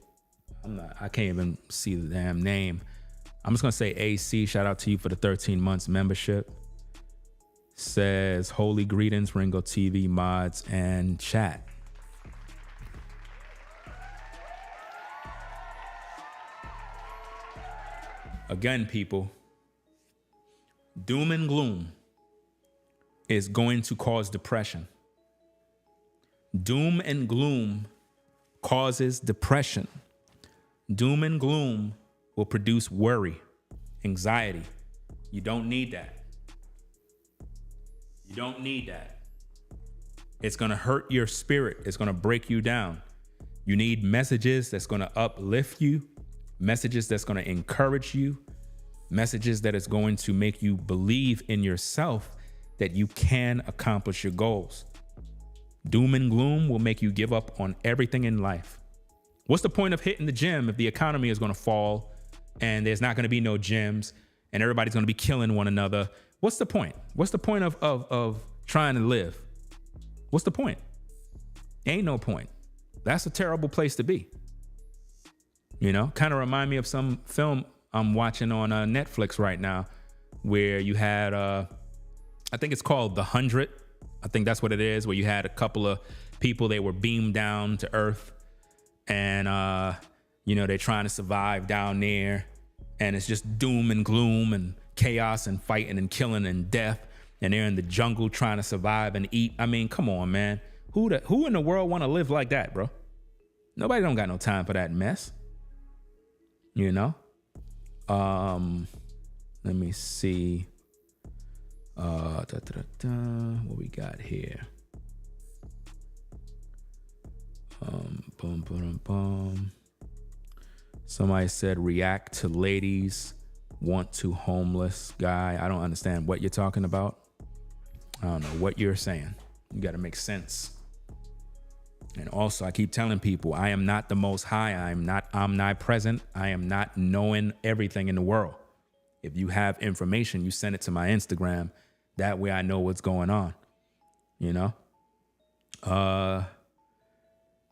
I can't even see the damn name. I'm just gonna say AC. Shout out to you for the 13 months membership. Says holy greetings, Ringo TV mods and chat. Again, people, doom and gloom is going to cause depression. Doom and gloom causes depression. Doom and gloom will produce worry, anxiety. You don't need that. You don't need that. It's going to hurt your spirit. It's going to break you down. You need messages that's going to uplift you, messages that's going to encourage you, messages that is going to make you believe in yourself that you can accomplish your goals. Doom and gloom will make you give up on everything in life. What's the point of hitting the gym if the economy is going to fall and there's not going to be no gyms and everybody's going to be killing one another? What's the point? What's the point of trying to live? What's the point? Ain't no point. That's a terrible place to be. You know, kind of remind me of some film I'm watching on Netflix right now where you had, I think it's called The 100. I think that's what it is, where you had a couple of people, they were beamed down to earth and, you know, they're trying to survive down there and it's just doom and gloom and chaos and fighting and killing and death. And they're in the jungle trying to survive and eat. I mean, come on, man. Who in the world want to live like that, bro? Nobody don't got no time for that mess. You know? Let me see. What we got here? Somebody said react to ladies want to homeless guy. I don't understand what you're talking about. I don't know what you're saying. You got to make sense. And also, I keep telling people, I am not the most high. I'm not omnipresent. I am not knowing everything in the world. If you have information, you send it to my Instagram. That way I know what's going on. You know?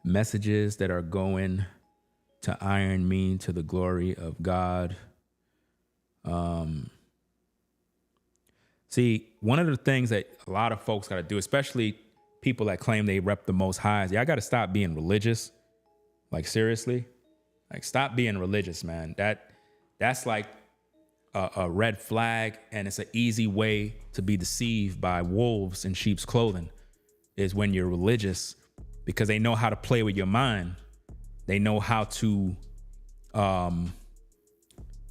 Messages that are going to iron me to the glory of God. See, one of the things that a lot of folks got to do, especially people that claim they rep the most highs, y'all got to stop being religious. Like, seriously, like, stop being religious, man. That's like a red flag, and it's an easy way to be deceived by wolves in sheep's clothing is when you're religious, because they know how to play with your mind. They know how to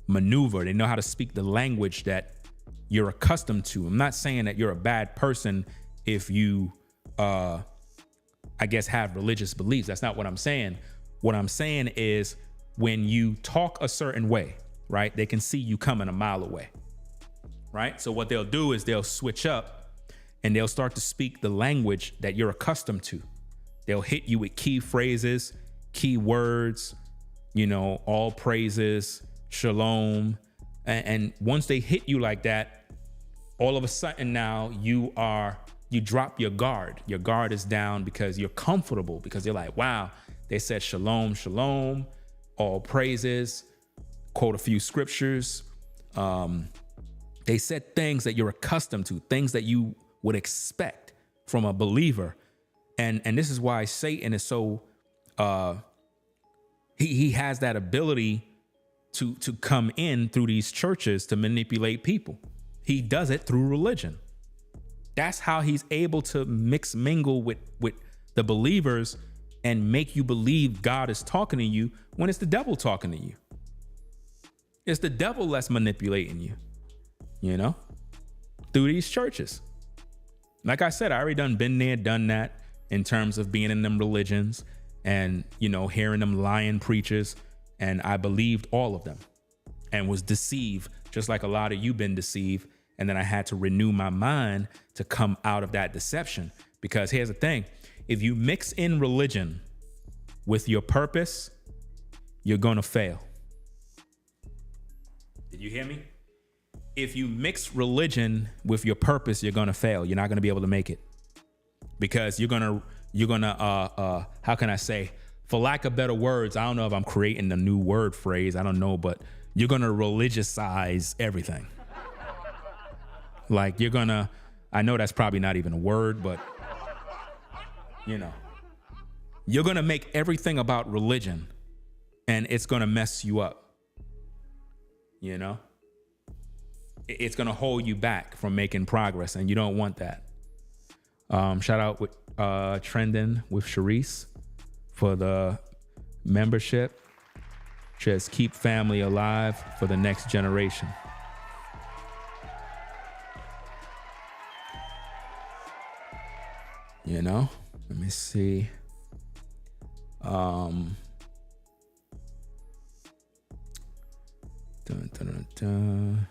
maneuver. They know how to speak the language that you're accustomed to. I'm not saying that you're a bad person if you, I guess, have religious beliefs. That's not what I'm saying. What I'm saying is when you talk a certain way, right, they can see you coming a mile away, right? So what they'll do is they'll switch up and they'll start to speak the language that you're accustomed to. They'll hit you with key phrases, key words, you know, all praises, shalom. And once they hit you like that, all of a sudden now you drop your guard. Your guard is down because you're comfortable, because you're like, wow, they said shalom, shalom, all praises, quote a few scriptures. They said things that you're accustomed to, things that you would expect from a believer. And this is why Satan is so, he has that ability to come in through these churches to manipulate people. He does it through religion. That's how he's able to mingle with the believers and make you believe God is talking to you when it's the devil talking to you. It's the devil that's manipulating you, you know, through these churches. Like I said, I already been there, done that in terms of being in them religions and, you know, hearing them lying preachers. And I believed all of them and was deceived, just like a lot of you been deceived. And then I had to renew my mind to come out of that deception. Because here's the thing, if you mix in religion with your purpose, you're going to fail. Did you hear me? If you mix religion with your purpose, you're going to fail. You're not going to be able to make it, because you're going to, how can I say, for lack of better words, I don't know if I'm creating a new word phrase, I don't know, but you're going to religiousize everything. Like, you're going to, I know that's probably not even a word, but, you know, you're going to make everything about religion and it's going to mess you up. You know, it's going to hold you back from making progress, and you don't want that. Shout out with Trending with Sharice for the membership. Just keep family alive for the next generation. You know, let me see. Dun, dun, dun, dun.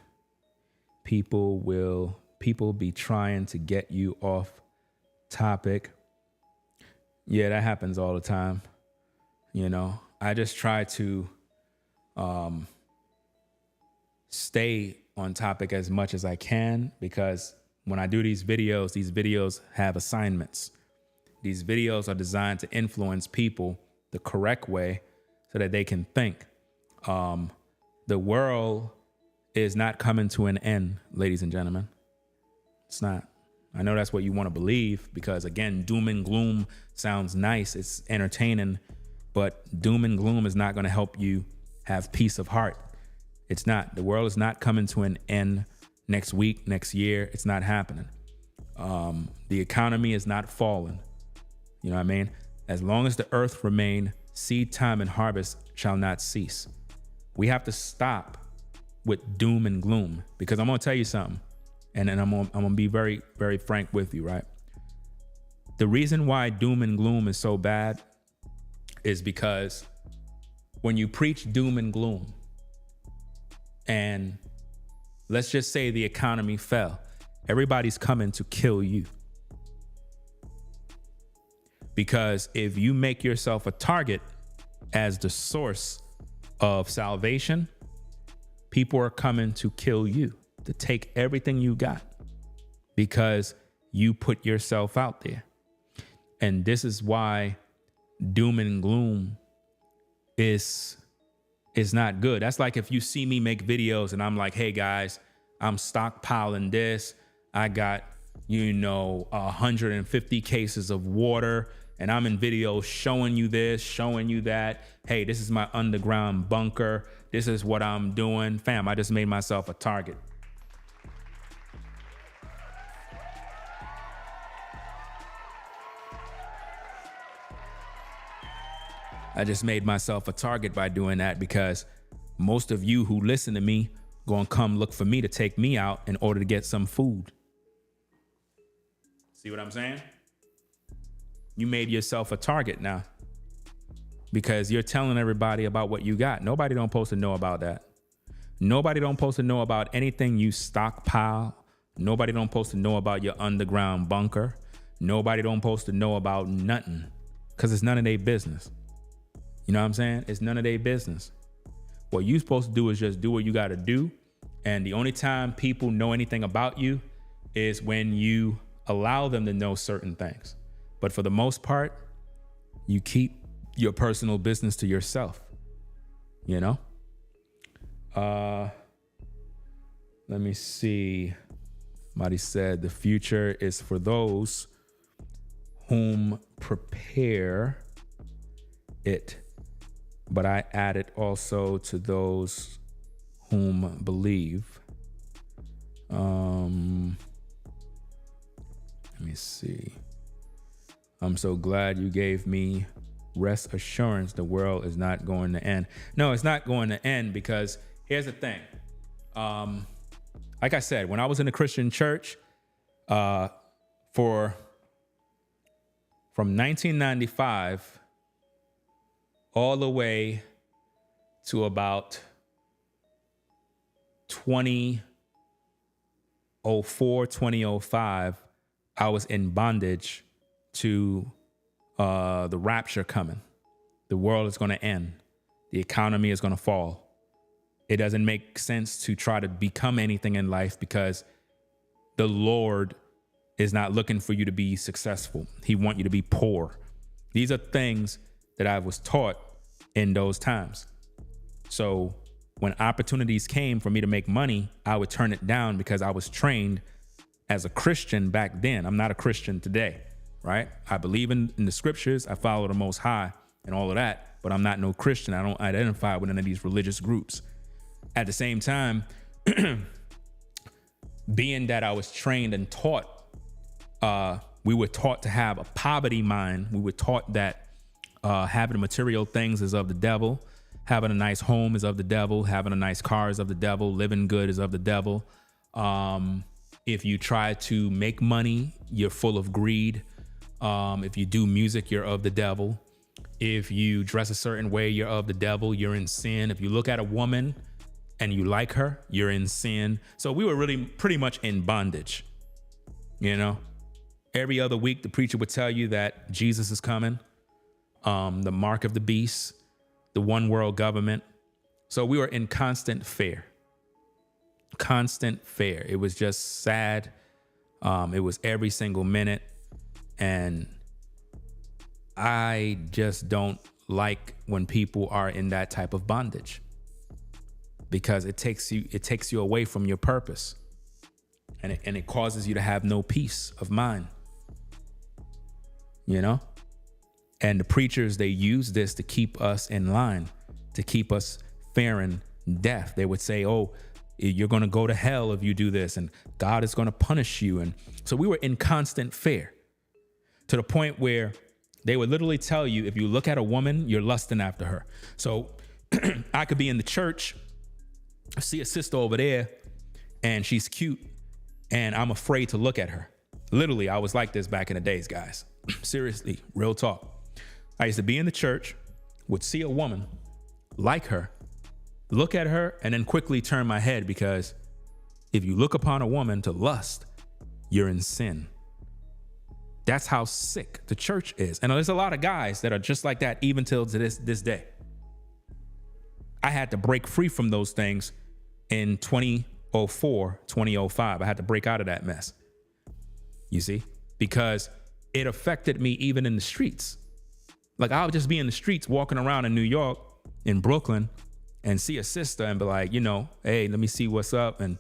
People be trying to get you off topic. Yeah, that happens all the time. You know, I just try to stay on topic as much as I can, because when I do these videos have assignments. These videos are designed to influence people the correct way so that they can think. The world is not coming to an end, ladies and gentlemen. It's not. I know that's what you want to believe, because again, doom and gloom sounds nice. It's entertaining, but doom and gloom is not going to help you have peace of heart. It's not. The world is not coming to an end next week, next year. It's not happening. The economy is not falling. You know what I mean? As long as the earth remain, seed time and harvest shall not cease. We have to stop with doom and gloom, because I'm going to tell you something. And then I'm going to be very, very frank with you, right? The reason why doom and gloom is so bad is because when you preach doom and gloom, and let's just say the economy fell, everybody's coming to kill you. Because if you make yourself a target as the source of salvation, people are coming to kill you, to take everything you got, because you put yourself out there. And this is why doom and gloom is not good. That's like if you see me make videos and I'm like, hey guys, I'm stockpiling this. I got, 150 cases of water, and I'm in videos showing you this, showing you that. Hey, this is my underground bunker. This is what I'm doing. Fam, I just made myself a target. I just made myself a target by doing that, because most of you who listen to me gonna come look for me to take me out in order to get some food. See what I'm saying? You made yourself a target now, because you're telling everybody about what you got. Nobody don't supposed to know about that. Nobody don't supposed to know about anything you stockpile. Nobody don't supposed to know about your underground bunker. Nobody don't supposed to know about nothing, because it's none of their business. You know what I'm saying? It's none of their business. What you supposed to do is just do what you got to do. And the only time people know anything about you is when you allow them to know certain things. But for the most part, you keep your personal business to yourself, you know? Let me see. Somebody said the future is for those whom prepare it. But I added also to those whom believe. Let me see. I'm so glad you gave me rest assurance. The world is not going to end. No, it's not going to end, because here's the thing. Like I said, when I was in a Christian church, from 1995 all the way to about 2004, 2005, I was in bondage to the rapture coming. The world is going to end. The economy is going to fall. It doesn't make sense to try to become anything in life, because the Lord is not looking for you to be successful. He wants you to be poor. These are things that I was taught in those times. So when opportunities came for me to make money, I would turn it down, because I was trained as a Christian back then. I'm not a Christian today, right? I believe in the scriptures. I follow the Most High and all of that, but I'm not no Christian. I don't identify with any of these religious groups. At the same time, being that I was trained and taught, we were taught to have a poverty mind. We were taught that having material things is of the devil. Having a nice home is of the devil. Having a nice car is of the devil. Living good is of the devil. If you try to make money, you're full of greed. If you do music, you're of the devil. If you dress a certain way, you're of the devil. You're in sin. If you look at a woman and you like her, you're in sin. So we were really pretty much in bondage. You know, every other week, the preacher would tell you that Jesus is coming, the mark of the beast, the one world government. So we were in constant fear. It was just sad. It was every single minute. And I just don't like when people are in that type of bondage, because it takes you away from your purpose, and it causes you to have no peace of mind, you know? And the preachers, they use this to keep us in line, to keep us fearing death. They would say, oh, you're going to go to hell if you do this, and God is going to punish you. And so we were in constant fear, to the point where they would literally tell you, if you look at a woman, you're lusting after her. So I could be in the church, see a sister over there, and she's cute, and I'm afraid to look at her. Literally, I was like this back in the days, guys. Seriously, real talk. I used to be in the church, would see a woman, like her, look at her, and then quickly turn my head, because if you look upon a woman to lust, you're in sin. That's how sick the church is. And there's a lot of guys that are just like that, even till to this day. I had to break free from those things in 2004, 2005. I had to break out of that mess. You see, because it affected me even in the streets. Like, I would just be in the streets walking around in New York, in Brooklyn, and see a sister and be like, you know, hey, let me see what's up. And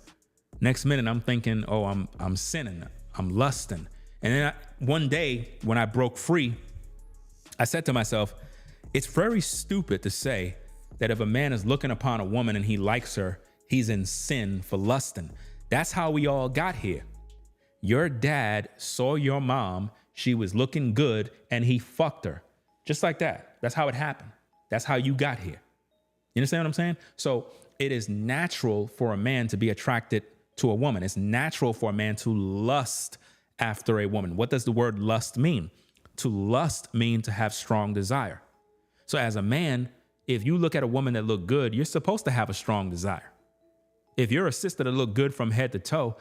next minute I'm thinking, oh, I'm sinning, I'm lusting. And then one day when I broke free, I said to myself, it's very stupid to say that if a man is looking upon a woman and he likes her, he's in sin for lusting. That's how we all got here. Your dad saw your mom, she was looking good, and he fucked her. Just like that. That's how it happened. That's how you got here. You understand what I'm saying? So it is natural for a man to be attracted to a woman. It's natural for a man to lust after a woman. What does the word lust mean? To lust mean to have strong desire. So as a man, if you look at a woman that look good, you're supposed to have a strong desire. If you're a sister that look good from head to toe,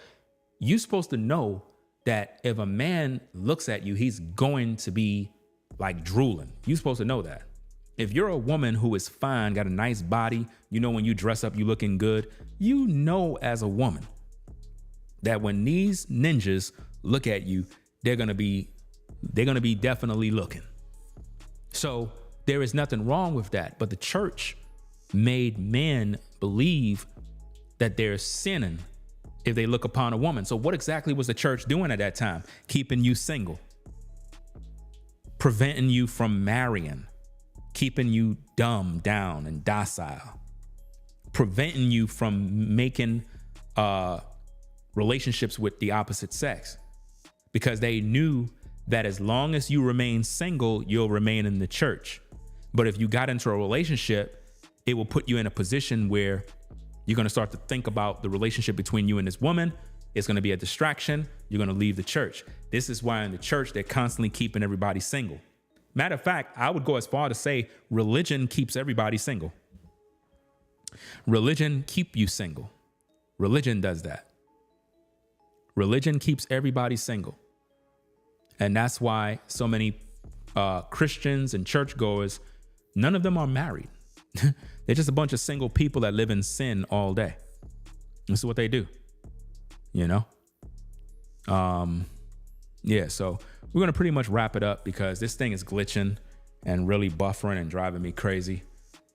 you're supposed to know that if a man looks at you, he's going to be like drooling. You're supposed to know that. If you're a woman who is fine, got a nice body, you know, when you dress up, you looking good, you know, as a woman, that when these ninjas look at you, they're going to be definitely looking. So there is nothing wrong with that. But the church made men believe that they're sinning if they look upon a woman. So what exactly was the church doing at that time? Keeping you single, preventing you from marrying, keeping you dumb down and docile, preventing you from making relationships with the opposite sex, because they knew that as long as you remain single, you'll remain in the church. But if you got into a relationship, it will put you in a position where you're going to start to think about the relationship between you and this woman. It's going to be a distraction. You're going to leave the church. This is why in the church, they're constantly keeping everybody single. Matter of fact, I would go as far to say religion keeps everybody single. Religion keep you single. Religion does that. Religion keeps everybody single. And that's why so many Christians and churchgoers, none of them are married. They're just a bunch of single people that live in sin all day. This is what they do, you know? Yeah, so we're going to pretty much wrap it up, because this thing is glitching and really buffering and driving me crazy.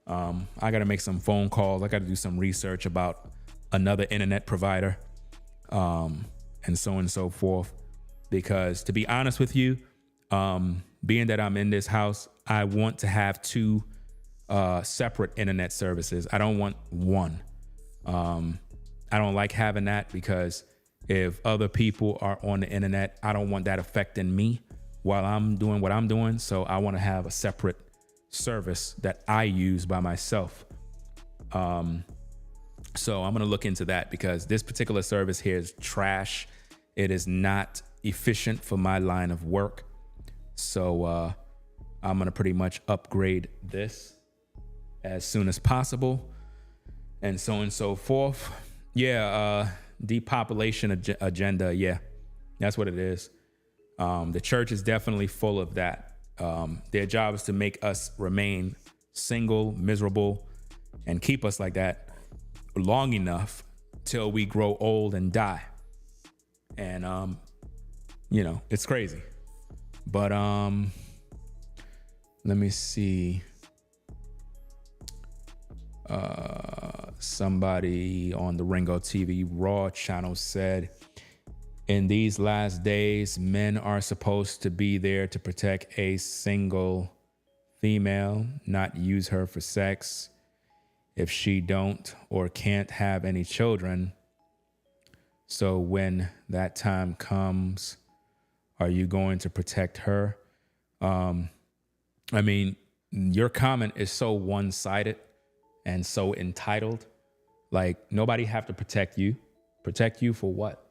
I got to make some phone calls. I got to do some research about another internet provider, and so on and so forth. Because to be honest with you, being that I'm in this house, I want to have two separate internet services. I don't want one. I don't like having that, because if other people are on the internet, I don't want that affecting me while I'm doing what I'm doing. So I want to have a separate service that I use by myself. So I'm going to look into that, because this particular service here is trash. It is not efficient for my line of work. So I'm going to pretty much upgrade this as soon as possible, and so on and so forth. Yeah, depopulation agenda. Yeah, that's what it is. The church is definitely full of that. Their job is to make us remain single, miserable, and keep us like that long enough till we grow old and die. And, it's crazy. But let me see. Somebody on the Ringo TV Raw channel said, in these last days, men are supposed to be there to protect a single female, not use her for sex. If she don't or can't have any children. So when that time comes, are you going to protect her? I mean, your comment is so one-sided and so entitled. Like, nobody have to protect you. Protect you for what?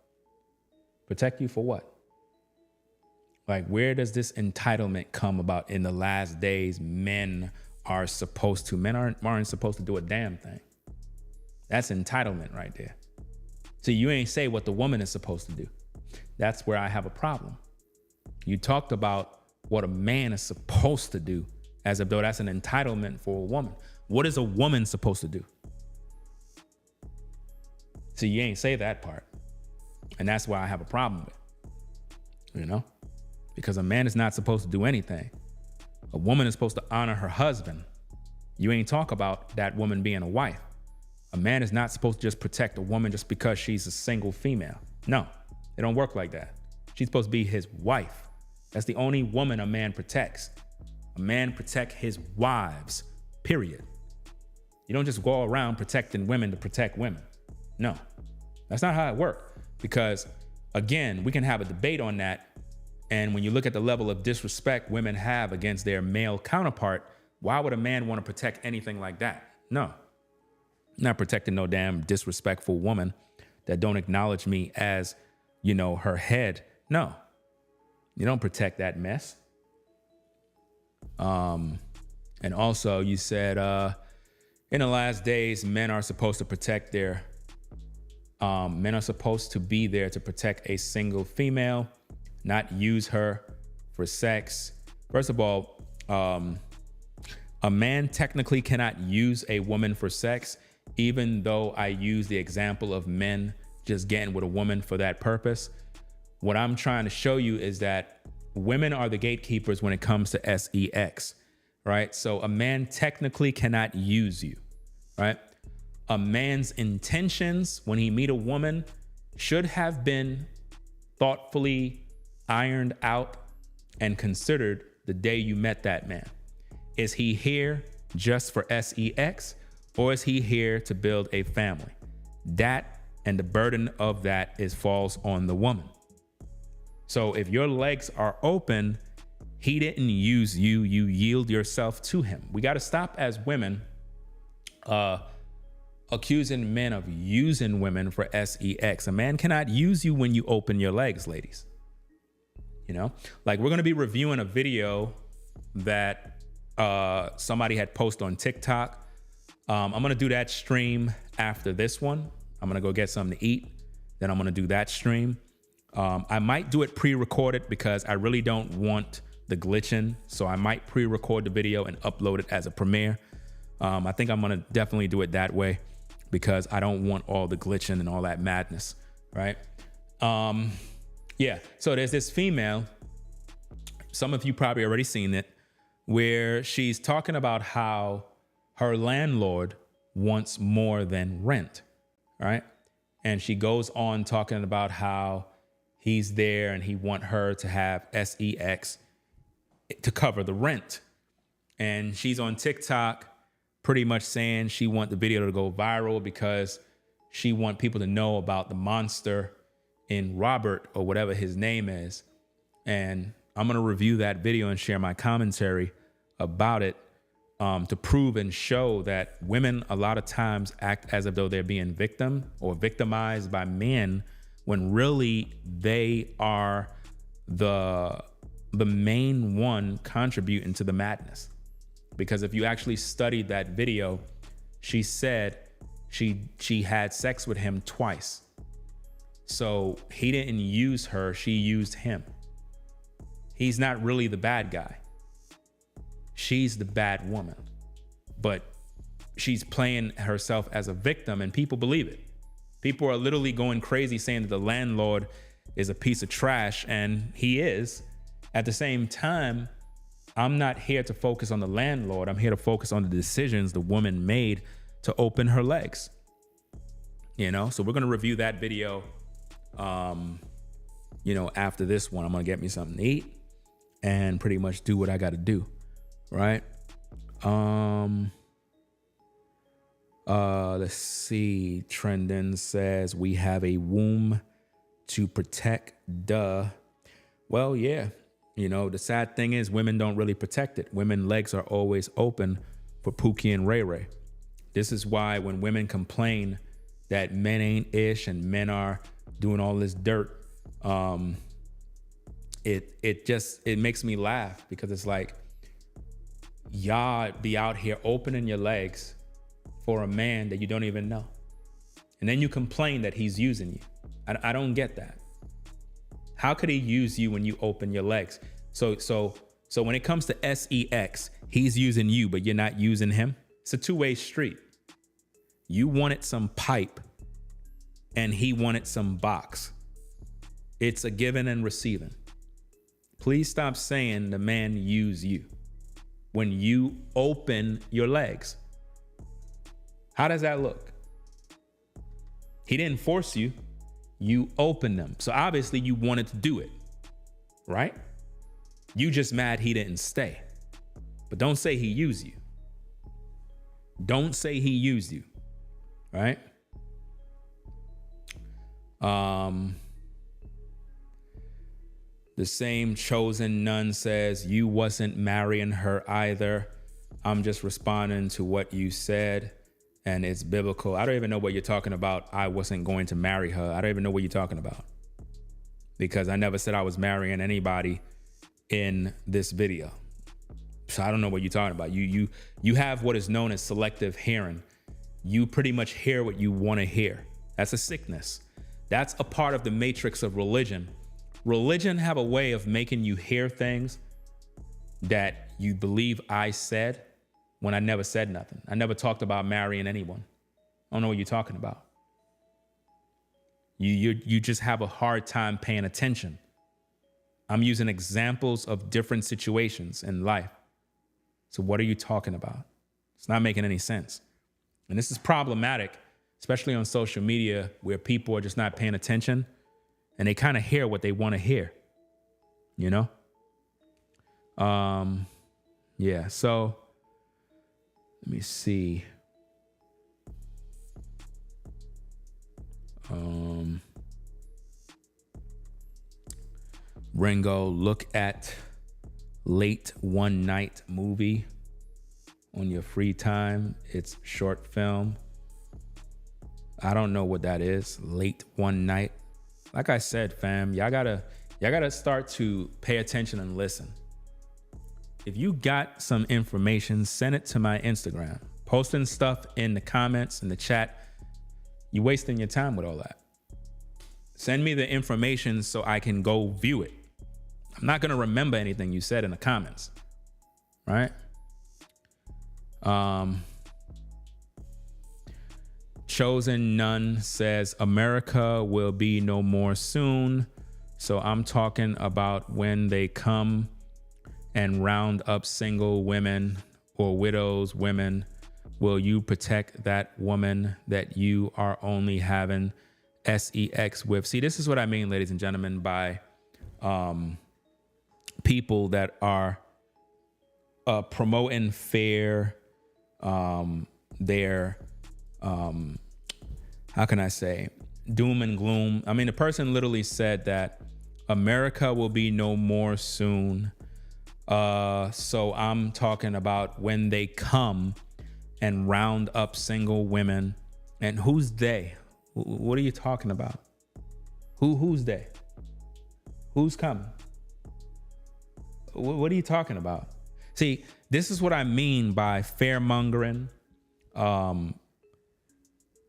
Protect you for what? Like, where does this entitlement come about in the last days? Men aren't supposed to do a damn thing. That's entitlement right there. So you ain't say what the woman is supposed to do. That's where I have a problem. You talked about what a man is supposed to do as if though that's an entitlement for a woman. What is a woman supposed to do? So you ain't say that part. And that's why I have a problem with, because a man is not supposed to do anything. A woman is supposed to honor her husband. You ain't talk about that woman being a wife. A man is not supposed to just protect a woman just because she's a single female. No, it don't work like that. She's supposed to be his wife. That's the only woman a man protects. A man protects his wives, period. You don't just go around protecting women to protect women. No, that's not how it works. Because again, we can have a debate on that. And when you look at the level of disrespect women have against their male counterpart, why would a man want to protect anything like that? No, not protecting no damn disrespectful woman that don't acknowledge me as, her head. No, you don't protect that mess. And also you said, in the last days, men are supposed to protect men are supposed to be there to protect a single female, not use her for sex. First of all, a man technically cannot use a woman for sex, even though I use the example of men just getting with a woman for that purpose. What I'm trying to show you is that women are the gatekeepers when it comes to sex, right? So a man technically cannot use you, right? A man's intentions when he meet a woman should have been thoughtfully ironed out and considered the day you met that man. Is he here just for sex, or is he here to build a family? That and the burden of that falls on the woman. So if your legs are open, he didn't use you, you yield yourself to him. We got to stop as women accusing men of using women for sex. A man cannot use you when you open your legs, ladies. Like, we're going to be reviewing a video that somebody had posted on TikTok. I'm going to do that stream after this one. I'm going to go get something to eat. Then I'm going to do that stream. I might do it pre-recorded because I really don't want the glitching. So I might pre-record the video and upload it as a premiere. I think I'm going to definitely do it that way because I don't want all the glitching and all that madness, right? Yeah, so there's this female, some of you probably already seen it, where she's talking about how her landlord wants more than rent, right? And she goes on talking about how he's there and he want her to have sex to cover the rent. And she's on TikTok pretty much saying she want the video to go viral because she want people to know about the monster in Robert or whatever his name is. And I'm going to review that video and share my commentary about it to prove and show that women a lot of times act as if though they're being victim or victimized by men when really they are the the main one contributing to the madness. Because if you actually studied that video, she said she had sex with him twice. So he didn't use her, she used him. He's not really the bad guy. She's the bad woman. But she's playing herself as a victim, and people believe it. People are literally going crazy saying that the landlord is a piece of trash, and he is. At the same time, I'm not here to focus on the landlord. I'm here to focus on the decisions the woman made to open her legs. You know, so we're going to review that video. You know, after this one, I'm going to get me something to eat and pretty much do what I got to do. Right. Let's see. Trending says we have a womb to protect. Duh. Well, yeah. You know, the sad thing is women don't really protect it. Women's legs are always open for Pookie and Ray Ray. This is why when women complain that men ain't ish and men are doing all this dirt, it makes me laugh, because it's like, y'all be out here opening your legs for a man that you don't even know. And then you complain that he's using you. I don't get that. How could he use you when you open your legs? So when it comes to sex, he's using you, but you're not using him. It's a two-way street. You wanted some pipe and he wanted some box. It's a giving and receiving. Please stop saying the man use you when you open your legs. How does that look? He didn't force you. You opened them. So obviously you wanted to do it, right? You just mad he didn't stay. But don't say he used you. Don't say he used you, right? The same chosen nun says, you wasn't marrying her either. I'm just responding to what you said, and it's biblical. I don't even know what you're talking about. I wasn't going to marry her. I don't even know what you're talking about, because I never said I was marrying anybody in this video. So I don't know what you're talking about. You have what is known as selective hearing. You pretty much hear what you want to hear. That's a sickness. That's a part of the matrix of religion. Religion have a way of making you hear things that you believe I said when I never said nothing. I never talked about marrying anyone. I don't know what you're talking about. You just have a hard time paying attention. I'm using examples of different situations in life. So what are you talking about? It's not making any sense. And this is problematic, especially on social media, where people are just not paying attention and they kind of hear what they want to hear, you know? Yeah, so let me see. Ringo, look at Late One Night movie on your free time. It's short film. I don't know what that is. Late One Night. Like I said, fam, y'all gotta start to pay attention and listen. If you got some information, send it to my Instagram. Posting stuff in the comments, in the chat, you wasting your time with all that. Send me the information so I can go view it. I'm not gonna remember anything you said in the comments, right? Chosen Nun says America will be no more soon. So I'm talking about when they come and round up single women or widows women. Will you protect that woman that you are only having sex with? See, this is what I mean, ladies and gentlemen, by people that are promoting fair, their how can I say, doom and gloom. I mean, the person literally said that America will be no more soon. So I'm talking about when they come and round up single women. And who's they? What are you talking about? Who's they? Who's coming? What are you talking about? See, this is what I mean by fear-mongering.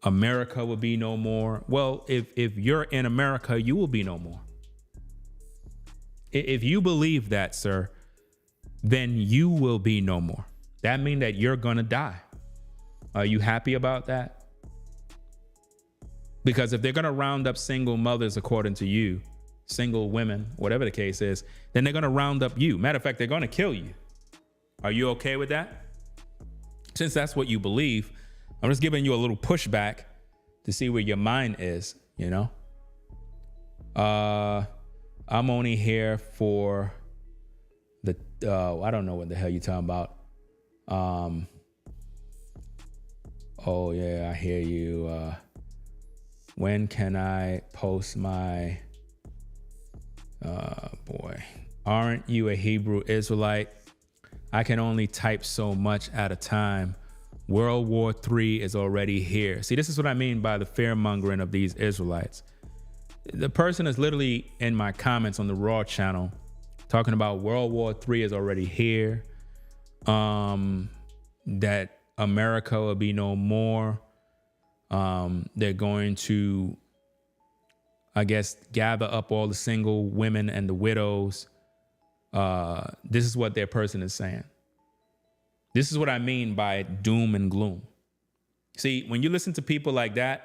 America will be no more. Well, if you're in America, you will be no more. If you believe that, sir, then you will be no more. That means that you're going to die. Are you happy about that? Because if they're going to round up single mothers, according to you, single women, whatever the case is, then they're going to round up you. Matter of fact, they're going to kill you. Are you okay with that? Since that's what you believe, I'm just giving you a little pushback to see where your mind is, you know? I'm only here for the, I don't know what the hell you're talking about. Oh yeah, I hear you. When can I post my, boy, aren't you a Hebrew Israelite? I can only type so much at a time. World War III is already here. See, this is what I mean by the fear-mongering of these Israelites. The person is literally in my comments on the Raw channel talking about World War III is already here, that America will be no more. They're going to, I guess, gather up all the single women and the widows. This is what their person is saying. This is what I mean by doom and gloom. See, when you listen to people like that,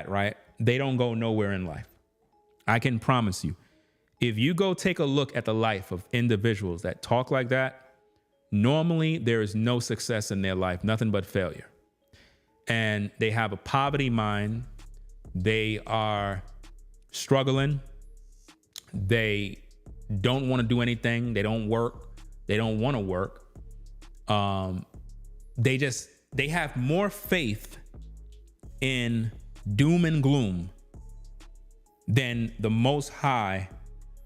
right? They don't go nowhere in life. I can promise you. If you go take a look at the life of individuals that talk like that, normally there is no success in their life, nothing but failure. And they have a poverty mind. They are struggling. They don't want to do anything. They don't work. They don't want to work. They have more faith in doom and gloom than the Most High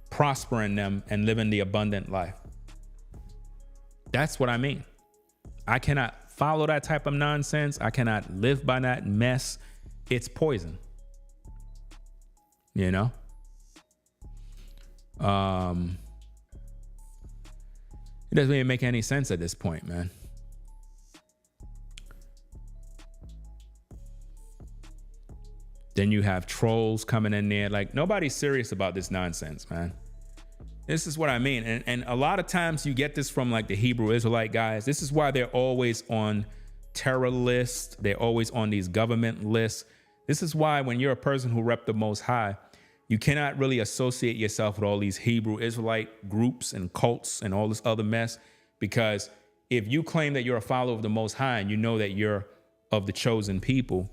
prospering them and living the abundant life. That's what I mean. I cannot follow that type of nonsense. I cannot live by that mess. It's poison. You know? It doesn't even make any sense at this point, man. Then you have trolls coming in there. Like, nobody's serious about this nonsense, man. This is what I mean. And a lot of times you get this from like the Hebrew Israelite guys. This is why they're always on terror lists. They're always on these government lists. This is why when you're a person who rep the Most High, you cannot really associate yourself with all these Hebrew Israelite groups and cults and all this other mess. Because if you claim that you're a follower of the Most High and you know that you're of the chosen people,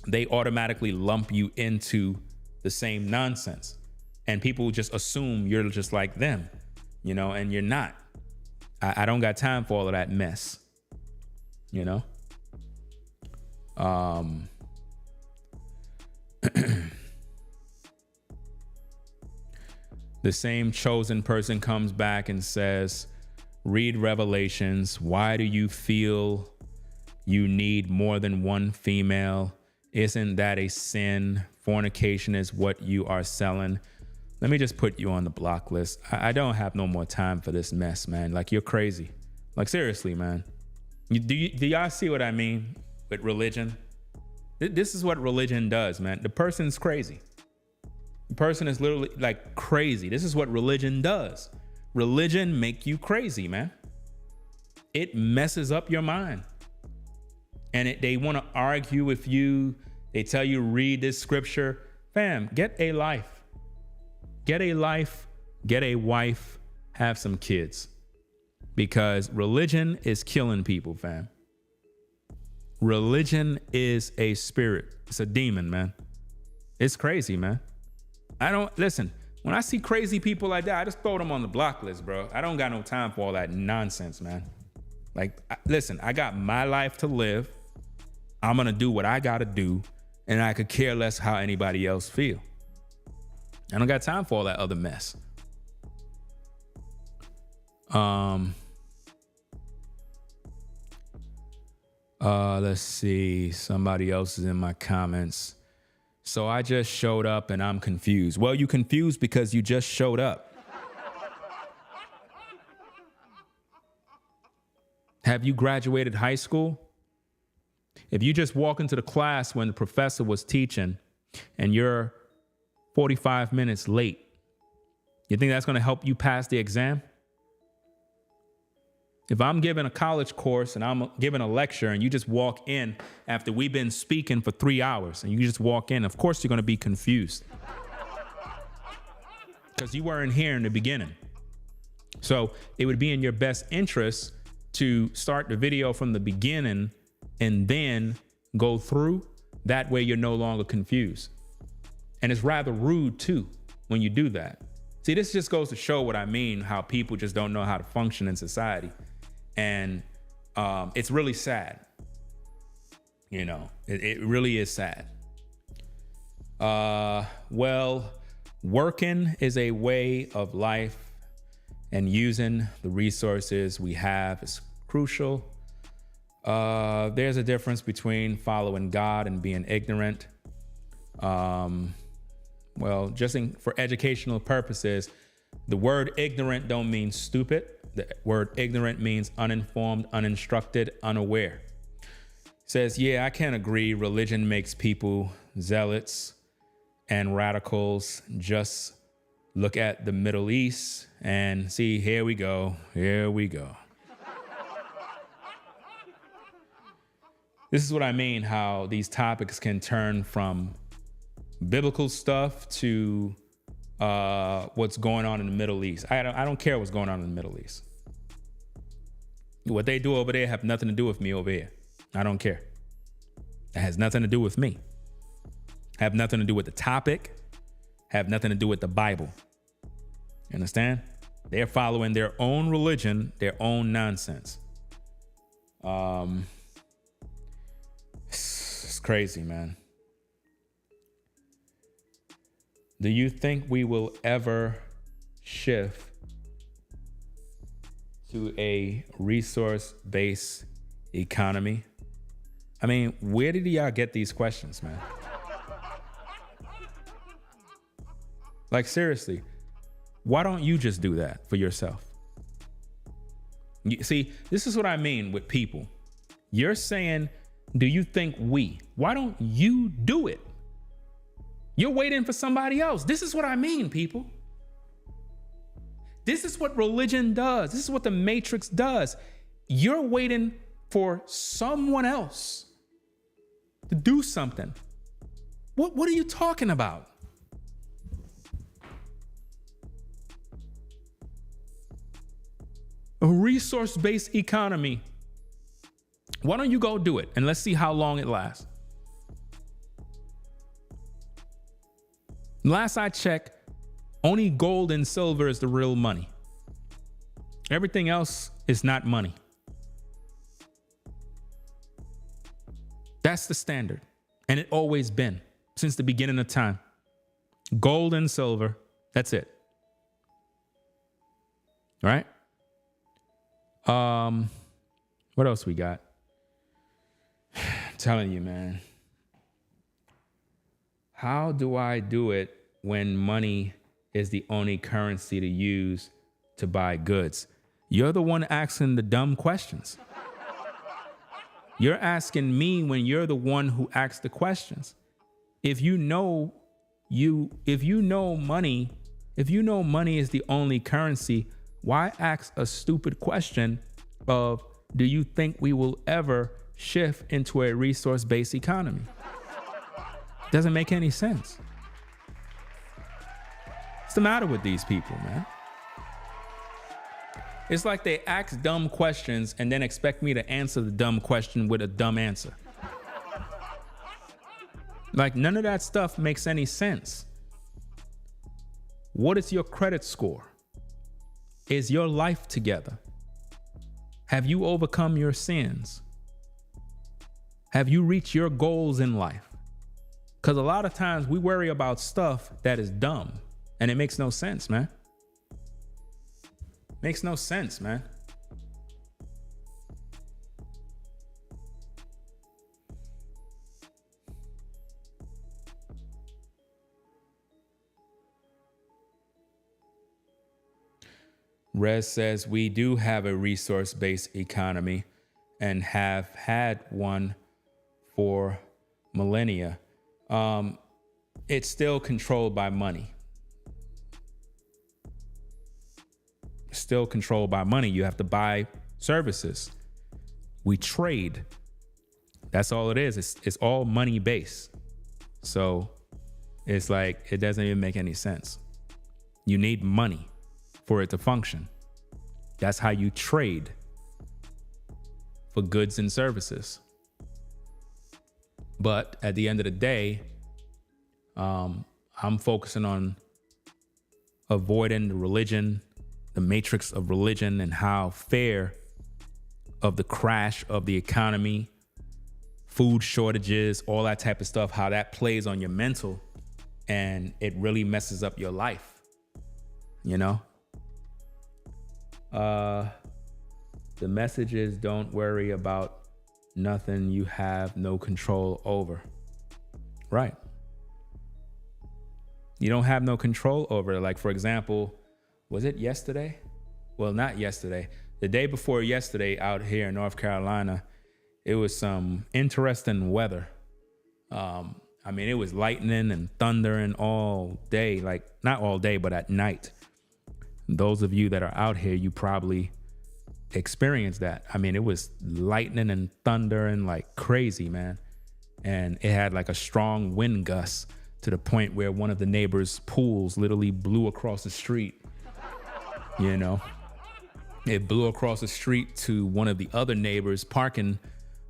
they automatically lump you into the same nonsense. And people just assume you're just like them, you know, and you're not. I don't got time for all of that mess, you know? The same chosen person comes back and says, read Revelations. Why do you feel you need more than one female? Isn't that a sin? Fornication is what you are selling. Let me just put you on the block list. I don't have no more time for this mess, man. Like, you're crazy. Like, seriously, man. Do y'all see what I mean with religion? This is what religion does, man. The person's crazy. The person is literally like crazy. This is what religion does. Religion make you crazy, man. It messes up your mind. And they want to argue with you. They tell you, read this scripture. Fam, get a life. Get a life, get a wife, have some kids. Because religion is killing people, fam. Religion is a spirit. It's a demon, man. It's crazy, man. Listen, when I see crazy people like that, I just throw them on the block list, bro. I don't got no time for all that nonsense, man. Like, listen, I got my life to live. I'm going to do what I got to do. And I could care less how anybody else feel. I don't got time for all that other mess. Let's see. Somebody else is in my comments. So I just showed up and I'm confused. Well, you confused because you just showed up. Have you graduated high school? If you just walk into the class when the professor was teaching and you're 45 minutes late, you think that's going to help you pass the exam? If I'm giving a college course and I'm giving a lecture and you just walk in after we've been speaking for 3 hours and you just walk in, of course you're going to be confused because you weren't here in the beginning. So it would be in your best interest to start the video from the beginning and then go through. That way you're no longer confused. And it's rather rude too when you do that. See, this just goes to show what I mean, how people just don't know how to function in society. And it's really sad. You know, it really is sad. Well, working is a way of life, and using the resources we have is crucial. There's a difference between following God and being ignorant. Well, just for educational purposes, the word ignorant don't mean stupid. The word ignorant means uninformed, uninstructed, unaware. It says, yeah, I can agree. Religion makes people zealots and radicals. Just look at the Middle East and see, here we go. Here we go. This is what I mean, how these topics can turn from biblical stuff to what's going on in the Middle East. I don't care what's going on in the Middle East. What they do over there have nothing to do with me over here. I don't care. It has nothing to do with me. Have nothing to do with the topic. Have nothing to do with the Bible. You understand? They're following their own religion, their own nonsense. It's crazy, man. Do you think we will ever shift to a resource-based economy? I mean, where did y'all get these questions, man? Like, seriously, why don't you just do that for yourself? See, this is what I mean with people. You're saying, do you think we? Why don't you do it? You're waiting for somebody else. This is what I mean, people. This is what religion does. This is what the Matrix does. You're waiting for someone else to do something. What are you talking about? A resource-based economy. Why don't you go do it and let's see how long it lasts? Last I checked, only gold and silver is the real money. Everything else is not money. That's the standard. And it always been since the beginning of time. Gold and silver, that's it. All right? What else we got? I'm telling you, man. How do I do it when money is the only currency to use to buy goods? You're the one asking the dumb questions. You're asking me when you're the one who asks the questions. If you know money is the only currency, why ask a stupid question of, do you think we will ever shift into a resource-based economy? Doesn't make any sense. What's the matter with these people, man? It's like they ask dumb questions and then expect me to answer the dumb question with a dumb answer. Like, none of that stuff makes any sense. What is your credit score? Is your life together? Have you overcome your sins? Have you reached your goals in life? Because a lot of times we worry about stuff that is dumb and it makes no sense, man. Makes no sense, man. Rez says we do have a resource-based economy. and have had one for millennia, it's still controlled by money. Still controlled by money. You have to buy services. We trade. That's all it is. It's all money based. So it's like, it doesn't even make any sense. You need money for it to function. That's how you trade for goods and services. But at the end of the day, I'm focusing on avoiding the religion, the matrix of religion, and how fear of the crash of the economy, food shortages, all that type of stuff, how that plays on your mental, and it really messes up your life. You know? The message is, don't worry about nothing you have no control over. Right. You don't have no control over it. Like, for example, was it yesterday? Well, not yesterday. The day before yesterday out here in North Carolina, it was some interesting weather. I mean, it was lightning and thundering all day, like not all day, but at night. Those of you that are out here, you probably experienced that. I mean, it was lightning and thundering like crazy, man. And it had like a strong wind gust to the point where one of the neighbors' pools literally blew across the street. You know, it blew across the street to one of the other neighbors' parking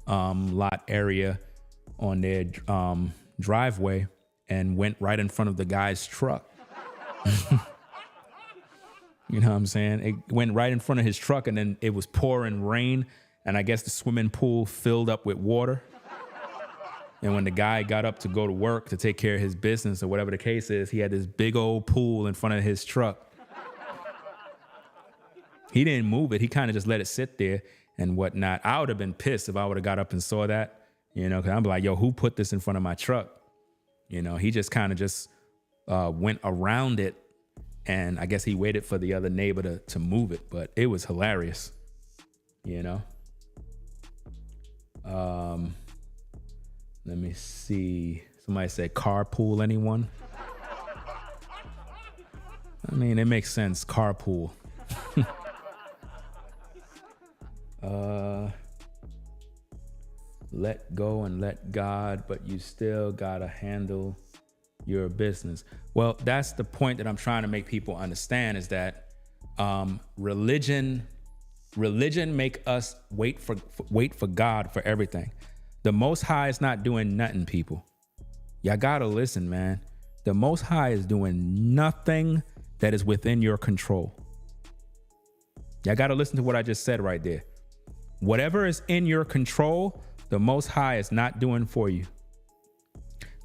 lot area on their driveway and went right in front of the guy's truck. You know what I'm saying? It went right in front of his truck, and then it was pouring rain, and I guess the swimming pool filled up with water. And when the guy got up to go to work to take care of his business or whatever the case is, he had this big old pool in front of his truck. He didn't move it. He kind of just let it sit there and whatnot. I would have been pissed if I would have got up and saw that, you know, because I'm like, yo, who put this in front of my truck? You know, he just kind of just went around it. And I guess he waited for the other neighbor to move it, but it was hilarious, you know? Let me see. Somebody said carpool, anyone? I mean, it makes sense, carpool. Let go and let God, but you still gotta handle your business. Well, that's the point that I'm trying to make people understand, is that religion make us wait for God for everything. The Most High is not doing nothing, people. Y'all gotta listen, man. The Most High is doing nothing that is within your control. Y'all gotta listen to what I just said right there. Whatever is in your control, the Most High is not doing for you.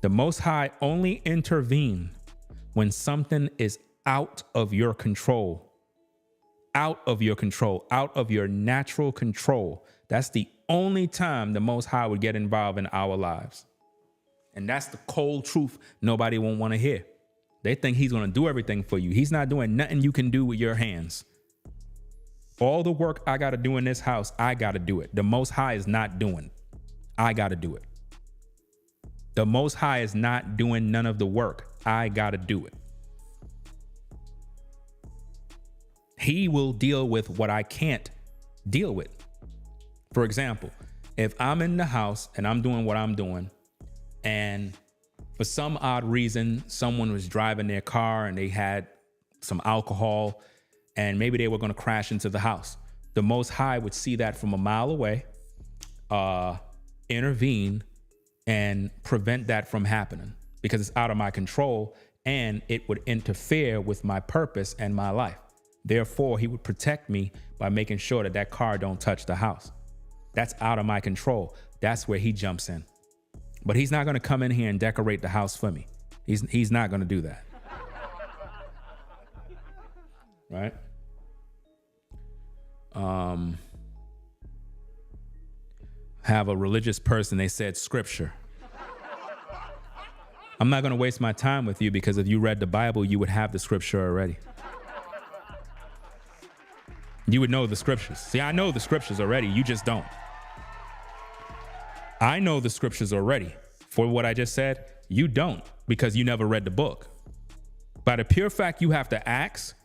The Most High only intervene when something is out of your control, out of your natural control. That's the only time the Most High would get involved in our lives. And that's the cold truth nobody won't want to hear. They think he's going to do everything for you. He's not doing nothing you can do with your hands. All the work I got to do in this house, I got to do it. The Most High is not doing. I got to do it. The Most High is not doing none of the work. I got to do it. He will deal with what I can't deal with. For example, if I'm in the house and I'm doing what I'm doing, and for some odd reason, someone was driving their car and they had some alcohol and maybe they were going to crash into the house, the Most High would see that from a mile away, intervene and prevent that from happening because it's out of my control and it would interfere with my purpose and my life. Therefore, he would protect me by making sure that car don't touch the house. That's out of my control. That's where he jumps in. But he's not going to come in here and decorate the house for me. He's not going to do that. Right? Have a religious person, they said scripture. I'm not going to waste my time with you because if you read the Bible, you would have the scripture already. You would know the scriptures. See, I know the scriptures already. You just don't. I know the scriptures already. For what I just said, you don't, because you never read the book. By the pure fact you have to ask,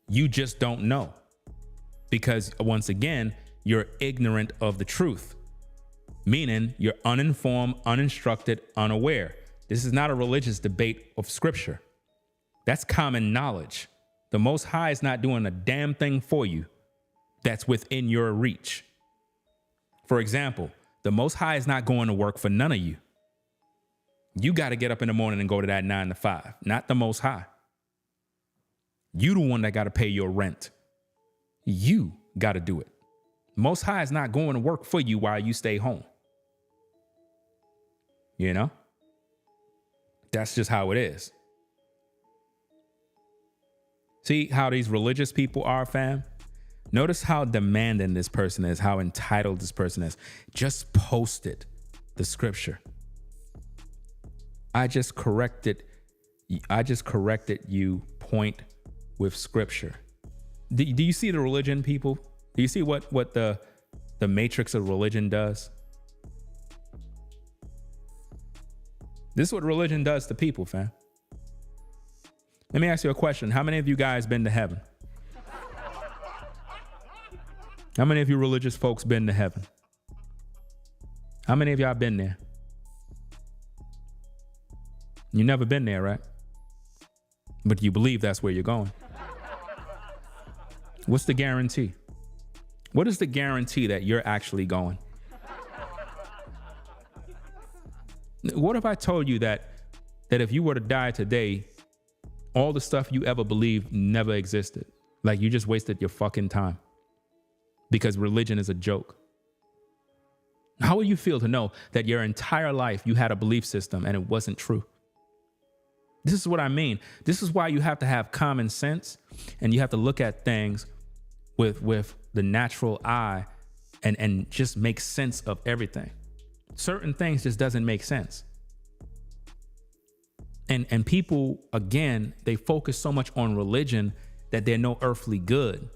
you just don't know. Because once again, you're ignorant of the truth, meaning you're uninformed, uninstructed, unaware. This is not a religious debate of scripture. That's common knowledge. The Most High is not doing a damn thing for you that's within your reach. For example, the Most High is not going to work for none of you. You got to get up in the morning and go to that 9 to 5, not the Most High. You the one that got to pay your rent. You got to do it. Most High is not going to work for you while you stay home. You know? That's just how it is. See how these religious people are, fam? Notice how demanding this person is, how entitled this person is. Just posted the scripture. I just corrected you point with scripture. Do you see the religion, people? Do you see what the matrix of religion does? This is what religion does to people, fam. Let me ask you a question. How many of you guys been to heaven? How many of you religious folks been to heaven? How many of y'all been there? You never been there, right? But you believe that's where you're going. What's the guarantee? What is the guarantee that you're actually going? What if I told you that if you were to die today, all the stuff you ever believed never existed? Like you just wasted your fucking time because religion is a joke. How would you feel to know that your entire life you had a belief system and it wasn't true? This is what I mean. This is why you have to have common sense and you have to look at things with the natural eye and just make sense of everything. Certain things just doesn't make sense. And people, again, they focus so much on religion that they're no earthly good.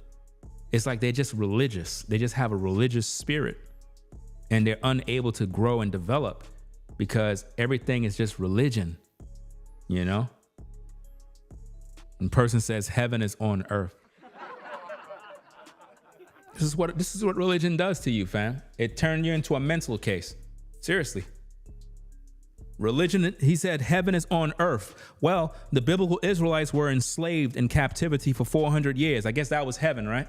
It's like they're just religious. They just have a religious spirit and they're unable to grow and develop because everything is just religion, you know? And person says heaven is on earth. This is what religion does to you, fam. It turned you into a mental case. Seriously. Religion, he said, heaven is on earth. Well, the biblical Israelites were enslaved in captivity for 400 years. I guess that was heaven, right?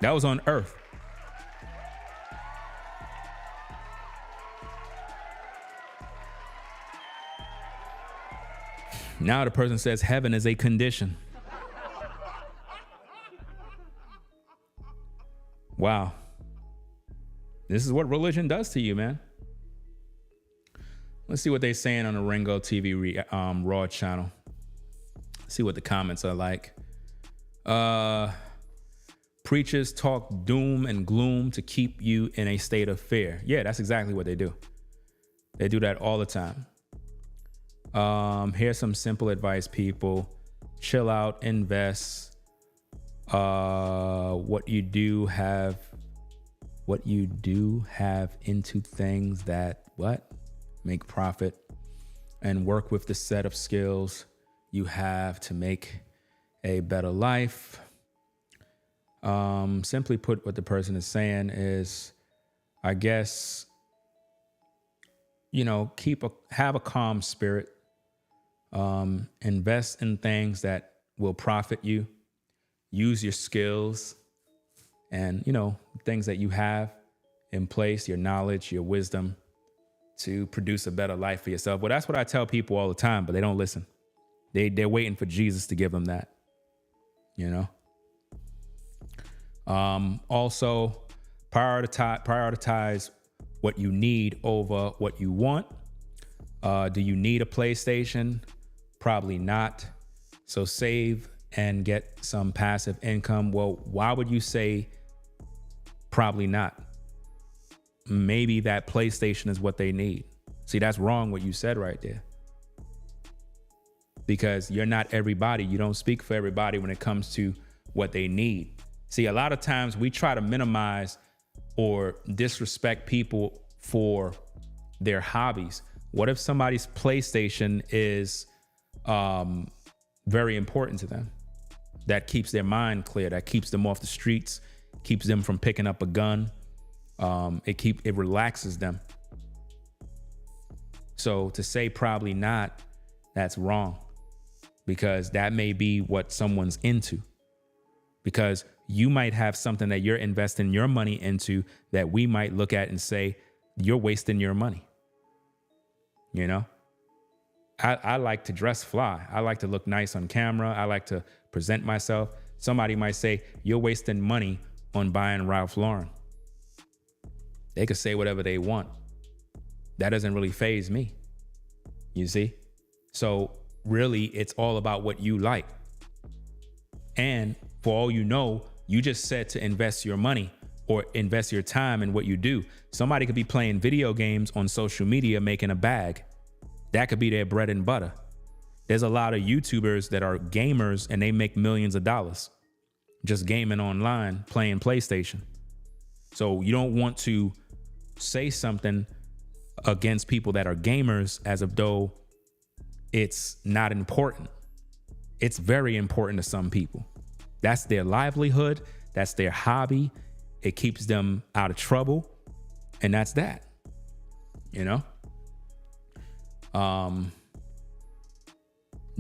That was on earth. Now the person says heaven is a condition. Wow. This is what religion does to you, man. Let's see what they're saying on the Ringo TV Raw channel. See what the comments are like. Preachers talk doom and gloom to keep you in a state of fear. Yeah, that's exactly what they do. They do that all the time. Here's some simple advice, people. Chill out, invest. What you do have into things that make profit, and work with the set of skills you have to make a better life. Simply put, what the person is saying is, I guess, have a calm spirit. Invest in things that will profit you. Use your skills and, things that you have in place, your knowledge, your wisdom, to produce a better life for yourself. Well, that's what I tell people all the time, but they don't listen. They're waiting for Jesus to give them that, Also, prioritize what you need over what you want. Do you need a PlayStation? Probably not. So save and get some passive income. Well, why would you say probably not? Maybe that PlayStation is what they need. See, that's wrong what you said right there. Because you're not everybody. You don't speak for everybody when it comes to what they need. See, a lot of times we try to minimize or disrespect people for their hobbies? What if somebody's PlayStation is very important to them? That keeps their mind clear, that keeps them off the streets, keeps them from picking up a gun. It relaxes them. So to say probably not, that's wrong, because that may be what someone's into. Because you might have something that you're investing your money into that we might look at and say, you're wasting your money. You know, I like to dress fly. I like to look nice on camera. I like to present myself. Somebody might say, you're wasting money on buying Ralph Lauren. They could say whatever they want. That doesn't really faze me. You see? So really, it's all about what you like. And for all you know, you just said to invest your money or invest your time in what you do. Somebody could be playing video games on social media, making a bag. That could be their bread and butter. There's a lot of YouTubers that are gamers and they make millions of dollars just gaming online, playing PlayStation. So you don't want to say something against people that are gamers as if though it's not important. It's very important to some people. That's their livelihood. That's their hobby. It keeps them out of trouble. And that's that, you know?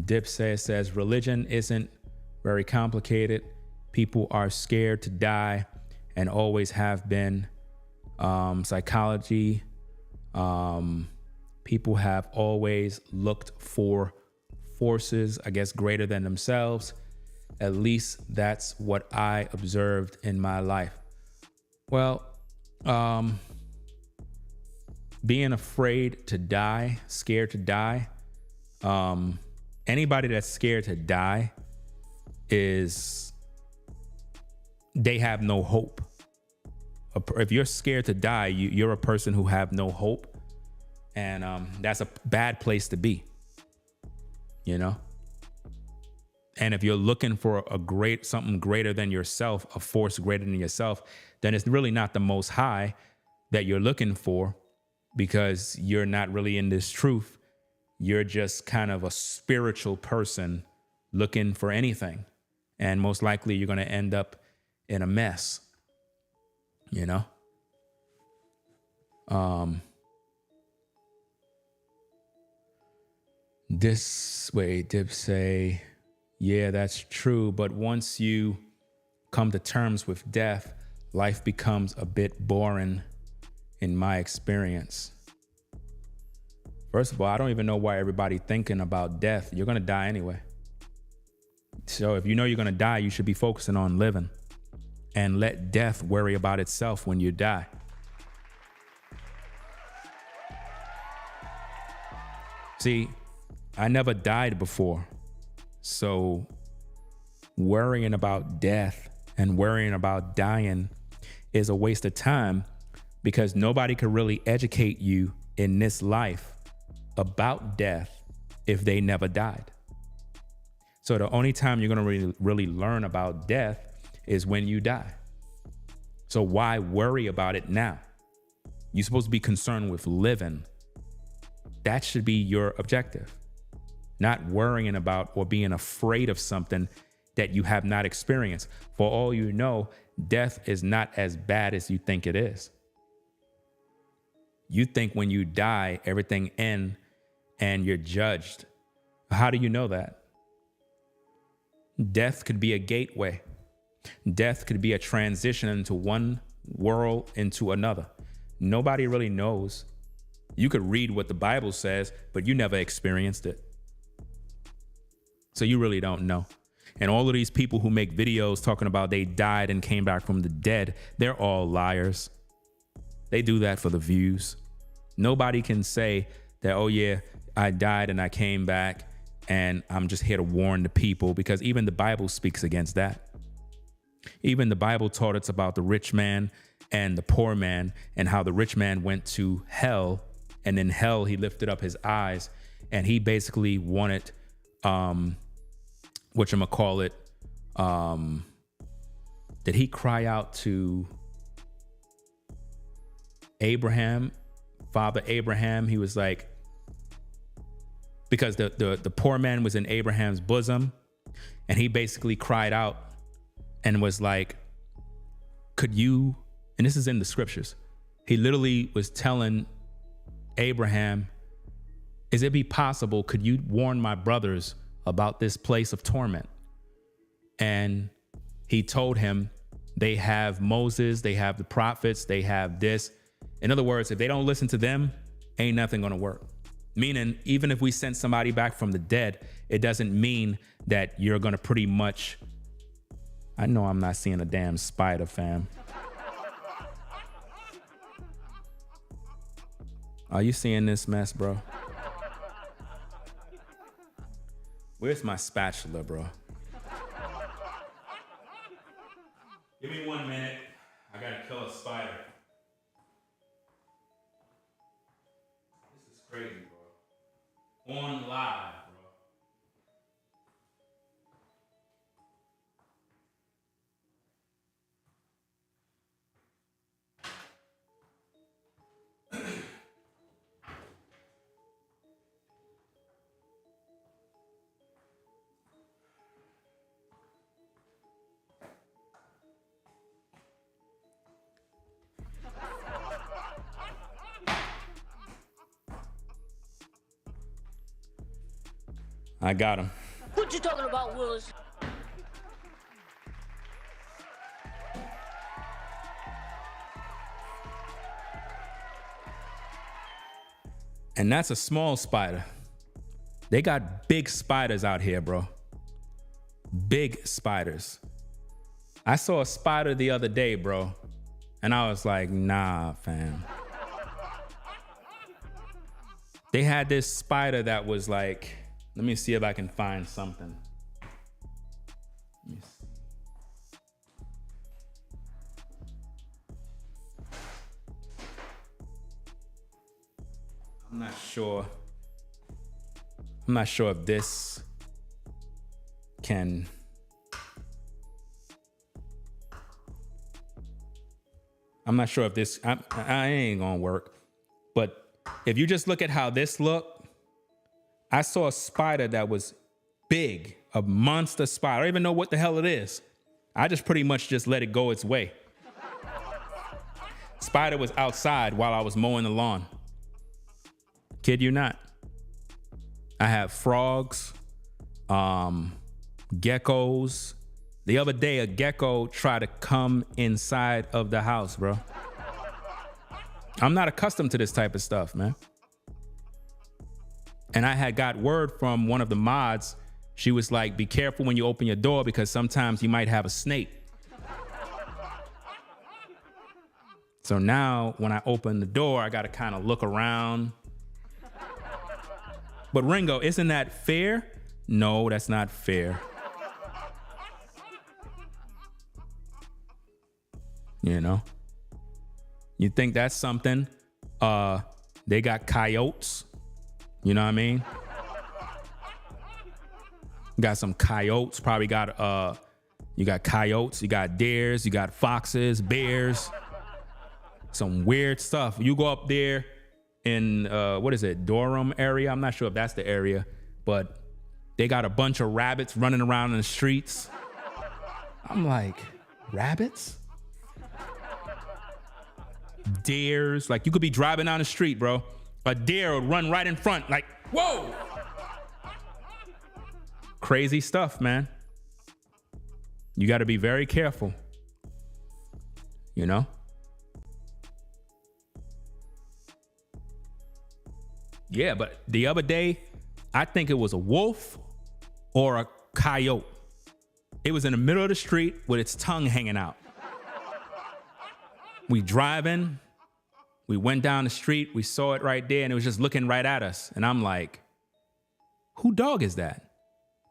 Dip says religion isn't very complicated. People are scared to die and always have been. Psychology. People have always looked for forces, I guess, greater than themselves. At least that's what I observed in my life. Well, being afraid to die, scared to die. Anybody that's scared to die they have no hope. If you're scared to die, you're a person who have no hope. And that's a bad place to be, you know? And if you're looking for something greater than yourself, a force greater than yourself, then it's really not the Most High that you're looking for, because you're not really in this truth. You're just kind of a spiritual person looking for anything. And most likely you're going to end up in a mess, you know? This way, Dip say, yeah, that's true. But once you come to terms with death, life becomes a bit boring in my experience. First of all, I don't even know why everybody thinking about death. You're going to die anyway. So if you know you're going to die, you should be focusing on living and let death worry about itself when you die. See, I never died before. So worrying about death and worrying about dying is a waste of time, because nobody could really educate you in this life about death if they never died. So the only time you're going to really learn about death is when you die. So why worry about it now? You're supposed to be concerned with living. That should be your objective. Not worrying about or being afraid of something that you have not experienced. For all you know, death is not as bad as you think it is. You think when you die, everything ends and you're judged. How do you know that? Death could be a gateway. Death could be a transition into one world into another. Nobody really knows. You could read what the Bible says, but you never experienced it. So you really don't know. And all of these people who make videos talking about they died and came back from the dead, they're all liars. They do that for the views. Nobody can say that, oh yeah, I died and I came back and I'm just here to warn the people, because even the Bible speaks against that. Even the Bible taught us about the rich man and the poor man, and how the rich man went to hell, and in hell he lifted up his eyes and he basically wanted did he cry out to Abraham, Father Abraham, he was like, because the poor man was in Abraham's bosom, and he basically cried out and was like, could you, and this is in the scriptures, he literally was telling Abraham, is it be possible, could you warn my brothers about this place of torment? And he told him, they have Moses, they have the prophets, they have this. In other words, if they don't listen to them, ain't nothing gonna work. Meaning, even if we send somebody back from the dead, it doesn't mean that you're gonna pretty much, I know I'm not seeing a damn spider, fam. Are you seeing this mess, bro? Where's my spatula, bro? Give me 1 minute. I gotta kill a spider. This is crazy, bro. On live, bro. I got him. What you talking about, Willis? And that's a small spider. They got big spiders out here, bro. Big spiders. I saw a spider the other day, bro. And I was like, nah, fam. They had this spider that was like, let me see if I can find something. Let me see. I'm not sure if this can. I'm not sure if this, I ain't gonna work. But if you just look at how this looked, I saw a spider that was big, a monster spider. I don't even know what the hell it is. I just pretty much just let it go its way. Spider was outside while I was mowing the lawn. Kid you not. I have frogs, geckos. The other day, a gecko tried to come inside of the house, bro. I'm not accustomed to this type of stuff, man. And I had got word from one of the mods. She was like, be careful when you open your door because sometimes you might have a snake. So now when I open the door, I got to kind of look around. But Ringo, isn't that fair? No, that's not fair. You know, you think that's something? They got coyotes. You know what I mean? Got some coyotes, probably got, you got coyotes, you got deers, you got foxes, bears, some weird stuff. You go up there in, what is it, Durham area? I'm not sure if that's the area, but they got a bunch of rabbits running around in the streets. I'm like, rabbits? Deers, like you could be driving down the street, bro. A deer would run right in front, like, whoa. Crazy stuff, man. You got to be very careful, you know? Yeah, but the other day, I think it was a wolf or a coyote. It was in the middle of the street with its tongue hanging out. We driving, we went down the street, we saw it right there, and it was just looking right at us. And I'm like, who dog is that?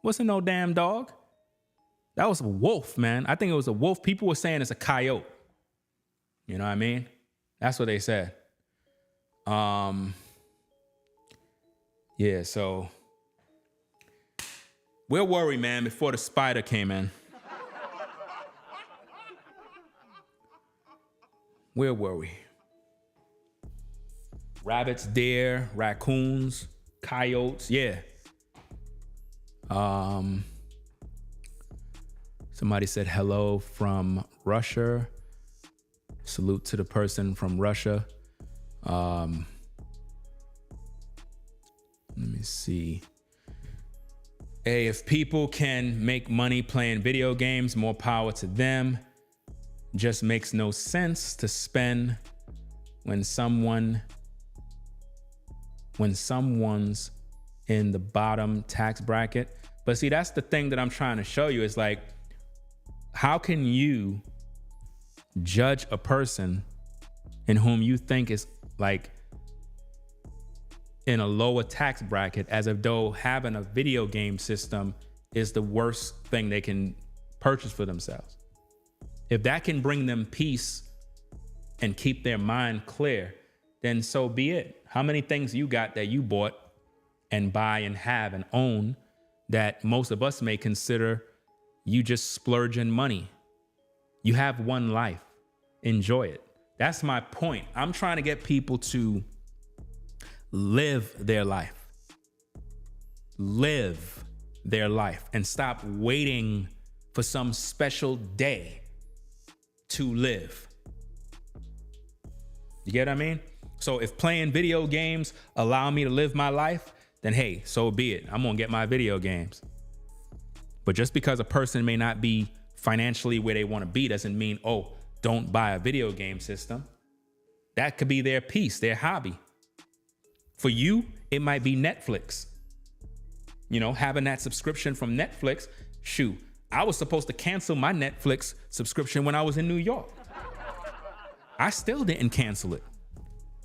Wasn't no damn dog. That was a wolf, man. I think it was a wolf. People were saying it's a coyote. You know what I mean? That's what they said. Yeah, so we're worried, man, before the spider came in. We're worried. Rabbits, deer, raccoons, coyotes. Yeah. Somebody said hello from Russia. Salute to the person from Russia. Let me see. Hey, if people can make money playing video games, more power to them. Just makes no sense to spend when someone's in the bottom tax bracket. But see, that's the thing that I'm trying to show you is like, how can you judge a person in whom you think is like in a lower tax bracket as if though having a video game system is the worst thing they can purchase for themselves? If that can bring them peace and keep their mind clear, then so be it. How many things you got that you bought and buy and have and own that most of us may consider you just splurging money? You have one life. Enjoy it. That's my point. I'm trying to get people to live their life. Live their life and stop waiting for some special day to live. You get what I mean? So if playing video games allow me to live my life, then hey, so be it. I'm gonna get my video games. But just because a person may not be financially where they want to be doesn't mean, oh, don't buy a video game system. That could be their piece, their hobby. For you, it might be Netflix. You know, having that subscription from Netflix. Shoot, I was supposed to cancel my Netflix subscription when I was in New York. I still didn't cancel it.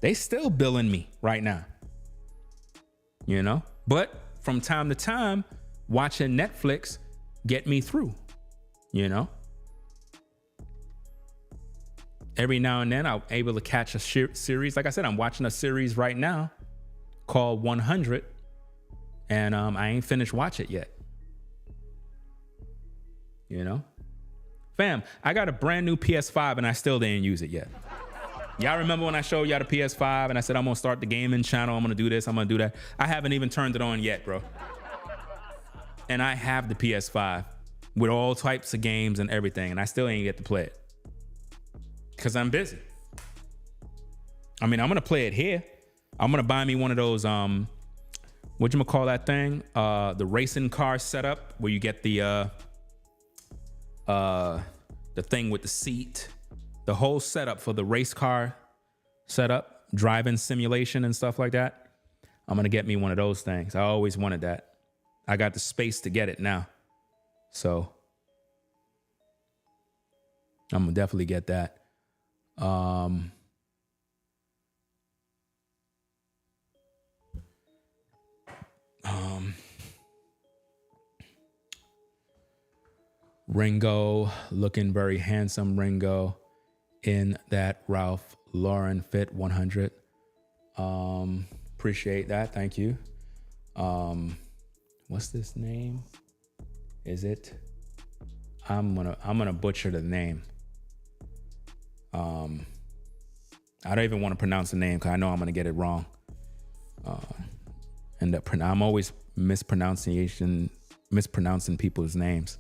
They still billing me right now. You know, but from time to time, watching Netflix get me through, you know. Every now and then I'm able to catch a series. Like I said, I'm watching a series right now called 100, and I ain't finished watching it yet. You know, fam, I got a brand new PS5 and I still didn't use it yet. Y'all remember when I showed y'all the PS5 and I said, I'm gonna start the gaming channel, I'm gonna do this, I'm gonna do that. I haven't even turned it on yet, bro. And I have the PS5 with all types of games and everything, and I still ain't get to play it because I'm busy. I mean, I'm gonna play it here. I'm gonna buy me one of those, whatchamacall that thing? The racing car setup where you get the thing with the seat, the whole setup for the race car setup, driving simulation and stuff like that. I'm gonna get me one of those things. I always wanted that. I got the space to get it now. So I'm gonna definitely get that. Ringo, looking very handsome, Ringo, in that Ralph Lauren fit 100. Appreciate that. Thank you. What's this name? Is it? I'm gonna butcher the name. I don't even want to pronounce the name because I know I'm gonna get it wrong. I'm always mispronouncing people's names.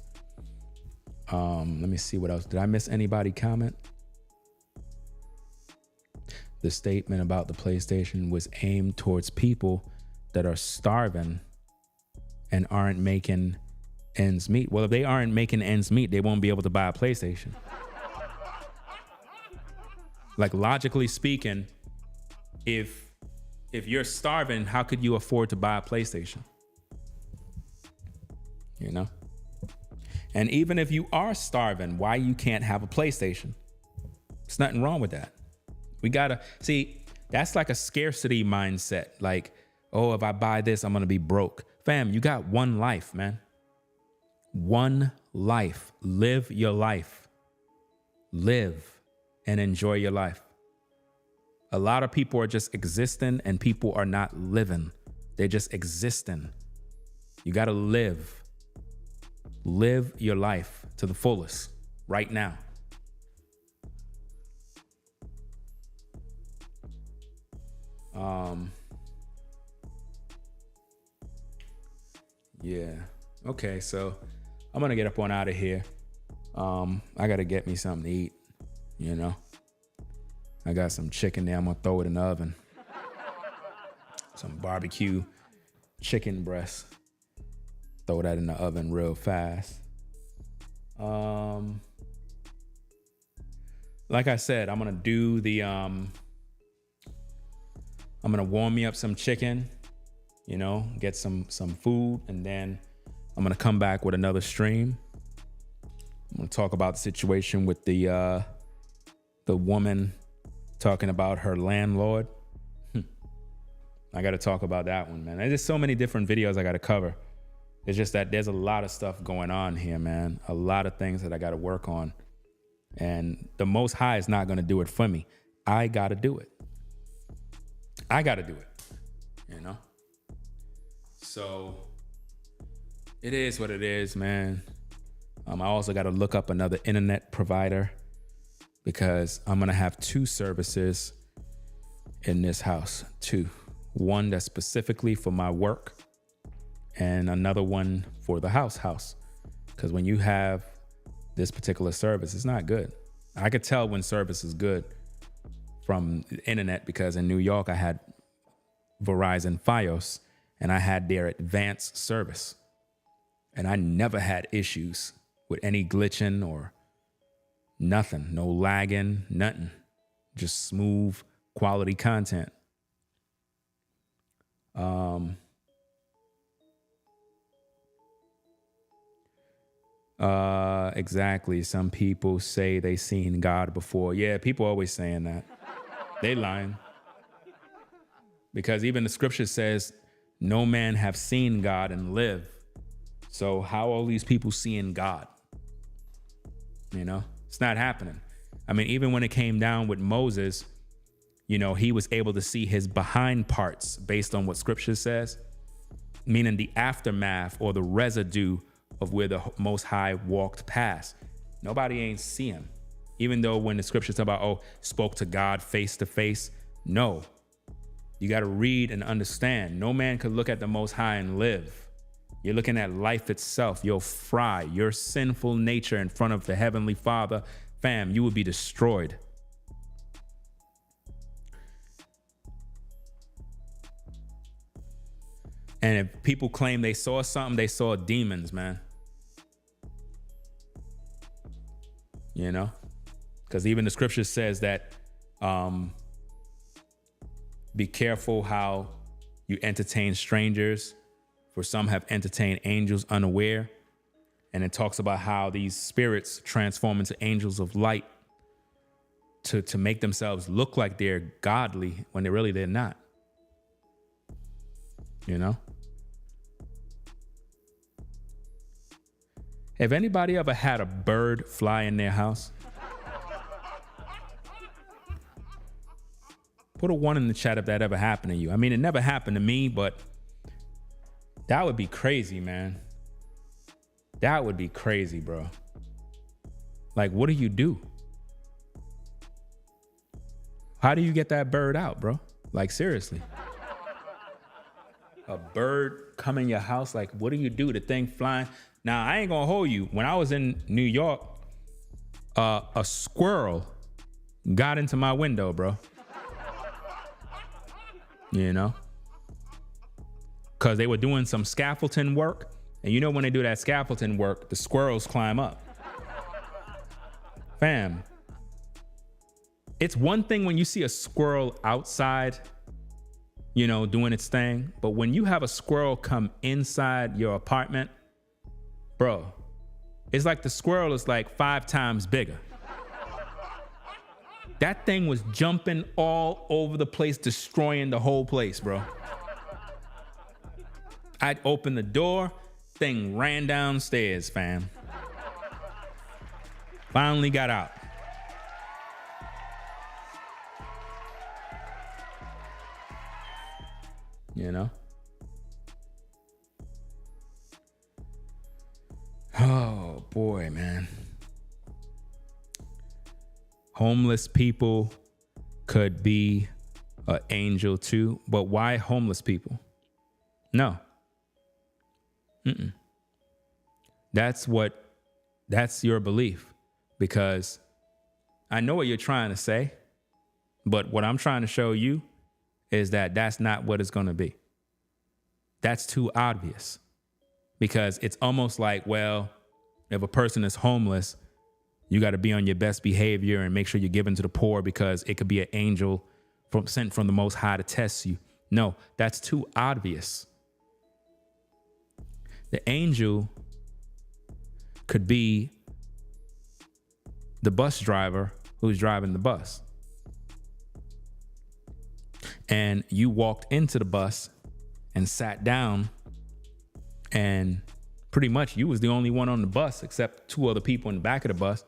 Let me see what else. Did I miss anybody comment? The statement about the PlayStation was aimed towards people that are starving and aren't making ends meet. Well, if they aren't making ends meet, they won't be able to buy a PlayStation. Like, logically speaking, if you're starving, how could you afford to buy a PlayStation? You know? And even if you are starving, why you can't have a PlayStation? There's nothing wrong with that. We gotta see, that's like a scarcity mindset. Like, oh, if I buy this, I'm gonna be broke. Fam, you got one life, man. One life. Live your life. Live and enjoy your life. A lot of people are just existing and people are not living. They're just existing. You gotta live. Live your life to the fullest right now. Yeah. Okay, so I'm gonna get up on out of here. I gotta get me something to eat, you know. I got some chicken there. I'm gonna throw it in the oven. Some barbecue chicken breast. Throw that in the oven real fast. Like I said, I'm gonna do the I'm gonna warm me up some chicken, you know, get some food, and then I'm gonna come back with another stream. I'm gonna talk about the situation with the woman talking about her landlord. I gotta talk about that one, man. There's just so many different videos I gotta cover. It's just that there's a lot of stuff going on here, man. A lot of things that I gotta work on. And the Most High is not gonna do it for me. I gotta do it. I gotta do it, you know? So it is what it is, man. I also got to look up another internet provider because I'm going to have 2 services in this house, 2. One that's specifically for my work and another one for the house. Because when you have this particular service, it's not good. I could tell when service is good from the internet because in New York, I had Verizon Fios and I had their advanced service. And I never had issues with any glitching or nothing, no lagging, nothing. Just smooth quality content. Exactly. Some people say they seen God before. Yeah, people always saying that. They lying. Because even the scripture says, no man have seen God and live. So how are all these people seeing God? You know, it's not happening. I mean, even when it came down with Moses, you know, he was able to see his behind parts based on what scripture says, meaning the aftermath or the residue of where the Most High walked past. Nobody ain't see him. Even though when the scriptures talk about, spoke to God face to face. No, you got to read and understand. No man could look at the Most High and live. You're looking at life itself. You'll fry your sinful nature in front of the Heavenly Father. Fam, you will be destroyed. And if people claim they saw something, they saw demons, man. You know? Because even the scripture says that be careful how you entertain strangers. For some have entertained angels unaware. And it talks about how these spirits transform into angels of light to make themselves look like they're godly when they're not. You know? Have anybody ever had a bird fly in their house? Put a 1 in the chat if that ever happened to you. I mean, it never happened to me, but that would be crazy, man. That would be crazy, bro. Like, what do you do? How do you get that bird out, bro? Like, seriously. A bird come in your house, like, what do you do? The thing flying. Now, I ain't gonna hold you. When I was in New York, a squirrel got into my window, bro. You know? Because they were doing some scaffolding work. And you know when they do that scaffolding work, the squirrels climb up. Fam, it's one thing when you see a squirrel outside, you know, doing its thing. But when you have a squirrel come inside your apartment, bro, it's like the squirrel is like 5 times bigger. That thing was jumping all over the place, destroying the whole place, bro. I'd open the door, thing ran downstairs, fam. Finally got out. You know? Oh, boy, man. Homeless people could be an angel too. But why homeless people? No. That's your belief, because I know what you're trying to say, but what I'm trying to show you is that that's not what it's going to be. That's too obvious, because it's almost like, well, if a person is homeless, you got to be on your best behavior and make sure you're giving to the poor because it could be an angel sent from the Most High to test you. No, that's too obvious. The angel could be the bus driver who's driving the bus. And you walked into the bus and sat down, and pretty much you was the only one on the bus except two other people in the back of the bus.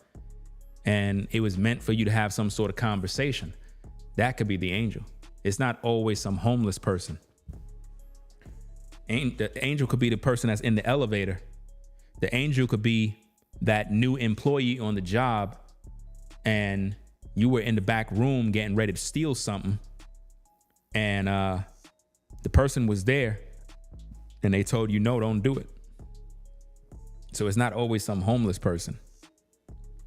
And it was meant for you to have some sort of conversation. That could be the angel. It's not always some homeless person. The angel could be the person that's in the elevator. The angel could be that new employee on the job, and you were in the back room getting ready to steal something, and the person was there and they told you, no, don't do it. So it's not always some homeless person.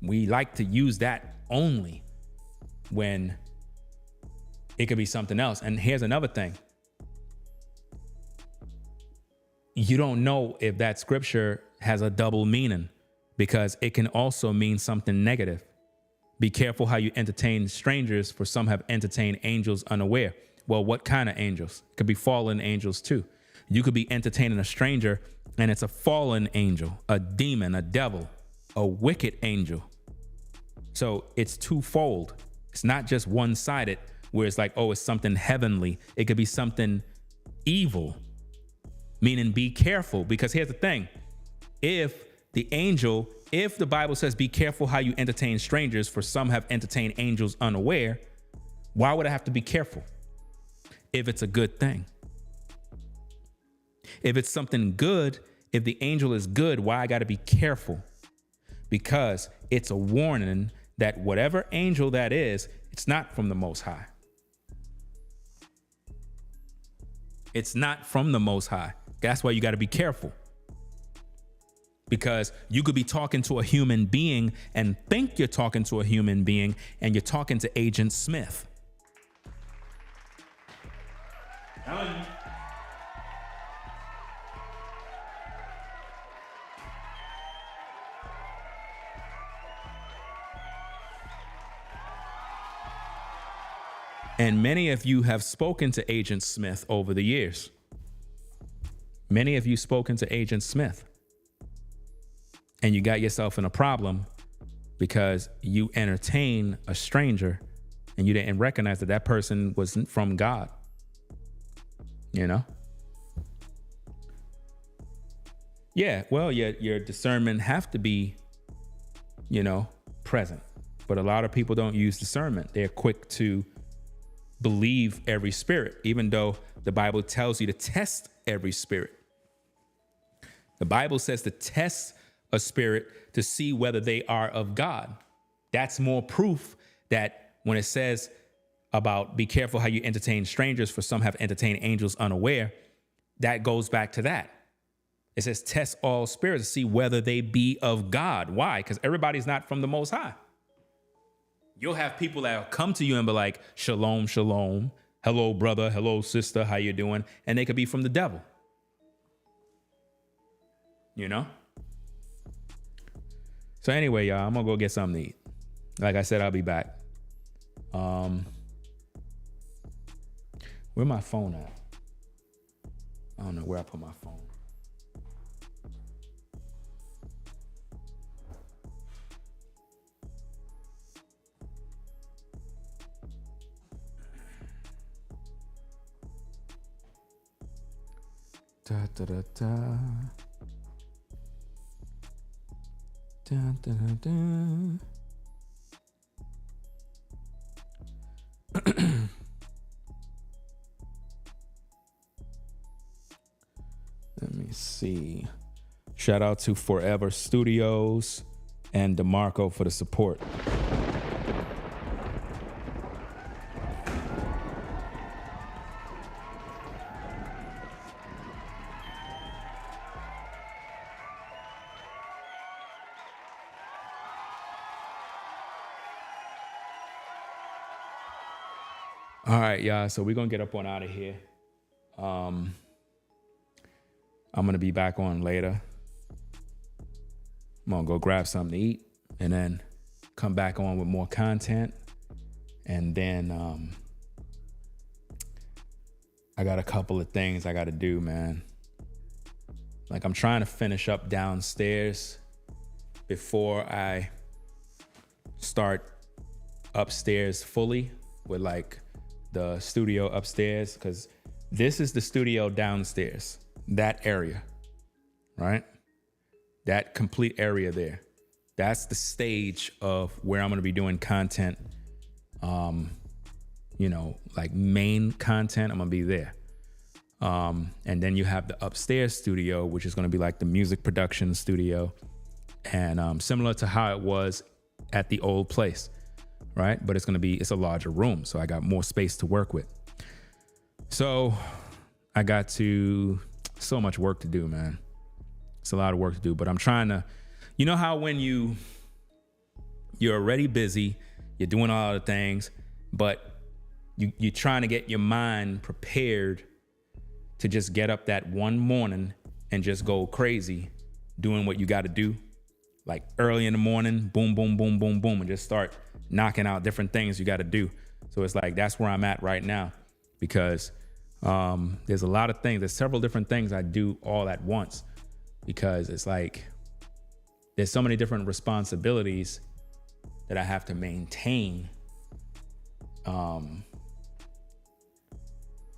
We like to use that only when it could be something else. And here's another thing. You don't know if that scripture has a double meaning, because it can also mean something negative. Be careful how you entertain strangers, for some have entertained angels unaware. Well, what kind of angels? It could be fallen angels too. You could be entertaining a stranger and it's a fallen angel, a demon, a devil, a wicked angel. So it's twofold. It's not just one-sided where it's like, oh, it's something heavenly. It could be something evil, meaning be careful. Because here's the thing. If the Bible says be careful how you entertain strangers, for some have entertained angels unaware, why would I have to be careful? If it's a good thing. If it's something good, if the angel is good, why I got to be careful? Because it's a warning that whatever angel that is, it's not from the Most High. It's not from the Most High. That's why you got to be careful. Because you could be talking to a human being and think you're talking to a human being, and you're talking to Agent Smith. And many of you have spoken to Agent Smith over the years. Many of you spoken to Agent Smith. And you got yourself in a problem because you entertain a stranger and you didn't recognize that that person wasn't from God. You know? Yeah, well, your discernment have to be, present. But a lot of people don't use discernment. They're quick to believe every spirit, even though the Bible tells you to test every spirit. The Bible says to test a spirit to see whether they are of God. That's more proof that when it says about be careful how you entertain strangers, for some have entertained angels unaware, that goes back to that. It says test all spirits to see whether they be of God. Why? Because everybody's not from the Most High. You'll have people that will come to you and be like, shalom, shalom. Hello, brother. Hello, sister. How you doing? And they could be from the devil. So anyway, y'all, I'm going to go get something to eat. Like I said, I'll be back. Where my phone at? I don't know where I put my phone. Da da da da. Da da da da. Let me see. Shout out to Forever Studios and DeMarco for the support. All right, y'all. So we're gonna get up on out of here. I'm gonna be back on later. I'm gonna go grab something to eat and then come back on with more content. And then I got a couple of things I gotta do, man. Like I'm trying to finish up downstairs before I start upstairs fully with like the studio upstairs, because this is the studio downstairs, that area, right? That complete area there. That's the stage of where I'm gonna be doing content. Like main content, I'm gonna be there. And then you have the upstairs studio, which is gonna be like the music production studio, and similar to how it was at the old place, right? But it's a larger room, so I got more space to work with. So I got so much work to do, man. It's a lot of work to do, but I'm trying to, you know how when you're already busy, you're doing all the things, but you're trying to get your mind prepared to just get up that one morning and just go crazy doing what you got to do. Like early in the morning, boom, boom, boom, boom, boom, and just start knocking out different things you got to do. So it's like, that's where I'm at right now, because there's a lot of things. There's several different things I do all at once, because it's like, there's so many different responsibilities that I have to maintain.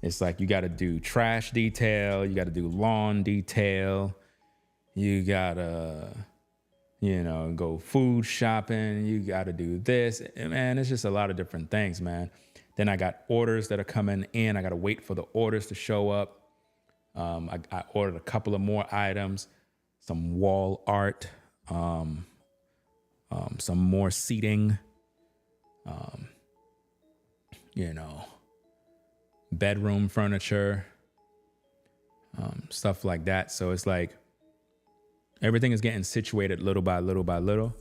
It's like, you got to do trash detail, you got to do lawn detail, you got to, go food shopping, you got to do this. Man, it's just a lot of different things, man. Then I got orders that are coming in. I got to wait for the orders to show up. I ordered a couple of more items, some wall art, some more seating, bedroom furniture, stuff like that. So it's like everything is getting situated little by little by little.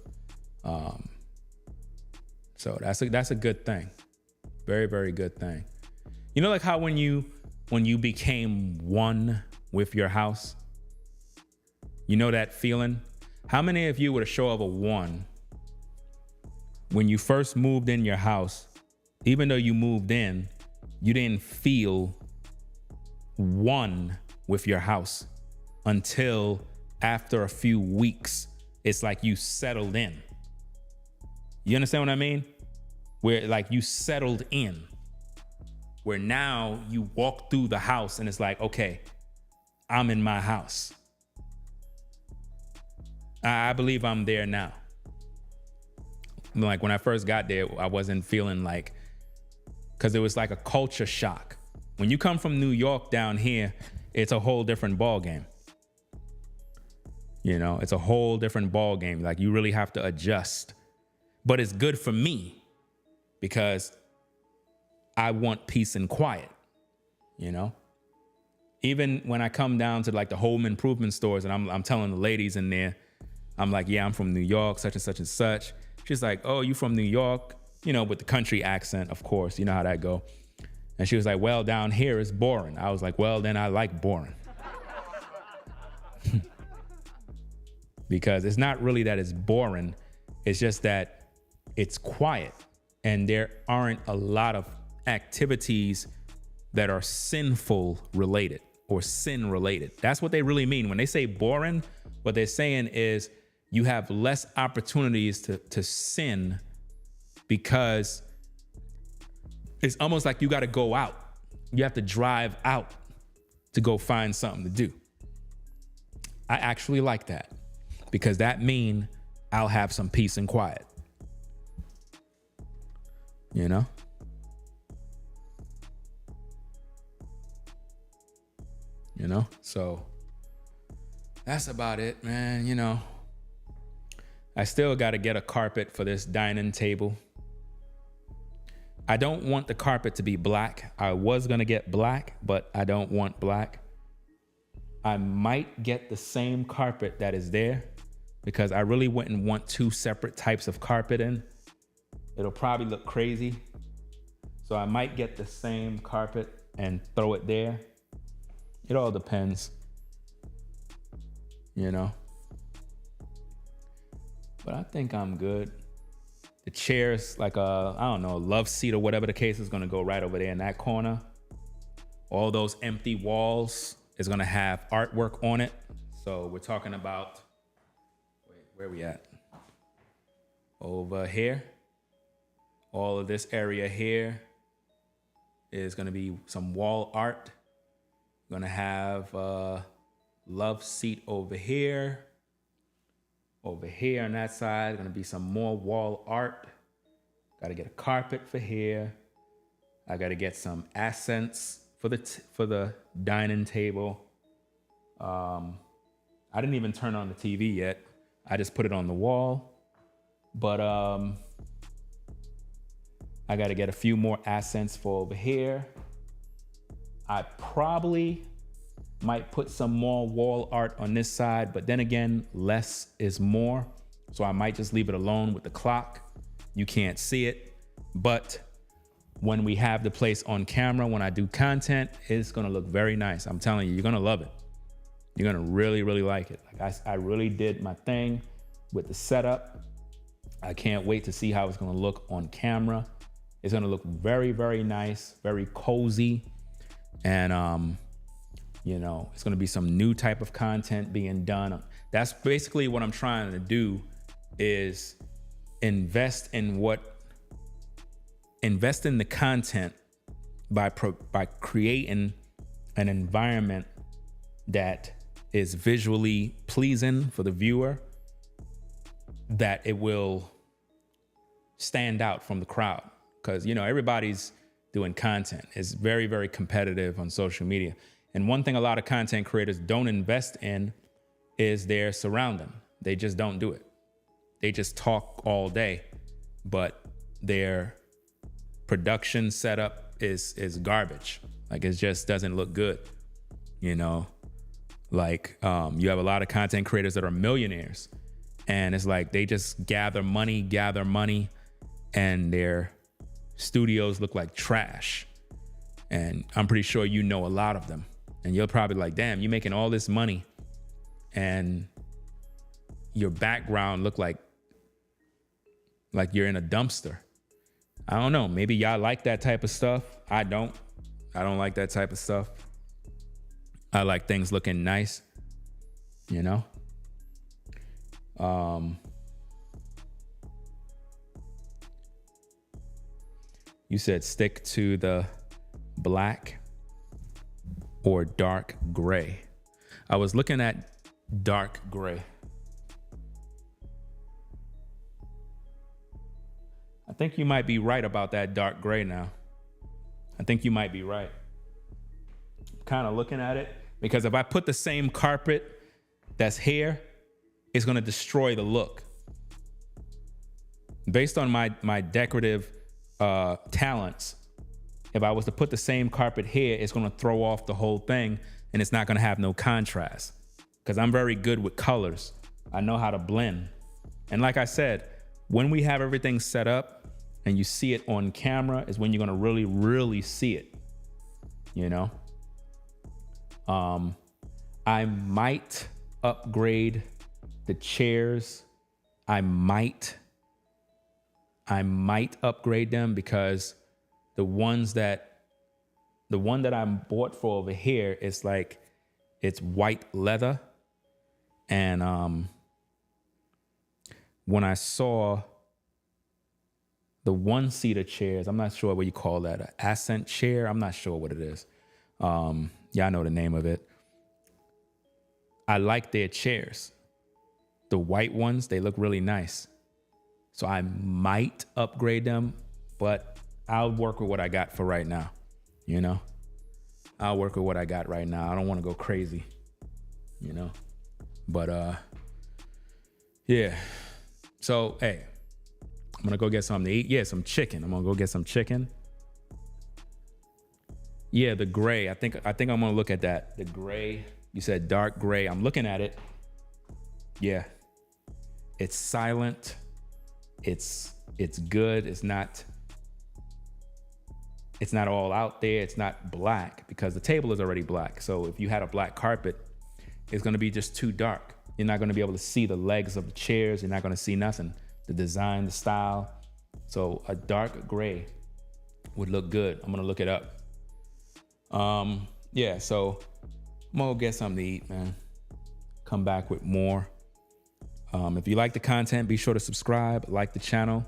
So that's a good thing. Very, very good thing. You know, like how when you became one with your house, you know that feeling? How many of you with a show of a one, when you first moved in your house, even though you moved in, you didn't feel one with your house until after a few weeks, it's like you settled in. You understand what I mean? Where like you settled in, where now you walk through the house and it's like, okay, I'm in my house. I believe I'm there now. Like when I first got there, I wasn't feeling like, because it was like a culture shock. When you come from New York down here, it's a whole different ball game. It's a whole different ball game. Like you really have to adjust. But it's good for me because I want peace and quiet, Even when I come down to like the home improvement stores and I'm telling the ladies in there, I'm like, yeah, I'm from New York, such and such and such. She's like, oh, you from New York? With the country accent, of course, you know how that go. And she was like, well, down here it's boring. I was like, well, then I like boring. Because it's not really that it's boring. It's just that it's quiet and there aren't a lot of activities that are sinful related or sin related. That's what they really mean. When they say boring, what they're saying is you have less opportunities to sin, because it's almost like you got to go out. You have to drive out to go find something to do. I actually like that, because that means I'll have some peace and quiet. So that's about it, man. I still got to get a carpet for this dining table. I don't want the carpet to be black. I was going to get black, but I don't want black. I might get the same carpet that is there, because I really wouldn't want two separate types of carpet in. It'll probably look crazy. So I might get the same carpet and throw it there. It all depends, you know. But I think I'm good. The chairs, like I don't know, a love seat or whatever the case, is gonna go right over there in that corner. All those empty walls is gonna have artwork on it. So we're talking about, wait, where are we at? Over here. All of this area here is gonna be some wall art. Gonna have a love seat over here. Over here on that side, gonna be some more wall art. Gotta get a carpet for here. I gotta get some accents for the dining table. I didn't even turn on the TV yet. I just put it on the wall. But I gotta get a few more accents for over here. I probably might put some more wall art on this side, but then again, less is more. So I might just leave it alone with the clock. You can't see it, but when we have the place on camera, when I do content, it's gonna look very nice. I'm telling you, you're gonna love it. You're gonna really, really like it. Like I really did my thing with the setup. I can't wait to see how it's gonna look on camera. It's gonna look very, very nice, very cozy. And you know, it's gonna be some new type of content being done. That's basically what I'm trying to do, is invest in the content by creating an environment that is visually pleasing for the viewer, that it will stand out from the crowd. Because, you know, everybody's doing content. It's very, very competitive on social media. And one thing a lot of content creators don't invest in is their surrounding. They just don't do it. They just talk all day, but their production setup is garbage. Like, it just doesn't look good, you know? Like, you have a lot of content creators that are millionaires, and it's like they just gather money, and their studios look like trash. And I'm pretty sure you know a lot of them. And you're probably like, damn, you're making all this money and your background look like you're in a dumpster. I don't know. Maybe y'all like that type of stuff. I don't like that type of stuff. I like things looking nice, you know? You said stick to the black or dark gray. I was looking at dark gray. I think you might be right about that dark gray now. I think you might be right. Kind of looking at it, because if I put the same carpet that's here, it's gonna destroy the look. Based on my decorative talents, if I was to put the same carpet here, it's gonna throw off the whole thing, and it's not gonna have no contrast, because I'm very good with colors. I know how to blend. And like I said, when we have everything set up and you see it on camera is when you're gonna really, really see it, you know? I might upgrade the chairs. I might upgrade them, because the one that I bought for over here is like, it's white leather. And when I saw the one-seater chairs, I'm not sure what you call that, an ascent chair. I'm not sure what it is. Yeah, I know the name of it. I like their chairs. The white ones, they look really nice. So I might upgrade them, but I'll work with what I got for right now, you know? I'll work with what I got right now. I don't want to go crazy, you know? But yeah. So, hey, I'm going to go get something to eat. Yeah, some chicken. I'm going to go get some chicken. Yeah, the gray. I think I'm going to look at that. The gray. You said dark gray. I'm looking at it. Yeah. It's silent. It's good. It's not it's not all out there. It's not black because the table is already black. So if you had a black carpet, it's going to be just too dark. You're not going to be able to see the legs of the chairs. You're not going to see nothing, the design, the style. So a dark gray would look good. I'm going to look it up. Yeah, so I'm going to get something to eat, man. Come back with more. If you like the content, be sure to subscribe, like the channel.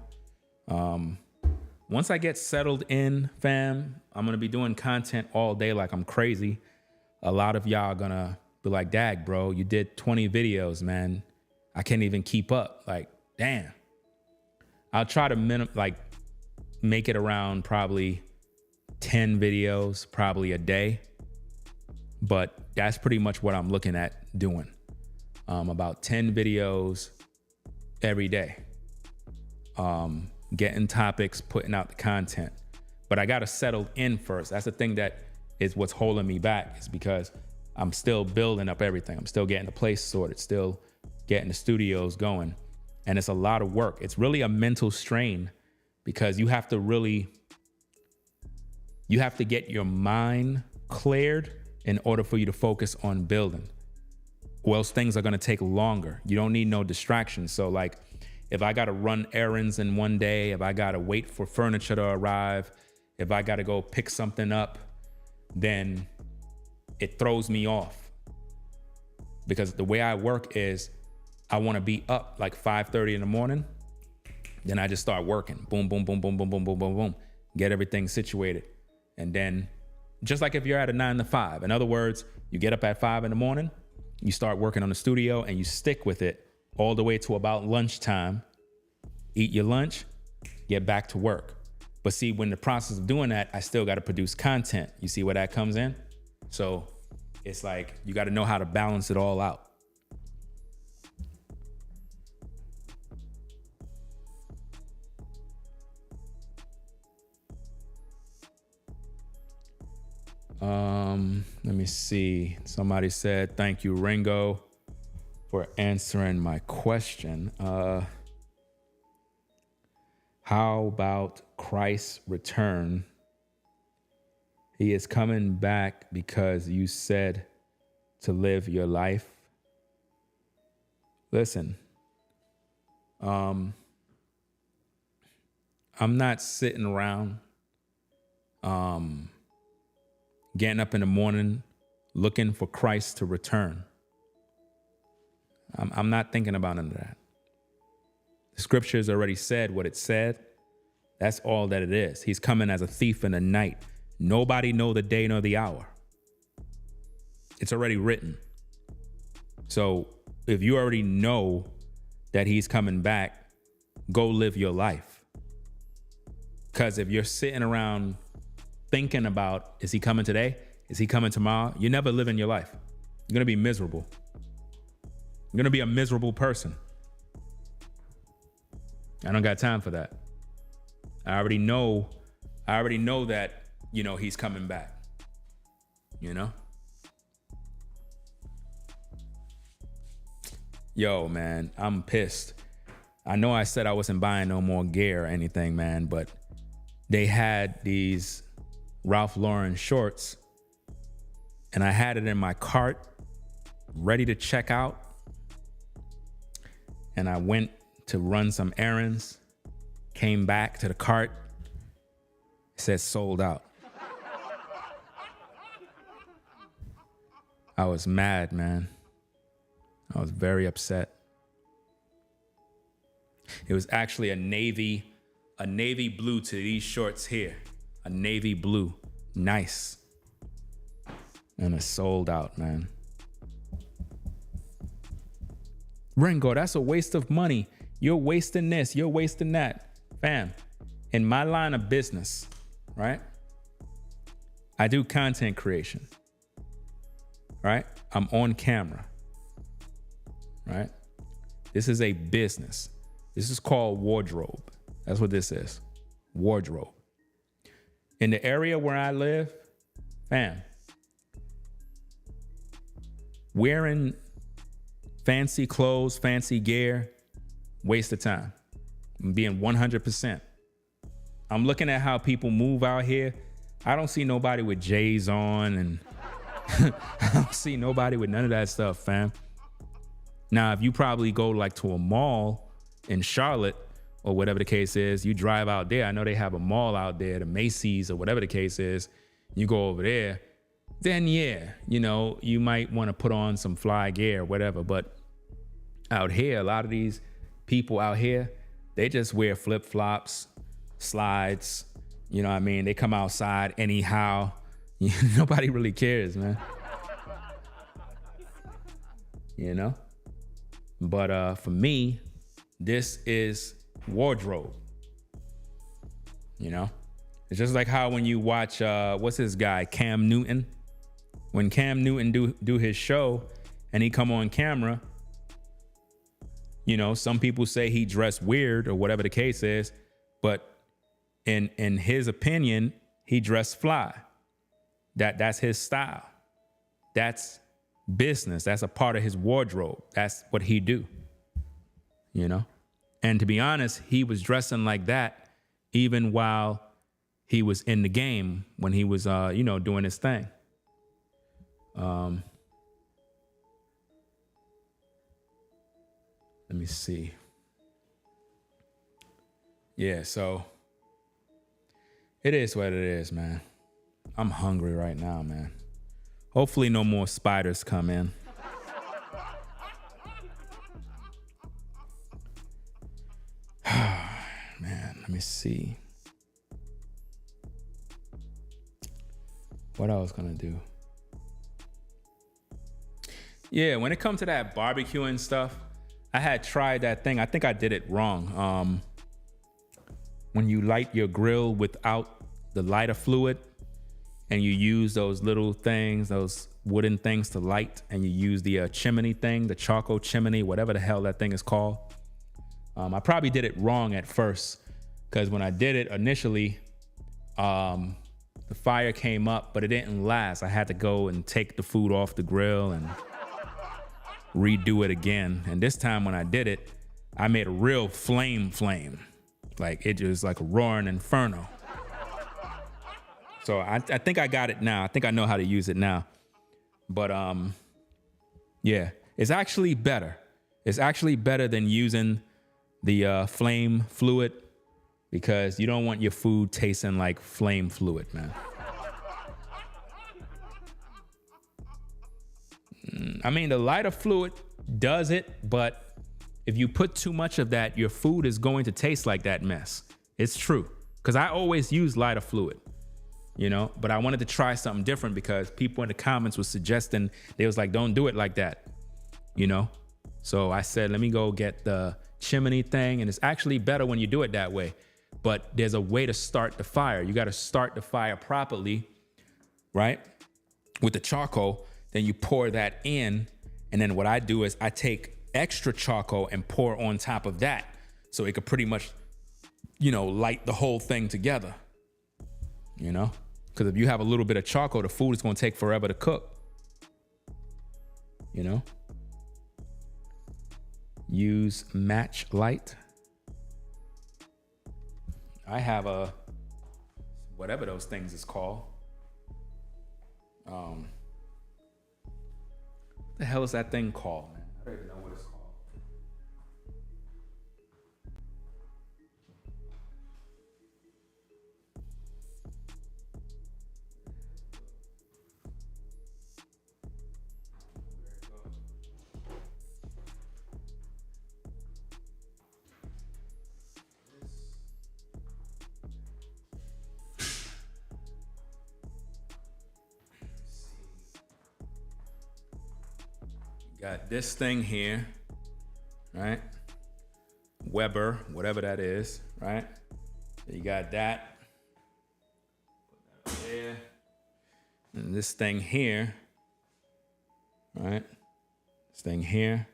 Once I get settled in, fam, I'm going to be doing content all day like I'm crazy. A lot of y'all are going to be like, dag, bro, you did 20 videos, man. I can't even keep up. Like, damn. I'll try to make it around probably 10 videos, probably a day. But that's pretty much what I'm looking at doing. About 10 videos every day. Getting topics, putting out the content. But I got to settle in first. That's the thing that is what's holding me back, is because I'm still building up everything. I'm still getting the place sorted, still getting the studios going. And it's a lot of work. It's really a mental strain because you have to get your mind cleared in order for you to focus on building. Or else things are going to take longer. You don't need no distractions. So like, if I got to run errands in one day, if I got to wait for furniture to arrive, if I got to go pick something up, then it throws me off. Because the way I work is I want to be up like 5:30 in the morning. Then I just start working. Boom, boom, boom, boom, boom, boom, boom, boom, boom. Get everything situated. And then just like if you're at a 9 to 5, in other words, you get up at 5 in the morning, you start working on the studio and you stick with it all the way to about lunchtime, eat your lunch, get back to work. But see, when the process of doing that, I still got to produce content. You see where that comes in? So it's like, you got to know how to balance it all out. Let me see. Somebody said, thank you, Ringo, for answering my question. How about Christ's return? He is coming back because you said to live your life. Listen, I'm not sitting around getting up in the morning looking for Christ to return. I'm not thinking about none of that. The scriptures already said what it said. That's all that it is. He's coming as a thief in the night. Nobody know the day nor the hour. It's already written. So if you already know that he's coming back, go live your life. Because if you're sitting around thinking about, is he coming today? Is he coming tomorrow? You're never living your life. You're going to be miserable. You're going to be a miserable person. I don't got time for that. I already know that, he's coming back, Yo, man, I'm pissed. I know I said I wasn't buying no more gear or anything, man, but they had these Ralph Lauren shorts and I had it in my cart ready to check out. And I went to run some errands, came back to the cart, it says sold out. I was mad, man. I was very upset. It was actually a navy blue to these shorts here. A navy blue. Nice. And it's sold out, man. Ringo, that's a waste of money. You're wasting this. You're wasting that. Fam, in my line of business, right? I do content creation, right? I'm on camera, right? This is a business. This is called wardrobe. That's what this is. Wardrobe. In the area where I live, fam, wearing fancy clothes, fancy gear, waste of time. I'm being 100%. I'm looking at how people move out here. I don't see nobody with J's on, and I don't see nobody with none of that stuff, fam. Now, if you probably go like to a mall in Charlotte or whatever the case is, you drive out there. I know they have a mall out there, the Macy's or whatever the case is. You go over there, then yeah, you know, you might want to put on some fly gear or whatever. But out here, a lot of these people out here, they just wear flip-flops, slides. You know what I mean? They come outside anyhow. Nobody really cares, man. You know? But for me, this is wardrobe. You know? It's just like how when you watch, what's this guy, Cam Newton? When Cam Newton do his show and he come on camera, you know, some people say he dressed weird or whatever the case is, but in his opinion, he dressed fly. That's his style. That's business. That's a part of his wardrobe. That's what he do, you know? And to be honest, he was dressing like that even while he was in the game, when he was, you know, doing his thing. Let me see. Yeah, so it is what it is, man. I'm hungry right now, man. Hopefully no more spiders come in. Man, let me see. What I was gonna do. Yeah, when it comes to that barbecuing stuff, I had tried that thing. I think I did it wrong. When you light your grill without the lighter fluid and you use those little things, those wooden things to light, and you use the chimney thing, the charcoal chimney, whatever the hell that thing is called. I probably did it wrong at first, because when I did it initially, the fire came up, but it didn't last. I had to go and take the food off the grill and redo it again. And this time when I did it, I made a real flame. Like it was like a roaring inferno. So I think I got it now. I think I know how to use it now. But yeah, it's actually better. It's actually better than using the flame fluid, because you don't want your food tasting like flame fluid, man. I mean, the lighter fluid does it, but if you put too much of that, your food is going to taste like that mess. It's true. Because I always use lighter fluid, you know, but I wanted to try something different because people in the comments were suggesting, they was like, don't do it like that, you know? So I said, let me go get the chimney thing. And it's actually better when you do it that way. But there's a way to start the fire. You got to start the fire properly, right? With the charcoal, then you pour that in. And then what I do is I take extra charcoal and pour on top of that. So it could pretty much, you know, light the whole thing together, you know? Because if you have a little bit of charcoal, the food is going to take forever to cook, you know? Use match light. I have a, whatever those things is called. What the hell is that thing called, man? I don't even know what it's called. Got this thing here, right? Weber, whatever that is, right? So you got that. Put that there. And this thing here, right? This thing here.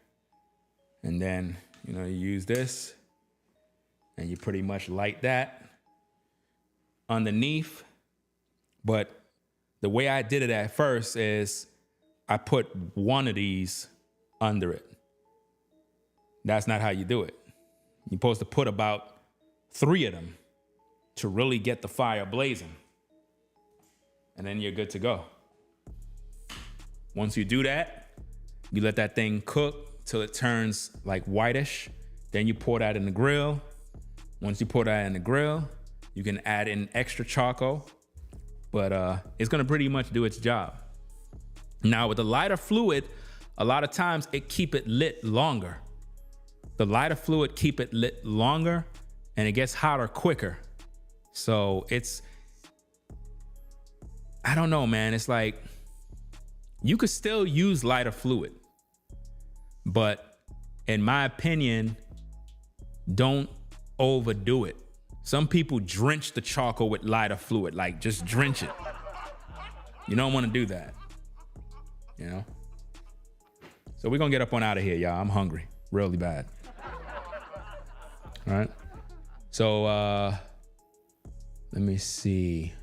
And then, you know, you use this and you pretty much light that underneath. But the way I did it at first is I put one of these under it. That's not how you do it. You're supposed to put about 3 of them to really get the fire blazing. and then you're good to go. Once you do that, you let that thing cook till it turns like whitish. Then you pour that in the grill. Once you pour that in the grill, you can add in extra charcoal, but it's gonna pretty much do its job. Now with the lighter fluid, a lot of times it keep it lit longer. The lighter fluid keep it lit longer and it gets hotter quicker. So I don't know, man. It's like, you could still use lighter fluid, but in my opinion, don't overdo it. Some people drench the charcoal with lighter fluid, like just drench it. You don't want to do that, you know? So we're gonna get up on out of here, y'all. I'm hungry, really bad. All right. So let me see.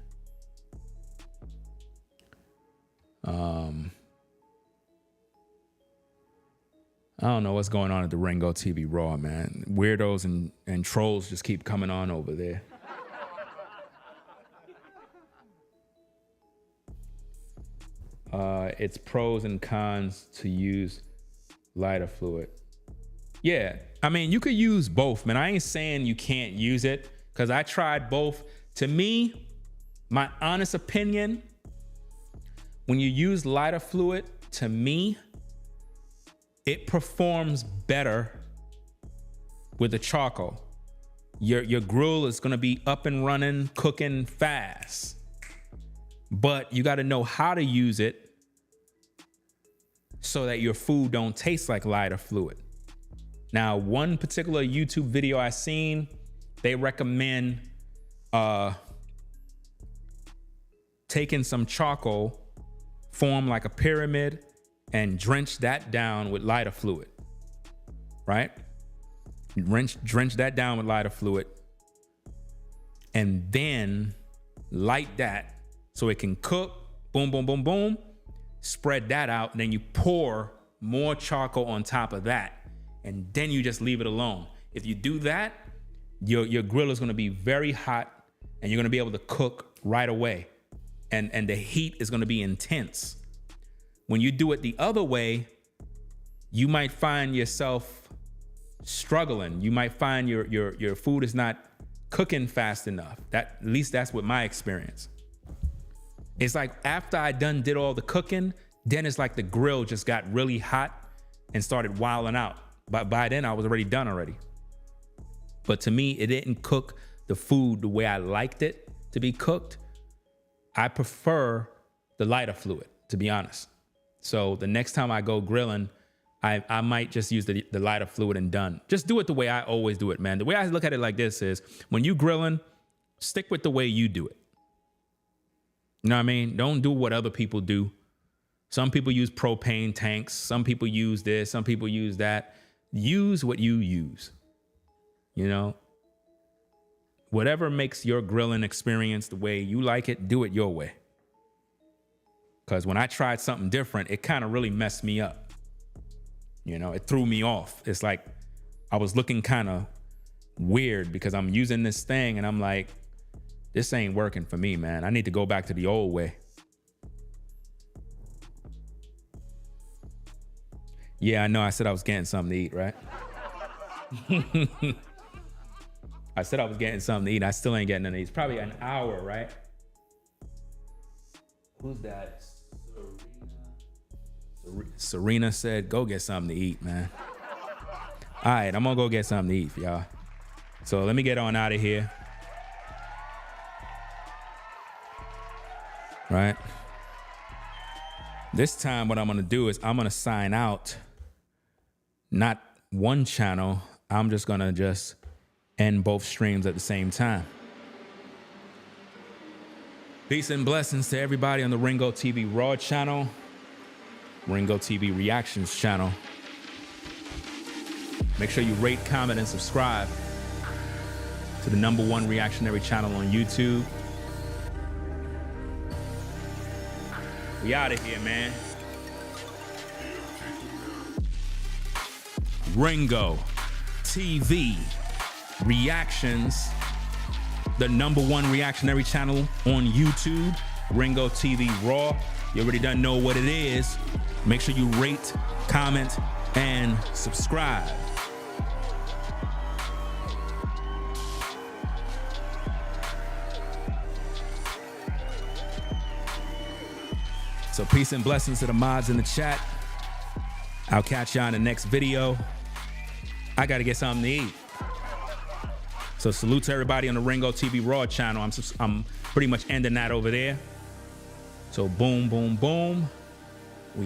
I don't know what's going on at the Ringo TV Raw, man. Weirdos and trolls just keep coming on over there. It's pros and cons to use lighter fluid. Yeah, I mean, you could use both, man. I ain't saying you can't use it, because I tried both. To me, my honest opinion, when you use lighter fluid, to me, it performs better with the charcoal. Your grill is gonna be up and running, cooking fast. But you gotta know how to use it so that your food don't taste like lighter fluid. Now, one particular YouTube video I seen, they recommend taking some charcoal, form like a pyramid, and drench that down with lighter fluid, right? Drench that down with lighter fluid, and then light that so it can cook, boom, boom, boom, boom, spread that out, and then you pour more charcoal on top of that, and then you just leave it alone. If you do that, your grill is gonna be very hot, and you're gonna be able to cook right away, and the heat is gonna be intense. When you do it the other way, you might find yourself struggling. You might find your food is not cooking fast enough. At least that's what my experience. It's like after I did all the cooking, then it's like the grill just got really hot and started wilding out. But by then I was already done already. But to me, it didn't cook the food the way I liked it to be cooked. I prefer the lighter fluid, to be honest. So the next time I go grilling, I might just use the lighter fluid and done. Just do it the way I always do it, man. The way I look at it like this is, when you grilling, stick with the way you do it. You know what I mean? Don't do what other people do. Some people use propane tanks. Some people use this. Some people use that. Use what you use. You know? Whatever makes your grilling experience the way you like it, do it your way. Because when I tried something different, it kind of really messed me up. You know, it threw me off. It's like I was looking kind of weird because I'm using this thing and I'm like, this ain't working for me, man. I need to go back to the old way. Yeah, I know. I said I was getting something to eat, right? I said I was getting something to eat. I still ain't getting nothing to eat. It's probably an hour, right? Who's that? Serena said, go get something to eat, man. All right, I'm gonna go get something to eat for y'all. So let me get on out of here. Right? This time what I'm gonna do is I'm gonna sign out, not one channel. I'm just gonna end both streams at the same time. Peace and blessings to everybody on the Ringo TV Raw channel, Ringo TV Reactions channel. Make sure you rate, comment, and subscribe to the #1 reactionary channel on YouTube. We out of here, man. Ringo TV Reactions, the #1 reactionary channel on YouTube. Ringo TV Raw. You already done know what it is. Make sure you rate, comment, and subscribe. So peace and blessings to the mods in the chat. I'll catch y'all in the next video. I got to get something to eat. So salute to everybody on the Ringo TV Raw channel. I'm pretty much ending that over there. So boom, boom, boom.